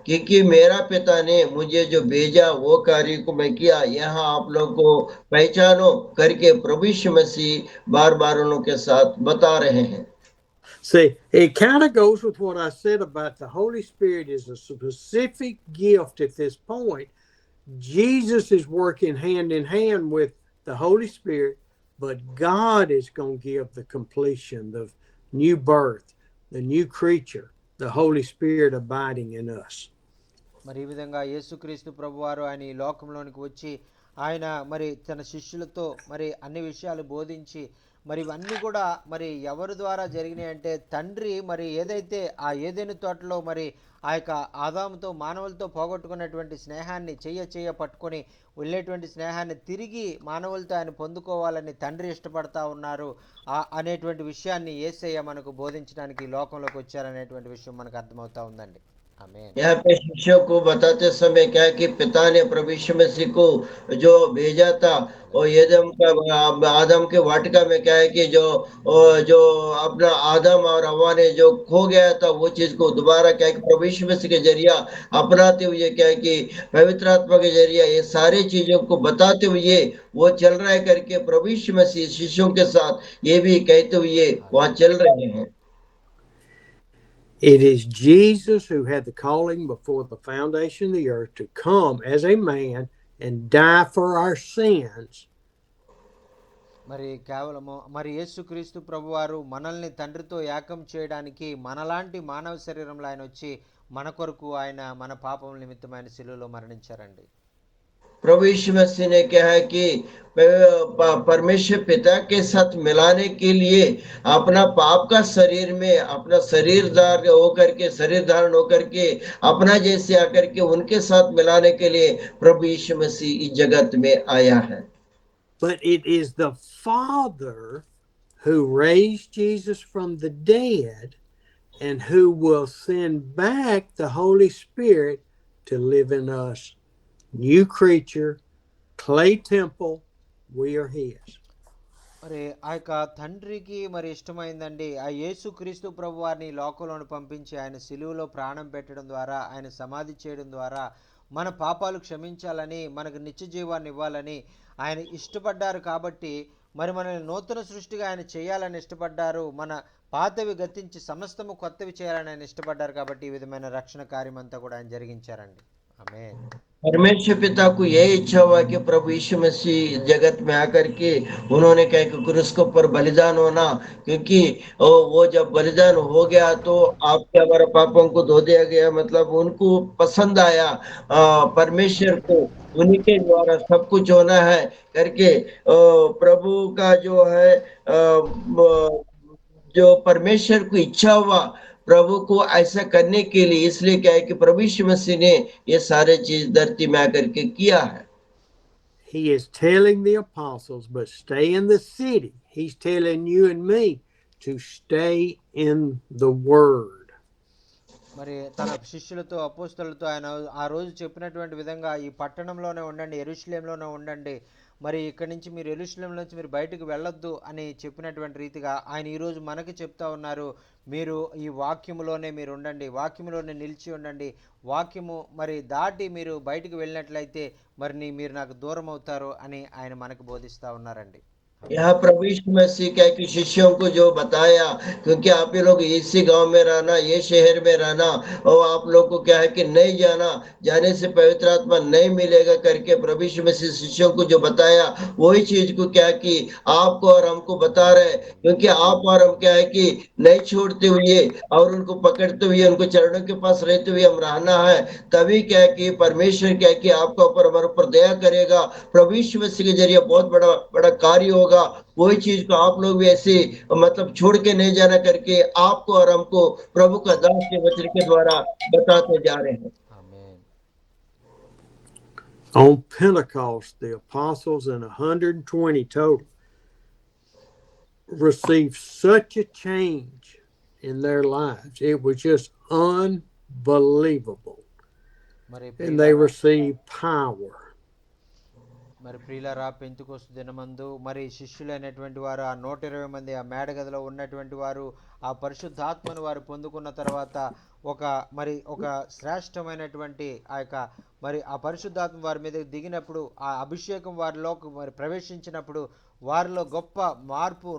[SPEAKER 4] क्योंकि मेरा पिता ने मुझे जो भेजा वो कार्य को मैं किया, यहाँ आप लोगों को पहचानो करके प्रभु यीशु मसीह बार बार उन लोगों के साथ बता रहे हैं.
[SPEAKER 2] See, it kind of goes with what I said about the Holy Spirit is a specific gift at this point. Jesus is working hand in hand with the Holy Spirit, but God is going to give the completion, the new birth, the new creature, the Holy Spirit abiding in us.
[SPEAKER 3] మరి ఈ విధంగా యేసుక్రీస్తు ప్రభువారు ఆయన ఈ లోకంలోనికి వచ్చి ఆయన మరి తన శిష్యులతో మరి అన్ని విషయాలు బోధించి మరి ఇవన్నీ కూడా మరి ఎవరి ద్వారా జరిగినాయి అంటే తండ్రి మరి ఏదైతే ఆ ఏదెను తోటలో మరి ఆ యొక్క ఆదాముతో మానవులతో పోగొట్టుకున్నటువంటి స్నేహాన్ని చెయ్య పట్టుకొని వెళ్ళేటువంటి స్నేహాన్ని తిరిగి మానవులతో ఆయన పొందుకోవాలని తండ్రి ఇష్టపడతా ఉన్నారు అనేటువంటి విషయాన్ని యేసయ్య మనకు బోధించడానికి లోకంలోకి వచ్చారనేటువంటి विषय మనకు అర్థమవుతా ఉందండి.
[SPEAKER 4] यहाँ पे शिष्यों को बताते समय क्या है कि पिता ने प्रभु यीशु मसीह को जो भेजा था, और आदम के वाटिका में क्या है कि जो अपना आदम और हवा ने जो खो गया था वो चीज को दोबारा क्या है कि प्रभु यीशु मसीह के जरिया अपनाते हुए क्या है कि पवित्र आत्मा के जरिया ये सारी चीजों को बताते हुए वो चल रहा है करके प्रभु यीशु मसीह शिष्यों के साथ ये भी कहते हुए वहां चल रहे हैं.
[SPEAKER 2] It is Jesus who had the calling before the foundation of the earth to come as a man and die for our sins.
[SPEAKER 3] మరి కేవలము మరి యేసుక్రీస్తు ప్రభువారు మనల్ని తండ్రితో ఏకం చేయడానికి మనలాంటి మానవ శరీరంలో ఆయన వచ్చి మన కొరకు ఆయన మన పాపం నిమిత్తం ఆయన శిలువలో మరణించారండి.
[SPEAKER 4] प्रभु यीशु मसीह ने कहा है कि परमेश्वर पिता के साथ मिलाने के लिए अपना पाप का शरीर में अपना शरीरदार होकर के शरीर धारण होकर के अपना जैसे आकर के उनके साथ मिलाने के लिए प्रभु यीशु मसीह इस जगत में आया है.
[SPEAKER 2] But it is the Father who raised Jesus from the dead and who will send back the Holy Spirit to live in us. New creature, clay temple, we are His.
[SPEAKER 3] మరి ఆ యొక్క తండ్రికి మరి ఇష్టమైందండి ఆ యేసుక్రీస్తు ప్రభు వారిని ఈ లోకంలోని పంపించి ఆయన సిలువలో ప్రాణం పెట్టడం ద్వారా ఆయన సమాధి చేయడం ద్వారా మన పాపాలు క్షమించాలని మనకు నిత్య జీవాన్ని ఇవ్వాలని ఆయన ఇష్టపడ్డారు కాబట్టి మరి మనల్ని నూతన సృష్టిగా ఆయన చేయాలని ఇష్టపడ్డారు. మన పాతవి గతించి సమస్తము కొత్తవి చేయాలని ఆయన ఇష్టపడ్డారు కాబట్టి ఈ విధమైన రక్షణ కార్యం అంతా కూడా ఆయన జరిగించారండి. ఆమేన్.
[SPEAKER 4] परमेश्वर पिता को यही इच्छा हुआ कि प्रभु यीशु मसीह जगत में आकर के उन्होंने कहा कि क्रूस के ऊपर बलिदान होना, क्योंकि वो जब बलिदान हो गया तो आपके हमारे पापों को धो दिया गया, मतलब उनको पसंद आया परमेश्वर को उन्हीं के द्वारा सब कुछ होना है करके प्रभु का जो है जो परमेश्वर को इच्छा हुआ प्रभु को ऐसा करने के लिए, इसलिए क्या है कि प्रभु यीशु मसीह ने ये सारे चीज धरती में आकर के किया है.
[SPEAKER 2] He is telling the apostles, but stay in the city. He's telling you and me to stay in the Word.
[SPEAKER 3] మరి తన శిష్యులతో అపోస్తలులతో ఆయన ఆ రోజు చెప్పినటువంటి విధంగా ఈ పట్టణంలోనే ఉండండి, యెరూషలేంలోనే ఉండండి, మరి ఇక్కడి నుంచి మీరు యెరూషలేం నుంచి మీరు బయటకు వెళ్ళొద్దు అని చెప్పినటువంటి రీతిగా ఆయన ఈరోజు మనకి చెప్తా ఉన్నారు, మీరు ఈ వాక్యములోనే మీరు ఉండండి, వాక్యములోనే నిలిచి ఉండండి, వాక్యము మరి దాటి మీరు బయటకు వెళ్ళినట్లయితే మరి మీరు నాకు దూరం అవుతారు అని ఆయన మనకు బోధిస్తూ ఉన్నారండి.
[SPEAKER 4] यहाँ प्रभु यीशु मसीह क्या कि शिष्यों को जो बताया, क्योंकि आप ये लोग इसी गांव में रहना, ये शहर में रहना, और आप लोग को क्या है कि नहीं जाना, जाने से पवित्र आत्मा नहीं मिलेगा करके प्रभु यीशु मसीह शिष्यों को जो बताया, वही चीज को क्या कि आपको और हमको बता रहे, क्योंकि आप और हम क्या है कि नहीं छोड़ते हुए और उनको पकड़ते हुए उनको चरणों के पास रहते हुए हम रहना है, तभी क्या है कि परमेश्वर क्या है कि आपके ऊपर हमारे ऊपर दया करेगा. प्रभु यीशु मसीह के जरिए बहुत बड़ा बड़ा कार्य होगा. वही चीज को आप लोग भी ऐसे मतलब छोड़ के नहीं जाना करके आपको और हमको प्रभु का दास के वचन के द्वारा बताते जा रहे हैं.
[SPEAKER 3] ఆమేన్.
[SPEAKER 2] On Pentecost, the apostles and 120 total received such a change in their lives. It was just unbelievable.
[SPEAKER 3] మరి
[SPEAKER 2] And they received power.
[SPEAKER 3] మరి ప్రియులారా పెంతెకొస్తు దినమందు మరి శిష్యులైనటువంటి వారు ఆ 120 మంది ఆ మేడగదిలో ఉన్నటువంటి వారు ఆ పరిశుద్ధాత్మను వారు పొందుకున్న తర్వాత ఒక శ్రేష్టమైనటువంటి ఆ యొక్క మరి ఆ పరిశుద్ధాత్మ వారి మీద దిగినప్పుడు ఆ అభిషేకం వారిలోకి మరి ప్రవేశించినప్పుడు వారిలో గొప్ప మార్పు,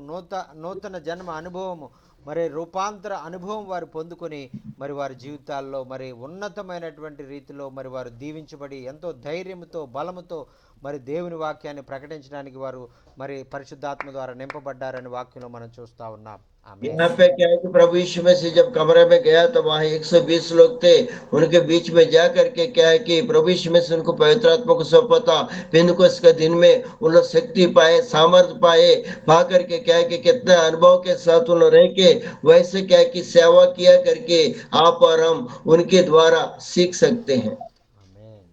[SPEAKER 3] నూతన జన్మ అనుభవము, మరి రూపాంతర అనుభవం వారు పొందుకొని మరి వారి జీవితాల్లో మరి ఉన్నతమైనటువంటి రీతిలో మరి వారు దీవించబడి ఎంతో ధైర్యంతో బలముతో మరి దేవుని వాక్యాన్ని ప్రకటించడానికి వారు మరి పరిశుద్ధాత్మ ద్వారా నింపబడ్డారని వాక్యంలో మనం చూస్తా ఉన్నాం.
[SPEAKER 4] यहाँ पे क्या है कि प्रभु यीशु मसीह जब कमरे में गया तो वहाँ 120 लोग थे, उनके बीच में जा करके क्या है कि प्रभु यीशु मसीह उनको पवित्र आत्मा को सौंपा था. पेंतुकोस्त के दिन में उन लोग शक्ति पाए, सामर्थ पाए, पा करके क्या है कि कितने अनुभव के साथ उन लोग रह के वैसे क्या है कि सेवा किया करके आप और हम उनके द्वारा सीख सकते हैं.
[SPEAKER 3] ఆమేన్.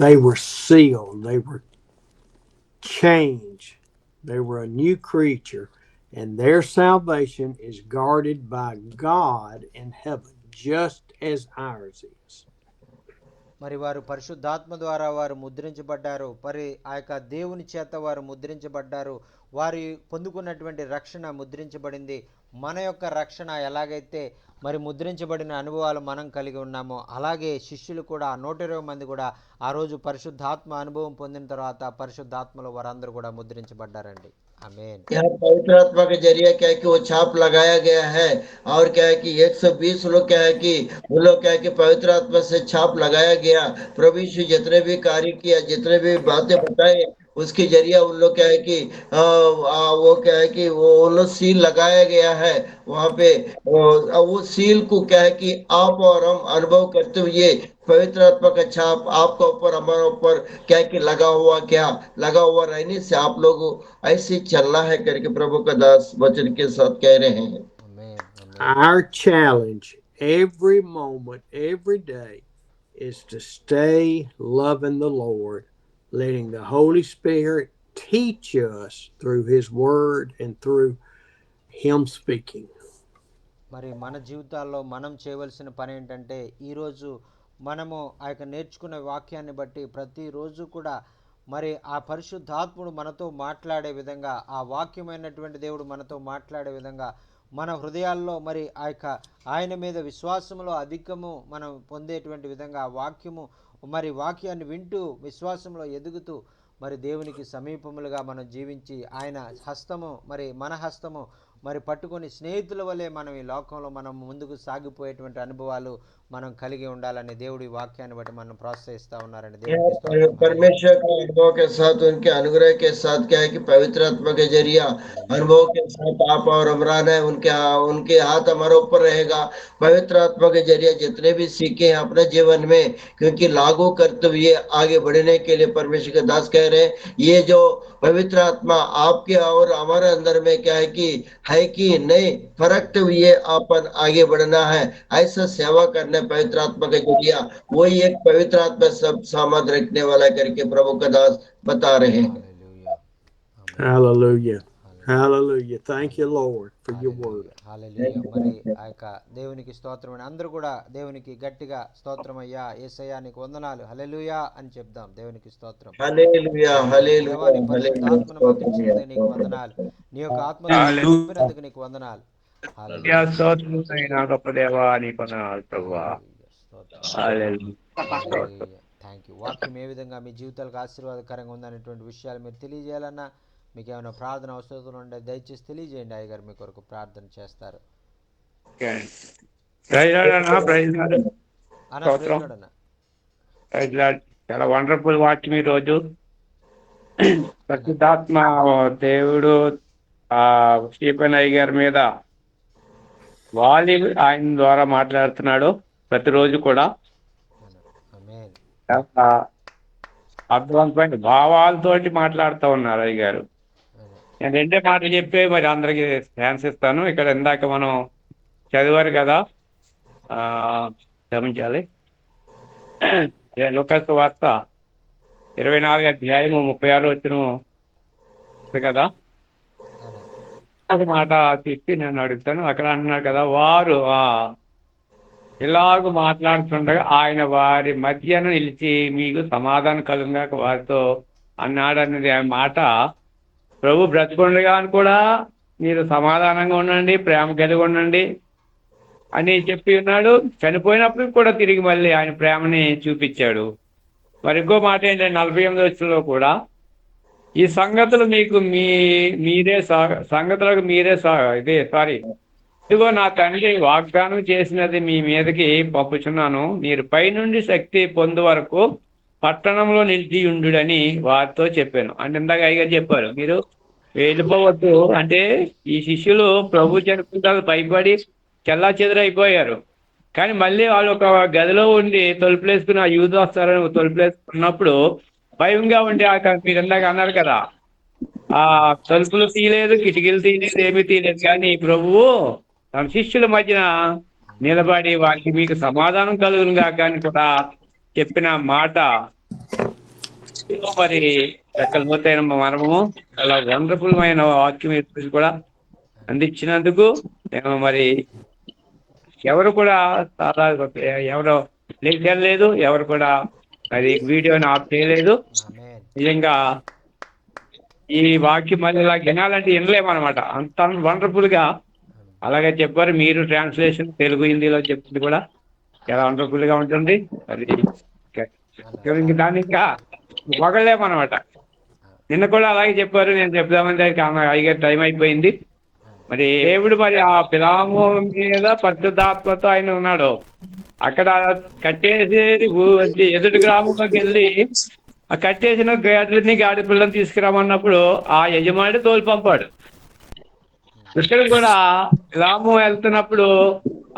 [SPEAKER 2] They were sealed. They were changed. They were a new creature. And their salvation is guarded by God in heaven, just as ours is.
[SPEAKER 3] మరి వారు పరిశుద్ధాత్మ ద్వారా వారు ముద్రించబడ్డారు. మరి ఆ యొక్క దేవుని చేత వారు ముద్రించబడ్డారు. వారు పొందుకున్నటువంటి రక్షణ ముద్రించబడింది. మన యొక్క రక్షణ ఎలాగైతే మరి ముద్రించబడిన అనుభవాలు మనం కలిగి ఉన్నామో అలాగే శిష్యులు కూడా 120 మంది కూడా ఆ రోజు పరిశుద్ధాత్మ అనుభవం పొందిన తర్వాత పరిశుద్ధాత్మలో వారందరూ కూడా ముద్రించబడ్డారండి. ఆమేన్.
[SPEAKER 4] यहाँ पवित्र आत्मा के जरिए क्या है कि वो छाप लगाया गया है, और क्या है कि 120 लोग क्या है कि वो लोग क्या है कि पवित्र आत्मा से छाप लगाया गया. प्रभु यीशु जितने भी कार्य किया, जितने भी बातें बताए, उसके जरिए उन लोग क्या है कि वो क्या है कि वो उन लोग सील लगाया गया है वहाँ पे. वो सील को क्या है कि आप और हम अनुभव करते हुए पवित्र आत्मा का छाप आपका ऊपर हमारे ऊपर क्या कि लगा हुआ रहने से आप लोग ऐसे चलना है करके प्रभु का दास वचन के साथ कह रहे हैं.
[SPEAKER 3] ఆమేన్. ఆమేన్.
[SPEAKER 2] Our challenge every moment, every day, is to stay loving the Lord, letting the Holy Spirit teach us through His Word and through Him speaking.
[SPEAKER 3] మరి మన జీవితాల్లో మనం చేయవలసిన పని ఏంటంటే ఈరోజు మనము ఆ యొక్క నేర్చుకున్న వాక్యాన్ని బట్టి ప్రతిరోజు కూడా మరి ఆ పరిశుద్ధాత్ముడు మనతో మాట్లాడే విధంగా, ఆ వాక్యమైనటువంటి దేవుడు మనతో మాట్లాడే విధంగా మన హృదయాల్లో మరి ఆ యొక్క ఆయన మీద విశ్వాసంలో అధికము మనం పొందేటువంటి విధంగా ఆ వాక్యము మరి వాక్యాన్ని వింటూ విశ్వాసంలో ఎదుగుతూ మరి దేవునికి సమీపములుగా మనం జీవించి ఆయన హస్తము మరి మన హస్తము మరి పట్టుకొని స్నేహితుల వలె మనం ఈ లోకంలో మనం ముందుకు సాగిపోయేటువంటి అనుభవాలు మనం కలిగి ఉండాలని దేవుడి వాక్యాన్ని బట్టి మనం ప్రోత్సహిస్తూ ఉన్నారండి.
[SPEAKER 4] परमेश्वर के अनुभव के साथ, उनके अनुग्रह के साथ क्या है कि पवित्र आत्मा के जरिया अनुभव के साथ आप और अमरान है, उनके हाथ हमारे ऊपर रहेगा। पवित्र आत्मा के जरिए जितने भी सीखे हैं अपने जीवन में, क्योंकि लागू करते हुए आगे बढ़ने के लिए परमेश्वर के दास कह रहे हैं, ये जो पवित्र आत्मा आपके और हमारे अंदर में क्या है कि नहीं फरकते हुए अपन आगे बढ़ना है। ऐसा सेवा करने पवित्र आत्मा के जरिया वही एक पवित्र आत्मा सब सामर्थ रखने वाला करके प्रभु का दास बता रहे हैं।
[SPEAKER 2] Hallelujah. Hallelujah. Thank you, Lord, for your word.
[SPEAKER 3] హల్లెలూయా. మరి ఆ యొక్క దేవునికి స్తోత్రం అని అందరూ కూడా దేవునికి గట్టిగా స్తోత్రం అయ్యా యేసయ్యా నీకు వందనాలు హల్లెలూయా అని చెప్దాం. దేవునికి స్తోత్రం.
[SPEAKER 4] హల్లెలూయా హల్లెలూయా
[SPEAKER 3] దేవా నీ పరిశుద్ధాత్మను మాకు ఇచ్చినందుకు నీకు వందనాలు. నీ యొక్క ఆత్మను నింపినందుకు నీకు వందనాలు. హల్లెలూయా.
[SPEAKER 6] గొప్ప దేవా నీకు వందనాలు ప్రభువా. హల్లెలూయా.
[SPEAKER 3] Thank you. వాక్యం ఏ విధంగా మీ జీవితాలకు ఆశీర్వాదకరంగా ఉందనేటువంటి విషయాలు మీరు తెలియజేయాలన్నా, మీకు ఏమైనా ప్రార్థన అవసరం ఉంటే దయచేసి తెలియజేయండి. అయ్యగారు మీ కొరకు ప్రార్థన చేస్తారు.
[SPEAKER 6] చాలా వండర్ఫుల్ వాక్యం ఈ రోజు. పరిశుద్ధాత్మ దేవుడు స్టీఫెన్ అయ్య గారి మీద ఆయన ద్వారా మాట్లాడుతున్నాడు ప్రతిరోజు కూడా. అర్థవంతమైన భావాలతోటి మాట్లాడుతూ ఉన్నారు అయ్య గారు. నేను రెండే మాటలు చెప్పి మరి అందరికి ఛాన్స్ ఇస్తాను. ఇక్కడ ఇందాక మనం చదివారు కదా, గమనించాలి. లూకాసు వార్త 24 అధ్యాయము 36 వచ్చిన కదా, ఒక మాట చెప్పి నేను అడుగుతాను. అక్కడ అంటున్నాడు కదా, వారు ఇలాగ మాట్లాడుతుండగా ఆయన వారి మధ్యన నిలిచి మీకు సమాధానం కలుగాక వారితో అన్నాడు అనేది ఆ మాట. ప్రభు బ్రతికుండగా కూడా మీరు సమాధానంగా ఉండండి, ప్రేమ కలిగి ఉండండి అని చెప్పి ఉన్నాడు. చనిపోయినప్పుడు కూడా తిరిగి మళ్ళీ ఆయన ప్రేమని చూపించాడు. మరి ఇంకో మాట ఏంటంటే 48వ వచనంలో కూడా ఈ సంగతులు మీకు ఇదిగో నా తండ్రి వాగ్దానం చేసినది మీ మీదకి పంపుచున్నాను, మీరు పైనుండి శక్తి పొందు వరకు పట్టణంలో నిలిచి ఉండుడని వారితో చెప్పాను. అంటే ఇందాక అయ్యగారు చెప్పారు, మీరు వెళ్ళిపోవద్దు అంటే ఈ శిష్యులు ప్రభు చనిపోయిన భయపడి చెల్లా చెదరైపోయారు. కానీ మళ్ళీ వాళ్ళు ఒక గదిలో ఉండి తలుపులేసుకుని ఆ యూదు వస్తారని తలుపులేసుకున్నప్పుడు భయంగా ఉండి మీరు ఇందాక అన్నారు కదా, ఆ తలుపులు తీయలేదు, కిటికీలు తీయలేదు, ఏమీ తీయలేదు. కానీ ప్రభువు తన శిష్యుల మధ్యన నిలబడి వారికి మీకు సమాధానం కలుగునుగా కానీ కూడా చెప్పిన మాట మరి ఎక్కడిపోతైన మనము అలా వండర్ఫుల్ అయిన వాక్యం కూడా అందించినందుకు నేను మరి ఎవరు కూడా ఎవరు లేదు, ఎవరు కూడా మరి వీడియోని ఆఫ్ చేయలేదు. నిజంగా ఈ వాక్యం మళ్ళీ ఇలా వినాలంటే వినలేమన్నమాట, అంత వండర్ఫుల్ గా అలాగే చెప్పారు. మీరు ట్రాన్స్లేషన్ తెలుగు హిందీలో చెప్తుంది కూడా చాలా వండర్ఫుల్ గా ఉంటుంది. అది దాన్ని ఇంకా పొగలేమన్నమాట. నిన్న కూడా అలాగే చెప్పారు, నేను చెప్దామని అయ్యగారు టైం అయిపోయింది. మరి దేవుడు మరి ఆ పిలాము మీద పరిశుద్ధాత్మతో ఆయన ఉన్నాడు. అక్కడ కట్టేసి ఎదుటి గ్రామంలోకి వెళ్ళి ఆ కట్టేసిన గాడి పిల్లని తీసుకురామన్నప్పుడు ఆ యజమాని తోలు పంపాడు. ఇక్కడ కూడా పిలాము వెళ్తున్నప్పుడు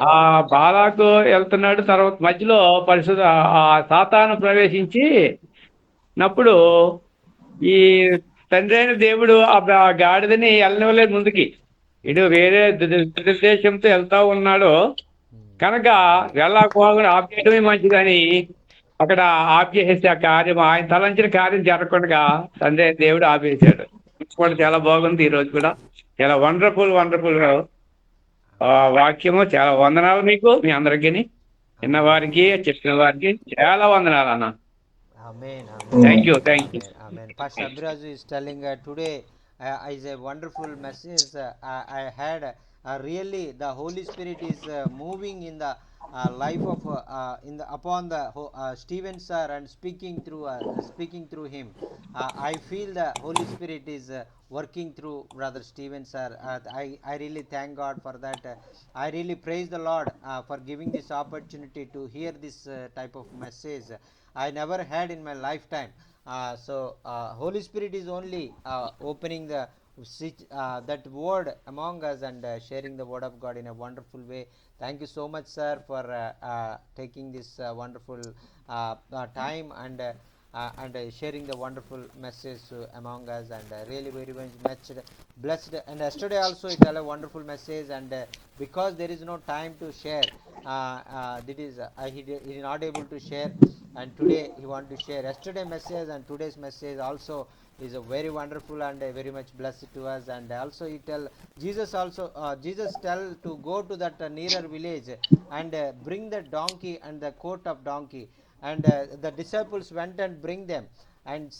[SPEAKER 6] ఆ బాలాకు వెళ్తున్నాడు. తర్వాత మధ్యలో ఆ సాతాను ప్రవేశించినప్పుడు ఈ తండ్రి అయిన దేవుడు ఆ గాడిదని వెళ్ళనివ్వలేదు ముందుకి. ఇటు వేరే దురుద్దేశంతో వెళ్తా ఉన్నాడు కనుక వెళ్ళకపోకుండా ఆఫ్ చేయడమే మంచిదని అక్కడ ఆఫ్ చేసేసి ఆ కార్యం ఆయన తలంచిన కార్యం జరగకుండా తండ్రి దేవుడు ఆపేశాడు. కూడా చాలా బాగుంది. ఈ రోజు కూడా చాలా వండర్ఫుల్ వాక్యము చాలా వందనాలు మీకు మీ అందరికీ, చిన్నవారికి చెప్పిన వారికి చాలా వందనాలు అన్న.
[SPEAKER 3] Amen.
[SPEAKER 6] Thank you.
[SPEAKER 3] Amen. Pastor Abhiraj is telling today is a wonderful message. I had really the Holy Spirit is moving in the life of upon the Stephen sir and speaking through him. I feel the Holy Spirit is working through brother Stephen sir. I really thank God for that. I really praise the Lord for giving this opportunity to hear this type of message. I never had in my lifetime. Holy Spirit is only opening the that word among us and sharing the word of God in a wonderful way. Thank you so much, sir, for taking this wonderful time and sharing the wonderful message among us, and really very much blessed. And yesterday also it had a wonderful message, and because there is no time to share, that is he is not able to share, and today he want to share yesterday message, and today's message also is a very wonderful and very much blessed to us. And also he tell Jesus tell to go to that nearer village and bring the donkey and the coat of donkey, and the disciples went and bring them, and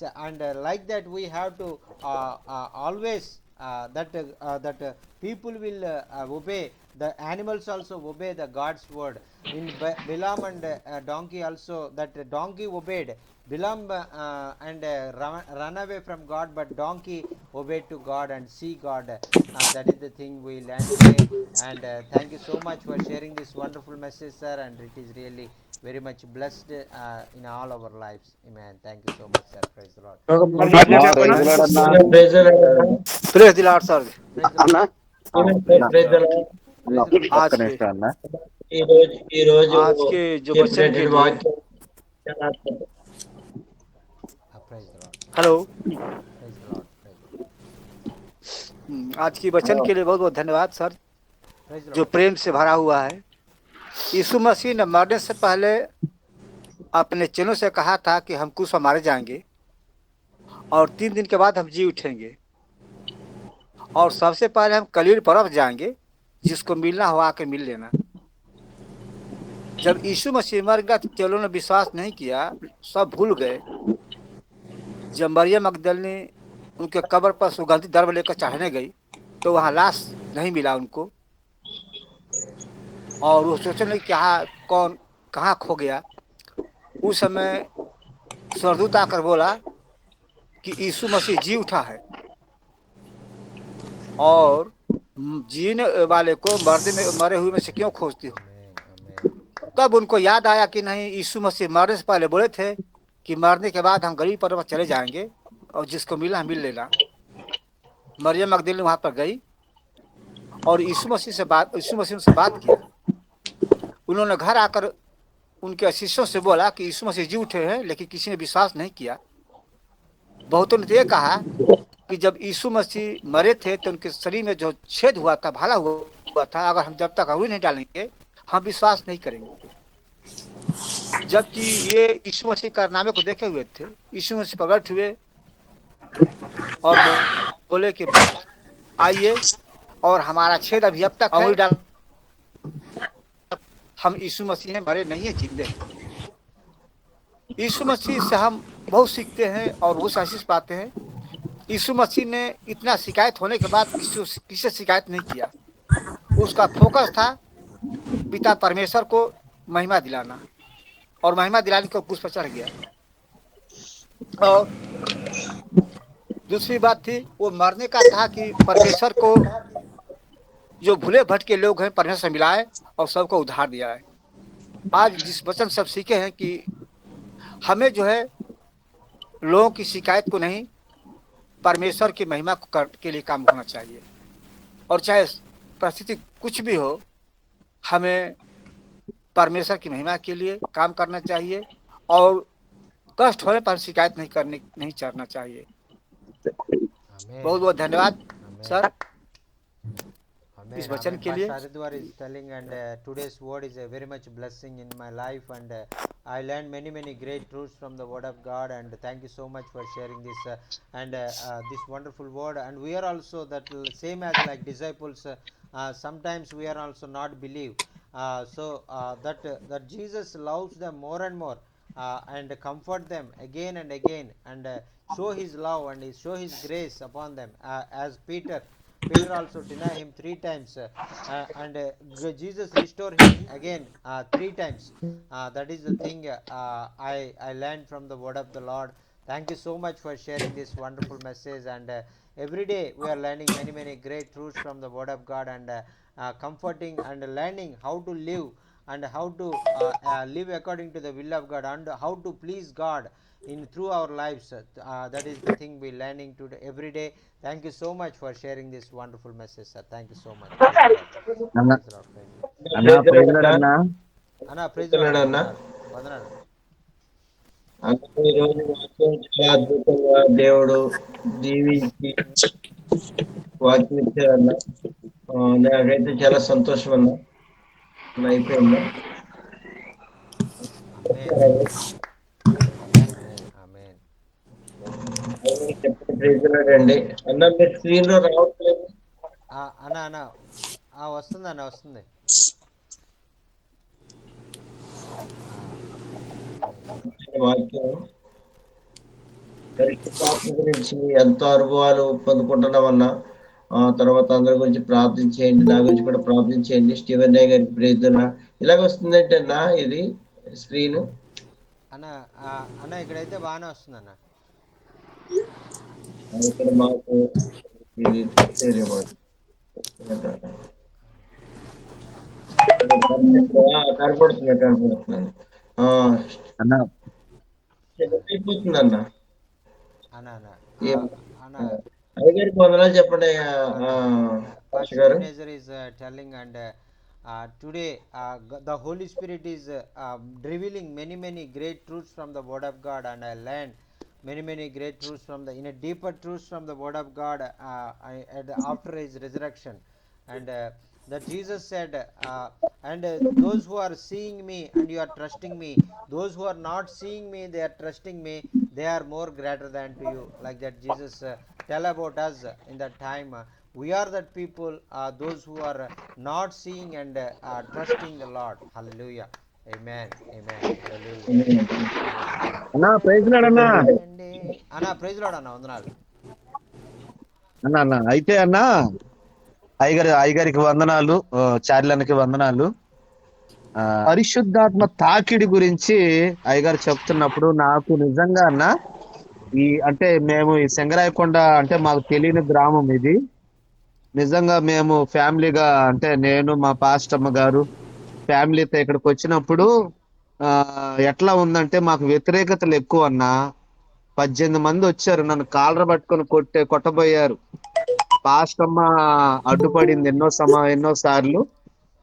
[SPEAKER 3] like that we have to always that people will obey, the animals also obey the God's word. In Bilam and donkey also, that donkey obeyed Bilam and run away from God, but donkey obeyed to God and see God. That is the thing we learned today. And thank you so much for sharing this wonderful message, sir, and it is really very much blessed in all our lives. Amen. Thank you so much, sir. Praise the Lord.
[SPEAKER 6] ఒక మాట చెప్పనా?
[SPEAKER 4] Praise the Lord.
[SPEAKER 7] Praise the lord sir.
[SPEAKER 3] Praise the Lord.
[SPEAKER 4] Amen, sir. Praise the Lord.
[SPEAKER 3] Praise the Lord.
[SPEAKER 7] आज के
[SPEAKER 4] ఈ రోజు
[SPEAKER 7] आज के जो वचन के लिए
[SPEAKER 4] వాక్యం
[SPEAKER 3] Praise the Lord.
[SPEAKER 7] Hello,
[SPEAKER 3] Praise the Lord. Praise the Lord.
[SPEAKER 7] आज की वचन के लिए बहुत बहुत धन्यवाद सर,
[SPEAKER 3] Praise the
[SPEAKER 7] जो
[SPEAKER 3] Lord.
[SPEAKER 7] प्रेम से भरा हुआ है। यीशु मसीह ने मरने से पहले अपने चेलों से कहा था कि हम क्रूस पर मारे जाएंगे और 3 दिन के बाद हम जी उठेंगे, और सबसे पहले हम कलील पर्वत जाएंगे, जिसको मिलना हो आके मिल लेना। जब यीशु मसीह मर गया तो चेलों ने विश्वास नहीं किया, सब भूल गए। जब मरियम मगदलिनी उनके कब्र पर सुगंधित द्रव्य लेकर चढ़ने गई तो वहाँ लाश नहीं मिला उनको, और वो सोचने लगे कौन कहाँ खो गया। उस समय स्वर्गदूत आकर बोला कि यीशु मसीह जी उठा है, और जीने वाले को मरे हुए में से क्यों खोजती हो। तब उनको याद आया कि नहीं, यीशु मसीह मरने से पहले बोले थे कि मरने के बाद हम गलील पर्वत चले जाएंगे और जिसको मिला मिल लेना। मरियम मगदलिनी वहां पर गई और यीशु मसीह से बात किया। उन्होंने घर आकर उनके शिष्यों से बोला कि यीशु मसीह जी उठे हैं, लेकिन किसी ने विश्वास नहीं किया। बहुतों ने तो ये कहा कि जब यीशु मसीह मरे थे तो उनके शरीर में जो छेद हुआ था, भाला हुआ था, अगर हम जब तक अभी नहीं डालेंगे हम विश्वास नहीं करेंगे। जबकि ये यीशु मसीह कारनामे को देखे हुए थे। यीशु मसीह प्रकट हुए और बोले कि आइए, और हमारा छेद अभी अब तक अंगुली डाल, हम यीशु मसीह हैं, मरे नहीं है, जिंदे हैं। यीशु मसीह से हम बहुत सीखते हैं और बहुत आशीष पाते हैं। यीशु मसीह ने इतना शिकायत होने के बाद किसी शिकायत नहीं किया। उसका फोकस था पिता परमेश्वर को महिमा दिलाना, और महिमा दिलाने को क्रूस पर चढ़ गया। और दूसरी बात थी, वो मरने का था कि परमेश्वर को जो भूले भटके लोग हैं परमेश्वर मिलाए और सबको उद्धार दिया है। आज जिस वचन सब सीखे हैं कि हमें जो है लोगों की शिकायत को नहीं, परमेश्वर की महिमा के लिए काम होना चाहिए, और चाहे परिस्थिति कुछ भी हो, हमें परमेश्वर की महिमा के लिए काम करना चाहिए, और कष्ट होने पर शिकायत नहीं करना चाहिए। बहुत बहुत धन्यवाद सर इस वचन के लिए।
[SPEAKER 3] Haridwar is telling, and today's word is a very much blessing in my life, and I learned many great truths from the Word of God, and thank you so much for sharing this and this wonderful word. And we are also same as like disciples. Sometimes we are also not believe. That Jesus loves them more and more, and comfort them again and again, and show His love and show His grace upon them. As Peter also deny Him 3 times, and Jesus restore him again 3 times. That is the thing I learned from the word of the Lord. Thank you so much for sharing this wonderful message. And every day we are learning many great truths from the word of God, and comforting and learning how to live, and how to live according to the will of God, and how to please God in through our lives. That is the thing we learning today every day. Thank you so much for sharing this wonderful message, sir. Thank you so much. Praise the Lord.
[SPEAKER 8] అన్న
[SPEAKER 3] Praise the Lord, friend.
[SPEAKER 8] అన్న praise lord అన్న.
[SPEAKER 3] అన్నా praise lord అన్న,
[SPEAKER 4] అన్న
[SPEAKER 3] వందనాలు.
[SPEAKER 4] అంటే ఈ రోజు వాక్యం చాలా అద్భుతంగా దేవుడు దీవించి వాక్యం ఇచ్చారన్న. నాకైతే చాలా సంతోషం అన్న. అయిపోయిందా?
[SPEAKER 3] ఆమేన్ ఆమేన్ ఆమేన్.
[SPEAKER 4] చెప్పండి, ప్రైజ్ ది లార్డ్ అండి. అన్న మీ స్క్రీన్ లో రావట్లేదు
[SPEAKER 3] అన్న వస్తుంది అన్న, వస్తుంది.
[SPEAKER 4] వాక్యం. పరిశుద్ధాత్మ గురించి ఎంతో అనుభవాలు పొందుకుంటున్నామన్నా. తర్వాత అందరి గురించి ప్రార్థించేయండి, నా గురించి కూడా ప్రార్థించేయండి. స్టీవెన్ డే గారికి ప్రేరణ ఇలాగ వస్తుందంటే అన్నా ఇది స్క్రీన్
[SPEAKER 3] అన్న అన్న ఇక్కడైతే బాగానే వస్తుంది అన్న.
[SPEAKER 4] ఇక్కడ మాకు ఇది కనపడుతుంది.
[SPEAKER 8] అన్న
[SPEAKER 4] అయిపోతుంది అన్న.
[SPEAKER 3] అన్న అన్న
[SPEAKER 4] ఏం-
[SPEAKER 3] అన్న
[SPEAKER 4] అయ్యగారికి వందనాలు చెప్పండి పాస్టర్
[SPEAKER 3] Pastor
[SPEAKER 4] గారు.
[SPEAKER 3] Ebenezer is telling, and today the Holy Spirit is revealing many great truths from the Word of God, and I learned many great truths from the in a deeper truths from the Word of God after His resurrection. And that Jesus said, and those who are seeing me and you are trusting me, those who are not seeing me they are trusting me, they are more greater than to you. Like that Jesus tell about us in that time. We are that people, those who are not seeing and trusting the Lord. Hallelujah. Amen. Amen. Hallelujah.
[SPEAKER 8] అన్న praise lord అన్న.
[SPEAKER 3] అన్న praise lord అన్న, వందనాలు.
[SPEAKER 8] అన్న అన్న అయితే అన్న అయ్యగారికి వందనాలు, చార్లన్నకి వందనాలు. పరిశుద్ధాత్మ తాకిడి గురించి అయ్యగారు చెప్తున్నప్పుడు నాకు నిజంగా అన్న, అంటే మేము ఈ సింగరాయకొండ అంటే మాకు తెలియని గ్రామం ఇది. నిజంగా మేము ఫ్యామిలీగా అంటే నేను మా పాస్టమ్మ గారు ఫ్యామిలీతో ఇక్కడికి వచ్చినప్పుడు ఎట్లా ఉందంటే మాకు వ్యతిరేకతలు ఎక్కువ అన్న. 18 మంది వచ్చారు, నన్ను కాలర పట్టుకొని కొట్టబోయారు. పాస్టమ్మ అడ్డుపడింది ఎన్నో సార్లు.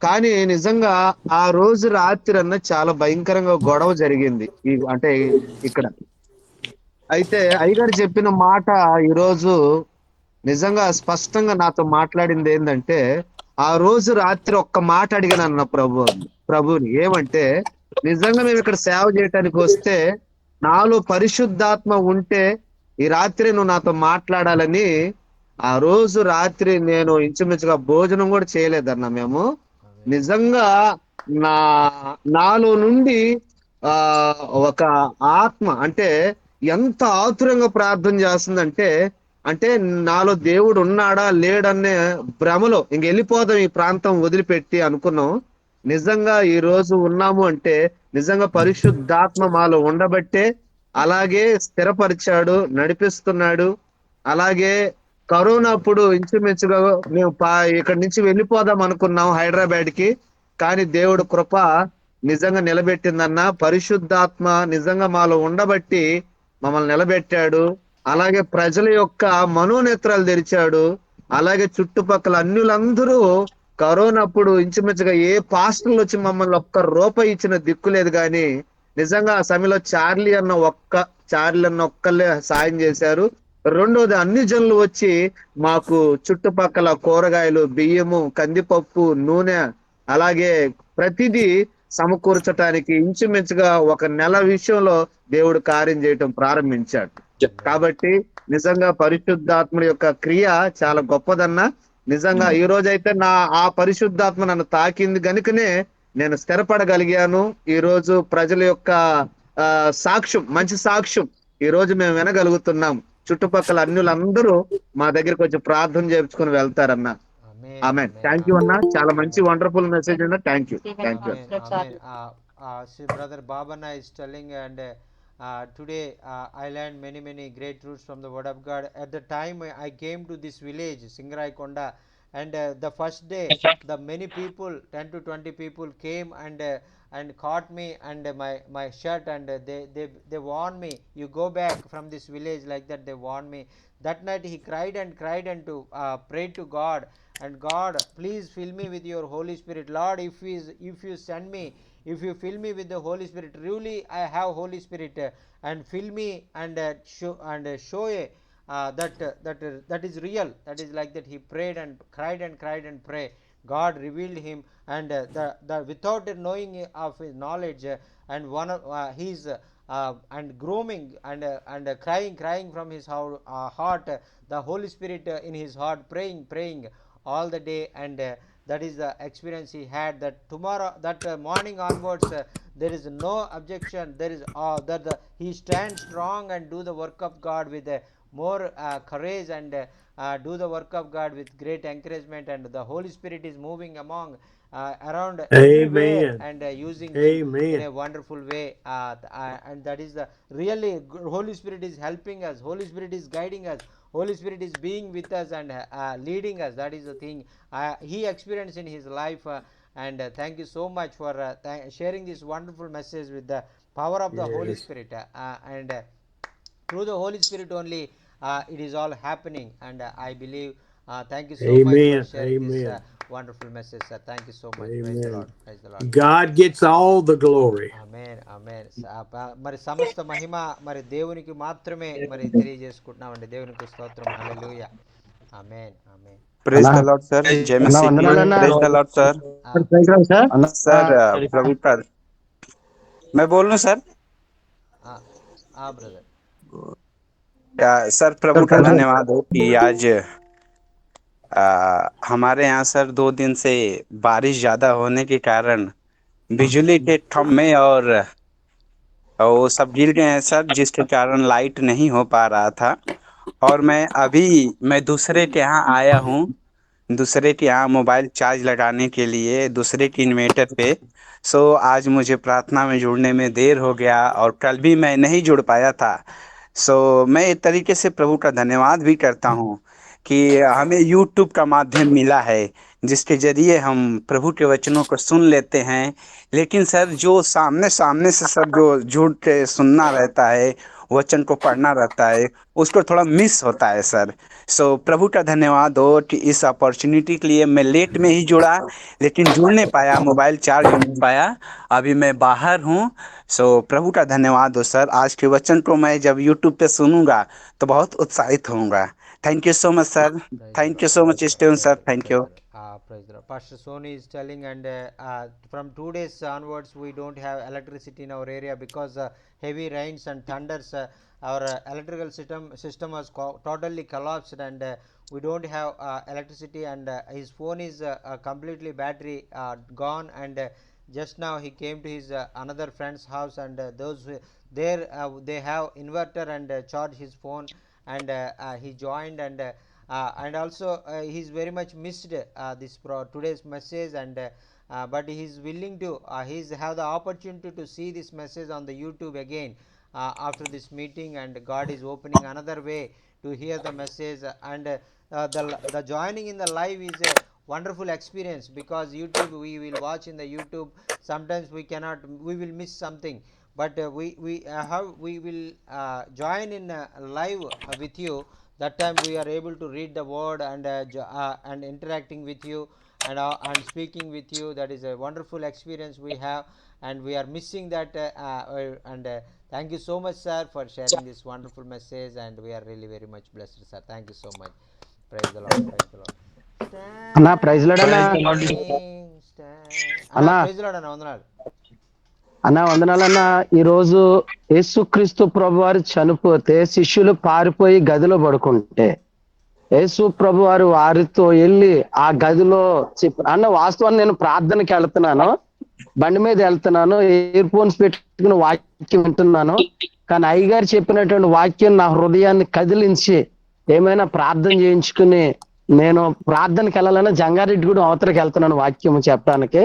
[SPEAKER 8] కానీ నిజంగా ఆ రోజు రాత్రి అన్న చాలా భయంకరంగా గొడవ జరిగింది అంటే ఇక్కడ. అయితే అయ్యగారు చెప్పిన మాట ఈరోజు నిజంగా స్పష్టంగా నాతో మాట్లాడింది ఏంటంటే, ఆ రోజు రాత్రి ఒక్క మాట అడిగాను అన్న ప్రభుని. ఏమంటే, నిజంగా మేము ఇక్కడ సేవ చేయటానికి వస్తే నాలో పరిశుద్ధాత్మ ఉంటే ఈ రాత్రి నువ్వు నాతో మాట్లాడాలని. ఆ రోజు రాత్రి నేను ఇంచుమించుగా భోజనం కూడా చేయలేదన్న మేము. నిజంగా నాలో నుండి ఒక ఆత్మ అంటే ఎంత ఆతురంగా ప్రార్థన చేస్తుందంటే, అంటే నాలో దేవుడు ఉన్నాడా లేడనే భ్రమలో ఇంక వెళ్ళిపోదాం ఈ ప్రాంతం వదిలిపెట్టి అనుకున్నాం. నిజంగా ఈ రోజు ఉన్నాము అంటే నిజంగా పరిశుద్ధాత్మ మాలో ఉండబట్టే. అలాగే స్థిరపరిచాడు, నడిపిస్తున్నాడు. అలాగే కరోనా అప్పుడు ఇంచుమించుగా మేము ఇక్కడి నుంచి వెళ్ళిపోదాం అనుకున్నాం హైదరాబాద్ కి. కానీ దేవుడు కృప నిజంగా నిలబెట్టిందన్న. పరిశుద్ధాత్మ నిజంగా మాలో ఉండబట్టి మమ్మల్ని నిలబెట్టాడు. అలాగే ప్రజల యొక్క మనోనేత్రాలు తెరిచాడు. అలాగే చుట్టుపక్కల అన్యులందరూ కరోనా అప్పుడు ఇంచుమించుగా ఏ పాస్టర్లు వచ్చి మమ్మల్ని ఒక్క రూపాయి ఇచ్చిన దిక్కు లేదు. కానీ నిజంగా ఆ సమయంలో చార్లీ అన్న ఒక్కళ్ళే సాయం చేశారు. రెండోది అన్ని జనులు వచ్చి మాకు చుట్టుపక్కల కూరగాయలు, బియ్యము, కందిపప్పు, నూనె అలాగే ప్రతిదీ సమకూర్చటానికి ఇంచుమించుగా 1 నెల విషయంలో దేవుడు కార్యం చేయటం ప్రారంభించాడు. కాబట్టి నిజంగా పరిశుద్ధాత్ముడి యొక్క క్రియ చాలా గొప్పదన్నా. నిజంగా ఈ రోజైతే ఆ పరిశుద్ధాత్మ నన్ను తాకింది గనుకనే నేను స్థిరపడగలిగాను. ఈ రోజు ప్రజల యొక్క సాక్ష్యం, మంచి సాక్ష్యం ఈ రోజు మేము వినగలుగుతున్నాం. చుట్టుపక్కల అన్యులందరూ మా దగ్గరికి వచ్చి ప్రార్థన చేయించుకుని వెళ్తారన్న. ఆమెన్. థ్యాంక్ యూ అన్న, చాలా మంచి వండర్ఫుల్ మెసేజ్ అన్న. Thank you.
[SPEAKER 3] Brother Babana is telling, and today I learned many great truths from the word of God. At the time I came to this village Singaraikonda, and the first day the many people, 10 to 20 people came and caught me and my shirt, and they warned me, you go back from this village, like that they warned me. That night he cried and to prayed to God, and God, please fill me with your Holy Spirit. Lord, if you send me, if you fill me with the Holy Spirit, really I have Holy Spirit, and fill me and show that is real. That is like that he prayed and cried and pray. God revealed him, and the without knowing of his knowledge, and one of his and grooming and crying from his heart, the Holy Spirit in his heart, praying all the day, and that is the experience he had. That tomorrow, that morning onwards, there is no objection. There is he stands strong and do the work of God with more courage, and do the work of God with great encouragement, and the Holy Spirit is moving among around everywhere, and using him in a wonderful way, and that is the really Holy Spirit is helping us. Holy Spirit is guiding us. Holy Spirit is being with us and leading us. That is the thing he experienced in his life, and thank you so much for sharing this wonderful message with the power of the Holy Spirit, and through the Holy Spirit only it is all happening, and I believe thank you so much for sharing this wonderful message, sir. Thank you so much. Praise the Lord. Praise the Lord.
[SPEAKER 2] God gets all the glory.
[SPEAKER 3] ఆమేన్. మరి సమస్త మహిమ మరి దేవునికి మాత్రమే మరి తెలియజేసుకుంటున్నామండి. దేవునికి స్తోత్రం. హల్లెలూయా. ఆమేన్.
[SPEAKER 9] Praise the Lord, sir. James City. Praise the Lord, sir. Sir, प्रभु का मैं बोल रहा हूँ सर.
[SPEAKER 3] ब्रदर.
[SPEAKER 9] सर प्रभु का धन्यवाद हो कि आज हमारे यहाँ सर 2 दिन से बारिश ज्यादा होने के कारण बिजली के खंभे और वो सब गिर गए हैं सर, जिसके कारण लाइट नहीं हो पा रहा था. और मैं दूसरे के यहाँ आया हूँ, दूसरे के यहाँ मोबाइल चार्ज लगाने के लिए, दूसरे के इन्वर्टर पे. सो आज मुझे प्रार्थना में जुड़ने में देर हो गया और कल भी मैं नहीं जुड़ पाया था. सो मैं एक तरीके से प्रभु का धन्यवाद भी करता हूँ कि हमें YouTube का माध्यम मिला है, जिसके जरिए हम प्रभु के वचनों को सुन लेते हैं. लेकिन सर जो सामने से सर जो जुड़ के सुनना रहता है, वचन को पढ़ना रहता है, उसको थोड़ा मिस होता है सर. सो प्रभु का धन्यवाद हो कि इस अपॉर्चुनिटी के लिए मैं लेट में ही जुड़ा, लेकिन जुड़ नहीं पाया, मोबाइल चार्ज हो नहीं पाया. अभी मैं बाहर हूँ. सो प्रभु का धन्यवाद हो सर. आज के वचन को मैं जब YouTube पे सुनूंगा तो बहुत उत्साहित होऊंगा. Thank you so much, sir. Thank you so much, Steven, sir. Thank you.
[SPEAKER 3] Praise the Lord. Pastor Sony is telling, and from 2 days onwards we don't have electricity in our area because heavy rains and thunders. Our electrical system was totally collapsed, and we don't have electricity, and his phone is completely battery gone, and just now he came to his another friend's house, and those there they have inverter and charge his phone, and he joined, and also he's very much missed this today's message, and but he's willing to he's have the opportunity to see this message on the YouTube again after this meeting, and God is opening another way to hear the message, and the joining in the live is a wonderful experience, because YouTube, we will watch in the YouTube, sometimes we will miss something, but we will join in live with you. That time we are able to read the word and interacting with you and speaking with you. That is a wonderful experience we have, and we are missing that, and thank you so much, sir, for sharing this wonderful message, and we are really very much blessed, sir. Thank you so much. Praise the Lord. Praise the Lord.
[SPEAKER 1] అన్నా praise lord అన్నా.
[SPEAKER 3] Praise the Lord. Praise the Lord. వందనాలు.
[SPEAKER 8] అన్న వందనాలన్న. ఈరోజు యేసుక్రీస్తు ప్రభు వారు చనిపోతే శిష్యులు పారిపోయి గదిలో పడుకుంటే యేసు ప్రభు వారు వారితో వెళ్ళి ఆ గదిలో అన్న వాస్తవాన్ని నేను ప్రార్థనకి వెళ్తున్నాను, బండి మీద వెళ్తున్నాను, ఇయర్ ఫోన్స్ పెట్టుకుని వాక్యం వింటున్నాను. కానీ అయ్యగారు చెప్పినటువంటి వాక్యం నా హృదయాన్ని కదిలించి ఏమైనా ప్రార్థన చేయించుకుని నేను ప్రార్థనకి వెళ్ళాలని జంగారెడ్డి కూడా అవతలకి వెళ్తున్నాను వాక్యం చెప్పడానికి.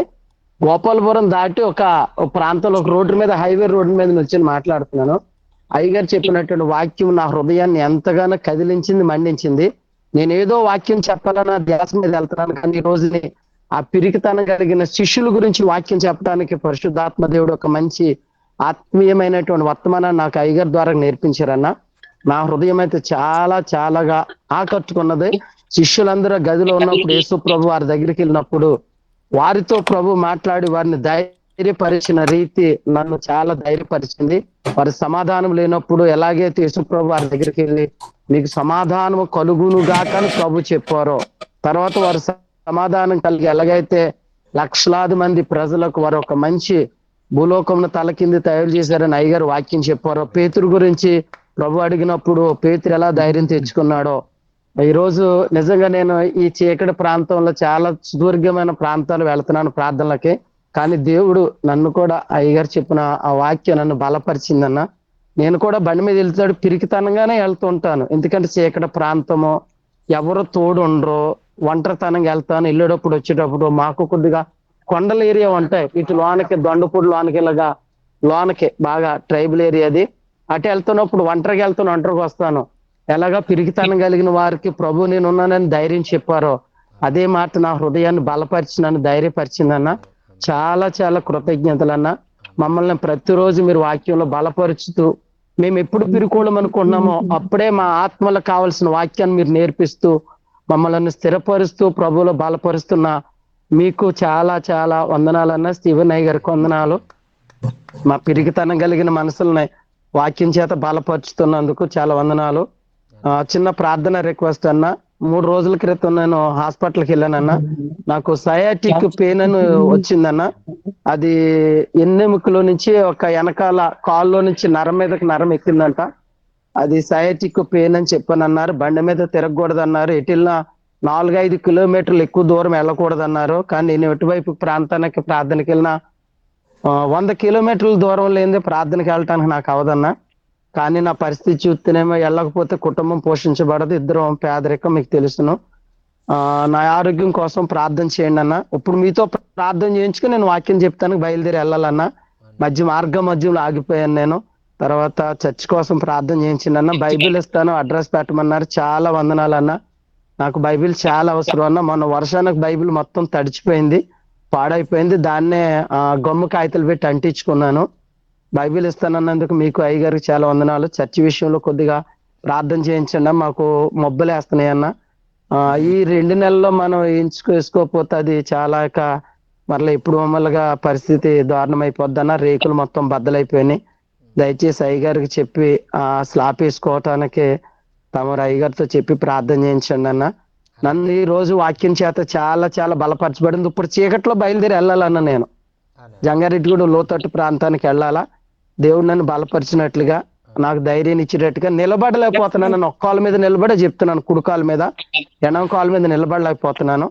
[SPEAKER 8] గోపాలపురం దాటి ఒక ప్రాంతంలో ఒక రోడ్డు మీద, హైవే రోడ్డు మీద నుంచి మాట్లాడుతున్నాను. అయ్యగారు చెప్పినటువంటి వాక్యం నా హృదయాన్ని ఎంతగానో కదిలించింది, మండించింది. నేను ఏదో వాక్యం చెప్పాలన్న ధ్యాస మీద వెళ్తున్నాను, కానీ ఈ రోజుని ఆ పిరికితనం కలిగిన శిష్యుల గురించి వాక్యం చెప్పడానికి పరిశుద్ధాత్మ దేవుడు ఒక మంచి ఆత్మీయమైనటువంటి వర్తమానాన్ని నాకు అయ్యగారి ద్వారా నేర్పించారన్న. నా హృదయం అయితే చాలా చాలాగా ఆకట్టుకున్నది. శిష్యులందరూ గదిలో ఉన్నప్పుడు యేసు ప్రభు వారి దగ్గరికి వెళ్ళినప్పుడు వారితో ప్రభు మాట్లాడి వారిని ధైర్యపరిచిన రీతి నన్ను చాలా ధైర్యపరిచింది. వారి సమాధానం లేనప్పుడు ఎలాగైతే యేసు ప్రభు వారి దగ్గరికి వెళ్ళి నీకు సమాధానం కలుగునుగాక అని ప్రభు చెప్పారో, తర్వాత వారు సమాధానం కలిగి ఎలాగైతే లక్షలాది మంది ప్రజలకు వారు ఒక మంచి భూలోకంలో తల కింది తయారు చేశారని అయ్యగారు వాక్యం చెప్పారో, పేతురు గురించి ప్రభు అడిగినప్పుడు పేతురు ఎలా ధైర్యం తెచ్చుకున్నాడో, ఈరోజు నిజంగా నేను ఈ చీకటి ప్రాంతంలో చాలా సుదీర్ఘమైన ప్రాంతాలు వెళ్తున్నాను ప్రార్థనలకి, కానీ దేవుడు నన్ను కూడా అయ్యగారు చెప్పిన ఆ వాక్యం నన్ను బలపరిచిందన్న. నేను కూడా బండి మీద వెళ్తాడు పిరికితనంగానే వెళ్తూ ఉంటాను, ఎందుకంటే చీకటి ప్రాంతము, ఎవరు తోడు ఉండరు, ఒంటరితనంగా వెళ్తాను. వెళ్ళేటప్పుడు వచ్చేటప్పుడు మాకు కొద్దిగా కొండల ఏరియా ఉంటాయి, ఇటు లోనకి దొండపూడి లోనకి ఇలాగా లోనకి బాగా ట్రైబల్ ఏరియా అది. అటు వెళ్తున్నప్పుడు ఒంటరిగా ఒంటరికి వస్తాను. ఎలాగా పిరికితనం కలిగిన వారికి ప్రభు నేను ఉన్నానని ధైర్యం చెప్పారో అదే మాట నా హృదయాన్ని బలపరిచి నన్ను ధైర్యపరిచిందన్న. చాలా చాలా కృతజ్ఞతలన్న. మమ్మల్ని ప్రతిరోజు మీరు వాక్యంలో బలపరుచుతూ మేము ఎప్పుడు పిరుకోవడం అనుకున్నామో అప్పుడే మా ఆత్మలకు కావాల్సిన వాక్యాన్ని మీరు నేర్పిస్తూ మమ్మల్ని స్థిరపరుస్తూ ప్రభువులో బలపరుస్తున్న మీకు చాలా చాలా వందనాలన్న. స్టీవెన్ అయ్య గారికి వందనాలు. మా పిరికితనం కలిగిన మనసులని వాక్యం చేత బలపరుచుతున్నందుకు చాలా వందనాలు. చిన్న ప్రార్థన రిక్వెస్ట్ అన్న. 3 రోజుల క్రితం నేను హాస్పిటల్కి వెళ్ళానన్న. నాకు సయాటిక్ పెయిన్ అని వచ్చిందన్న. అది ఎన్నెముకలో నుంచి ఒక వెనకాల కాల్లో నుంచి నరం మీదకి నరం ఎక్కిందంట. అది సయాటిక్ పెయిన్ అని చెప్పానన్నారు. బండి మీద తిరగకూడదు అన్నారు. ఎటు వెళ్ళినా 4-5 కిలోమీటర్లు ఎక్కువ దూరం వెళ్ళకూడదు అన్నారు. కానీ నేను ఎటువైపు ప్రాంతానికి ప్రార్థనకి వెళ్ళినా 100 కిలోమీటర్ల దూరం లేనిదే ప్రార్థనకి వెళ్ళటానికి నాకు అవదన్నా. కానీ నా పరిస్థితి చూస్తేనేమో వెళ్ళకపోతే కుటుంబం పోషించబడదు, ఇద్దరం పేదరికం మీకు తెలుసును. నా ఆరోగ్యం కోసం ప్రార్థన చేయండి అన్న. ఇప్పుడు మీతో ప్రార్థన చేయించుకుని నేను వాక్యం చెప్తానికి బయలుదేరి వెళ్ళాలన్నా. మధ్యలో ఆగిపోయాను నేను. తర్వాత చర్చ్ కోసం ప్రార్థన చేయించండి అన్న. బైబిల్ ఇస్తాను, అడ్రస్ పెట్టమన్నారు. చాలా వందనాలన్నా. నాకు బైబిల్ చాలా అవసరం అన్న. మొన్న వర్షానికి బైబిల్ మొత్తం తడిచిపోయింది, పాడైపోయింది. దాన్నే గమ్ము కాగితాలు పెట్టి అంటించుకున్నాను. బైబిల్ ఇస్తానన్నందుకు మీకు అయ్యగారికి చాలా వందనాలు. చర్చి విషయంలో కొద్దిగా ప్రార్థన చేయించండి. మాకు మొబ్బలు వేస్తున్నాయి అన్న. ఈ 2 నెలల్లో మనం వేసుకోకపోతే అది చాలా మరలా ఇప్పుడు మమ్మల్గా పరిస్థితి దారుణం అయిపోద్దన్న. రేకులు మొత్తం బద్దలైపోయినాయి. దయచేసి అయ్యగారికి చెప్పి స్లాప్ వేసుకోవటానికి తమరు అయ్యగారితో చెప్పి ప్రార్థన చేయించండి అన్న. నన్ను ఈ రోజు వాక్యం చేత చాలా చాలా బలపరచబడింది. ఇప్పుడు చీకట్లో బయలుదేరి వెళ్ళాలన్న. నేను జంగారెడ్డి కూడా లోతట్టు ప్రాంతానికి వెళ్ళాలా. దేవుడు నన్ను బలపరిచినట్లుగా నాకు ధైర్యాన్ని ఇచ్చేటట్టుగా నిలబడలేకపోతున్నాను. నేను ఒక్క కాళ్ళ మీద నిలబడే చెప్తున్నాను, కుడి కాళ్ళ మీద, ఎడమ కాళ్ళ మీద నిలబడలేకపోతున్నాను.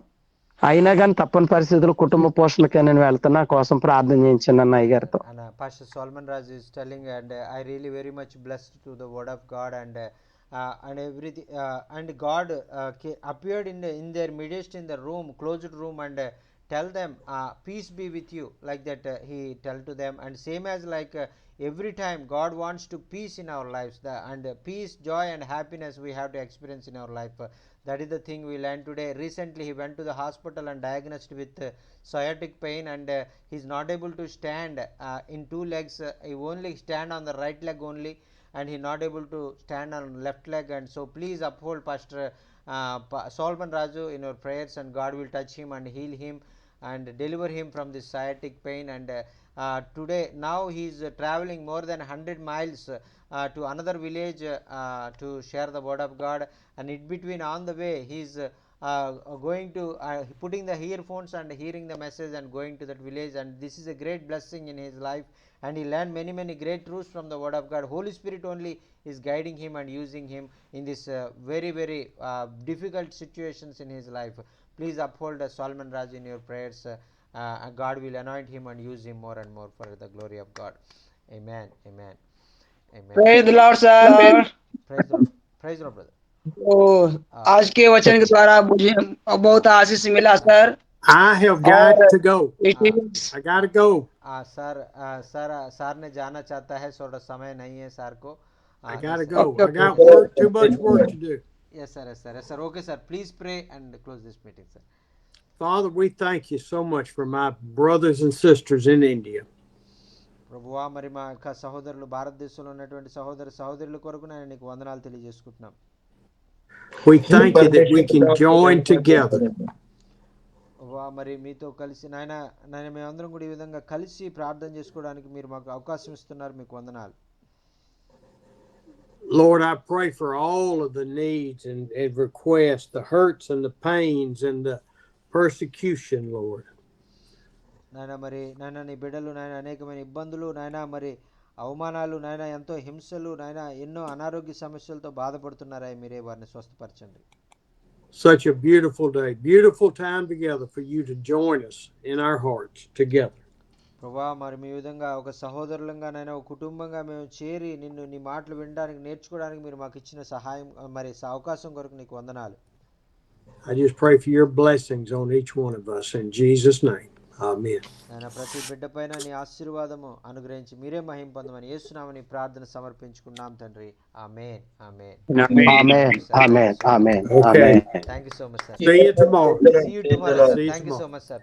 [SPEAKER 8] అయినా కానీ తప్పని పరిస్థితుల్లో కుటుంబ పోషణకే నేను వెళ్తున్నా. కోసం ప్రార్థన చేయించండి అన్న అయ్యగారితో.
[SPEAKER 3] Pastor Solomon Raj is telling, and I really very much blessed to the word of God, and everything, and God appeared in their midst in the room, closed room, and tell them peace be with you, like that he tell to them. And same as like every time God wants to peace in our lives, and peace, joy and happiness we have to experience in our life. That is the thing we learned today. Recently he went to the hospital and diagnosed with sciatic pain, and he's not able to stand in 2 legs. He only stand on the right leg only, and he not able to stand on left leg. And so please uphold Pastor Solomon Raju in your prayers, and God will touch him and heal him and deliver him from this sciatic pain. And today now he is traveling more than 100 miles to another village to share the word of God, and in between on the way he is going to putting the earphones and hearing the message and going to that village, and this is a great blessing in his life, and he learned many great truths from the word of God. Holy Spirit only is guiding him and using him in this very difficult situations in his life. Please uphold Solomon Raj in your prayers. God will anoint him and use him more and more for the glory of God. Amen.
[SPEAKER 10] Praise the Lord sir.
[SPEAKER 3] Praise the Lord, brother.
[SPEAKER 10] तो आज के वचन के द्वारा मुझे बहुत आशीष मिला sir.
[SPEAKER 2] I have got
[SPEAKER 10] और
[SPEAKER 2] to go.
[SPEAKER 10] it is
[SPEAKER 2] I got to go.
[SPEAKER 3] Sir ने जाना चाहता है, थोड़ा समय नहीं है सर को।
[SPEAKER 2] I got to go. I got work, too much work to do.
[SPEAKER 3] Yes sir. Okay sir, please pray and close this meeting, sir.
[SPEAKER 2] Father, we thank you so much for my brothers and sisters in India.
[SPEAKER 3] ప్రభువా, మరి మా యొక్క సహోదరులు భారతదేశంలో ఉన్నటువంటి సహోదరుల కొరకు నేను నీకు వందనాలు తెలియజేసుకుంటున్నాం.
[SPEAKER 2] We thank you that we can join together.
[SPEAKER 3] మరి మీతో కలిసి నాయన మేమందరం కూడా ఈ విధంగా కలిసి ప్రార్థన చేసుకోవడానికి మీరు మాకు అవకాశం ఇస్తున్నారు, మీకు వందనాలు.
[SPEAKER 2] Lord, I pray for all of the needs and requests, the hurts and the pains and the persecution, Lord.
[SPEAKER 3] నాయన నీ బిడ్డలు నాయన అనేకమైన ఇబ్బందులు నాయన, మరి అవమానాలు నాయన, ఎంతో హింసలు నాయన, ఎన్నో అనారోగ్య సమస్యలతో బాధపడుతున్నారా, మీరే వారిని స్వస్థపరచండి.
[SPEAKER 2] Such a beautiful day, beautiful time together for you to join us in our hearts together.
[SPEAKER 3] ప్రభా, మరి మీ విధంగా ఒక సహోదరులంగా నాయన, ఒక కుటుంబంగా మేము చేరి నీ మాటలు వినడానికి నేర్చుకోవడానికి మీరు మాకు ఇచ్చిన సహాయం, మరి అవకాశం కొరకు నీకు వందనాలు.
[SPEAKER 2] I just pray for your blessings on each one of us in Jesus' name. Amen.
[SPEAKER 3] నాయన ప్రతి బిడ్డ పైన నీ ఆశీర్వాదము అనుగ్రహించి మీరే మహిమ పొందమని యేసునామమున ప్రార్థన సమర్పించుకున్నాం తండ్రి. ఆమేన్.
[SPEAKER 8] ఆమేన్.
[SPEAKER 2] Okay.
[SPEAKER 3] Thank you so much, sir.
[SPEAKER 2] See you tomorrow.
[SPEAKER 3] See you tomorrow, sir. Thank you so much, sir.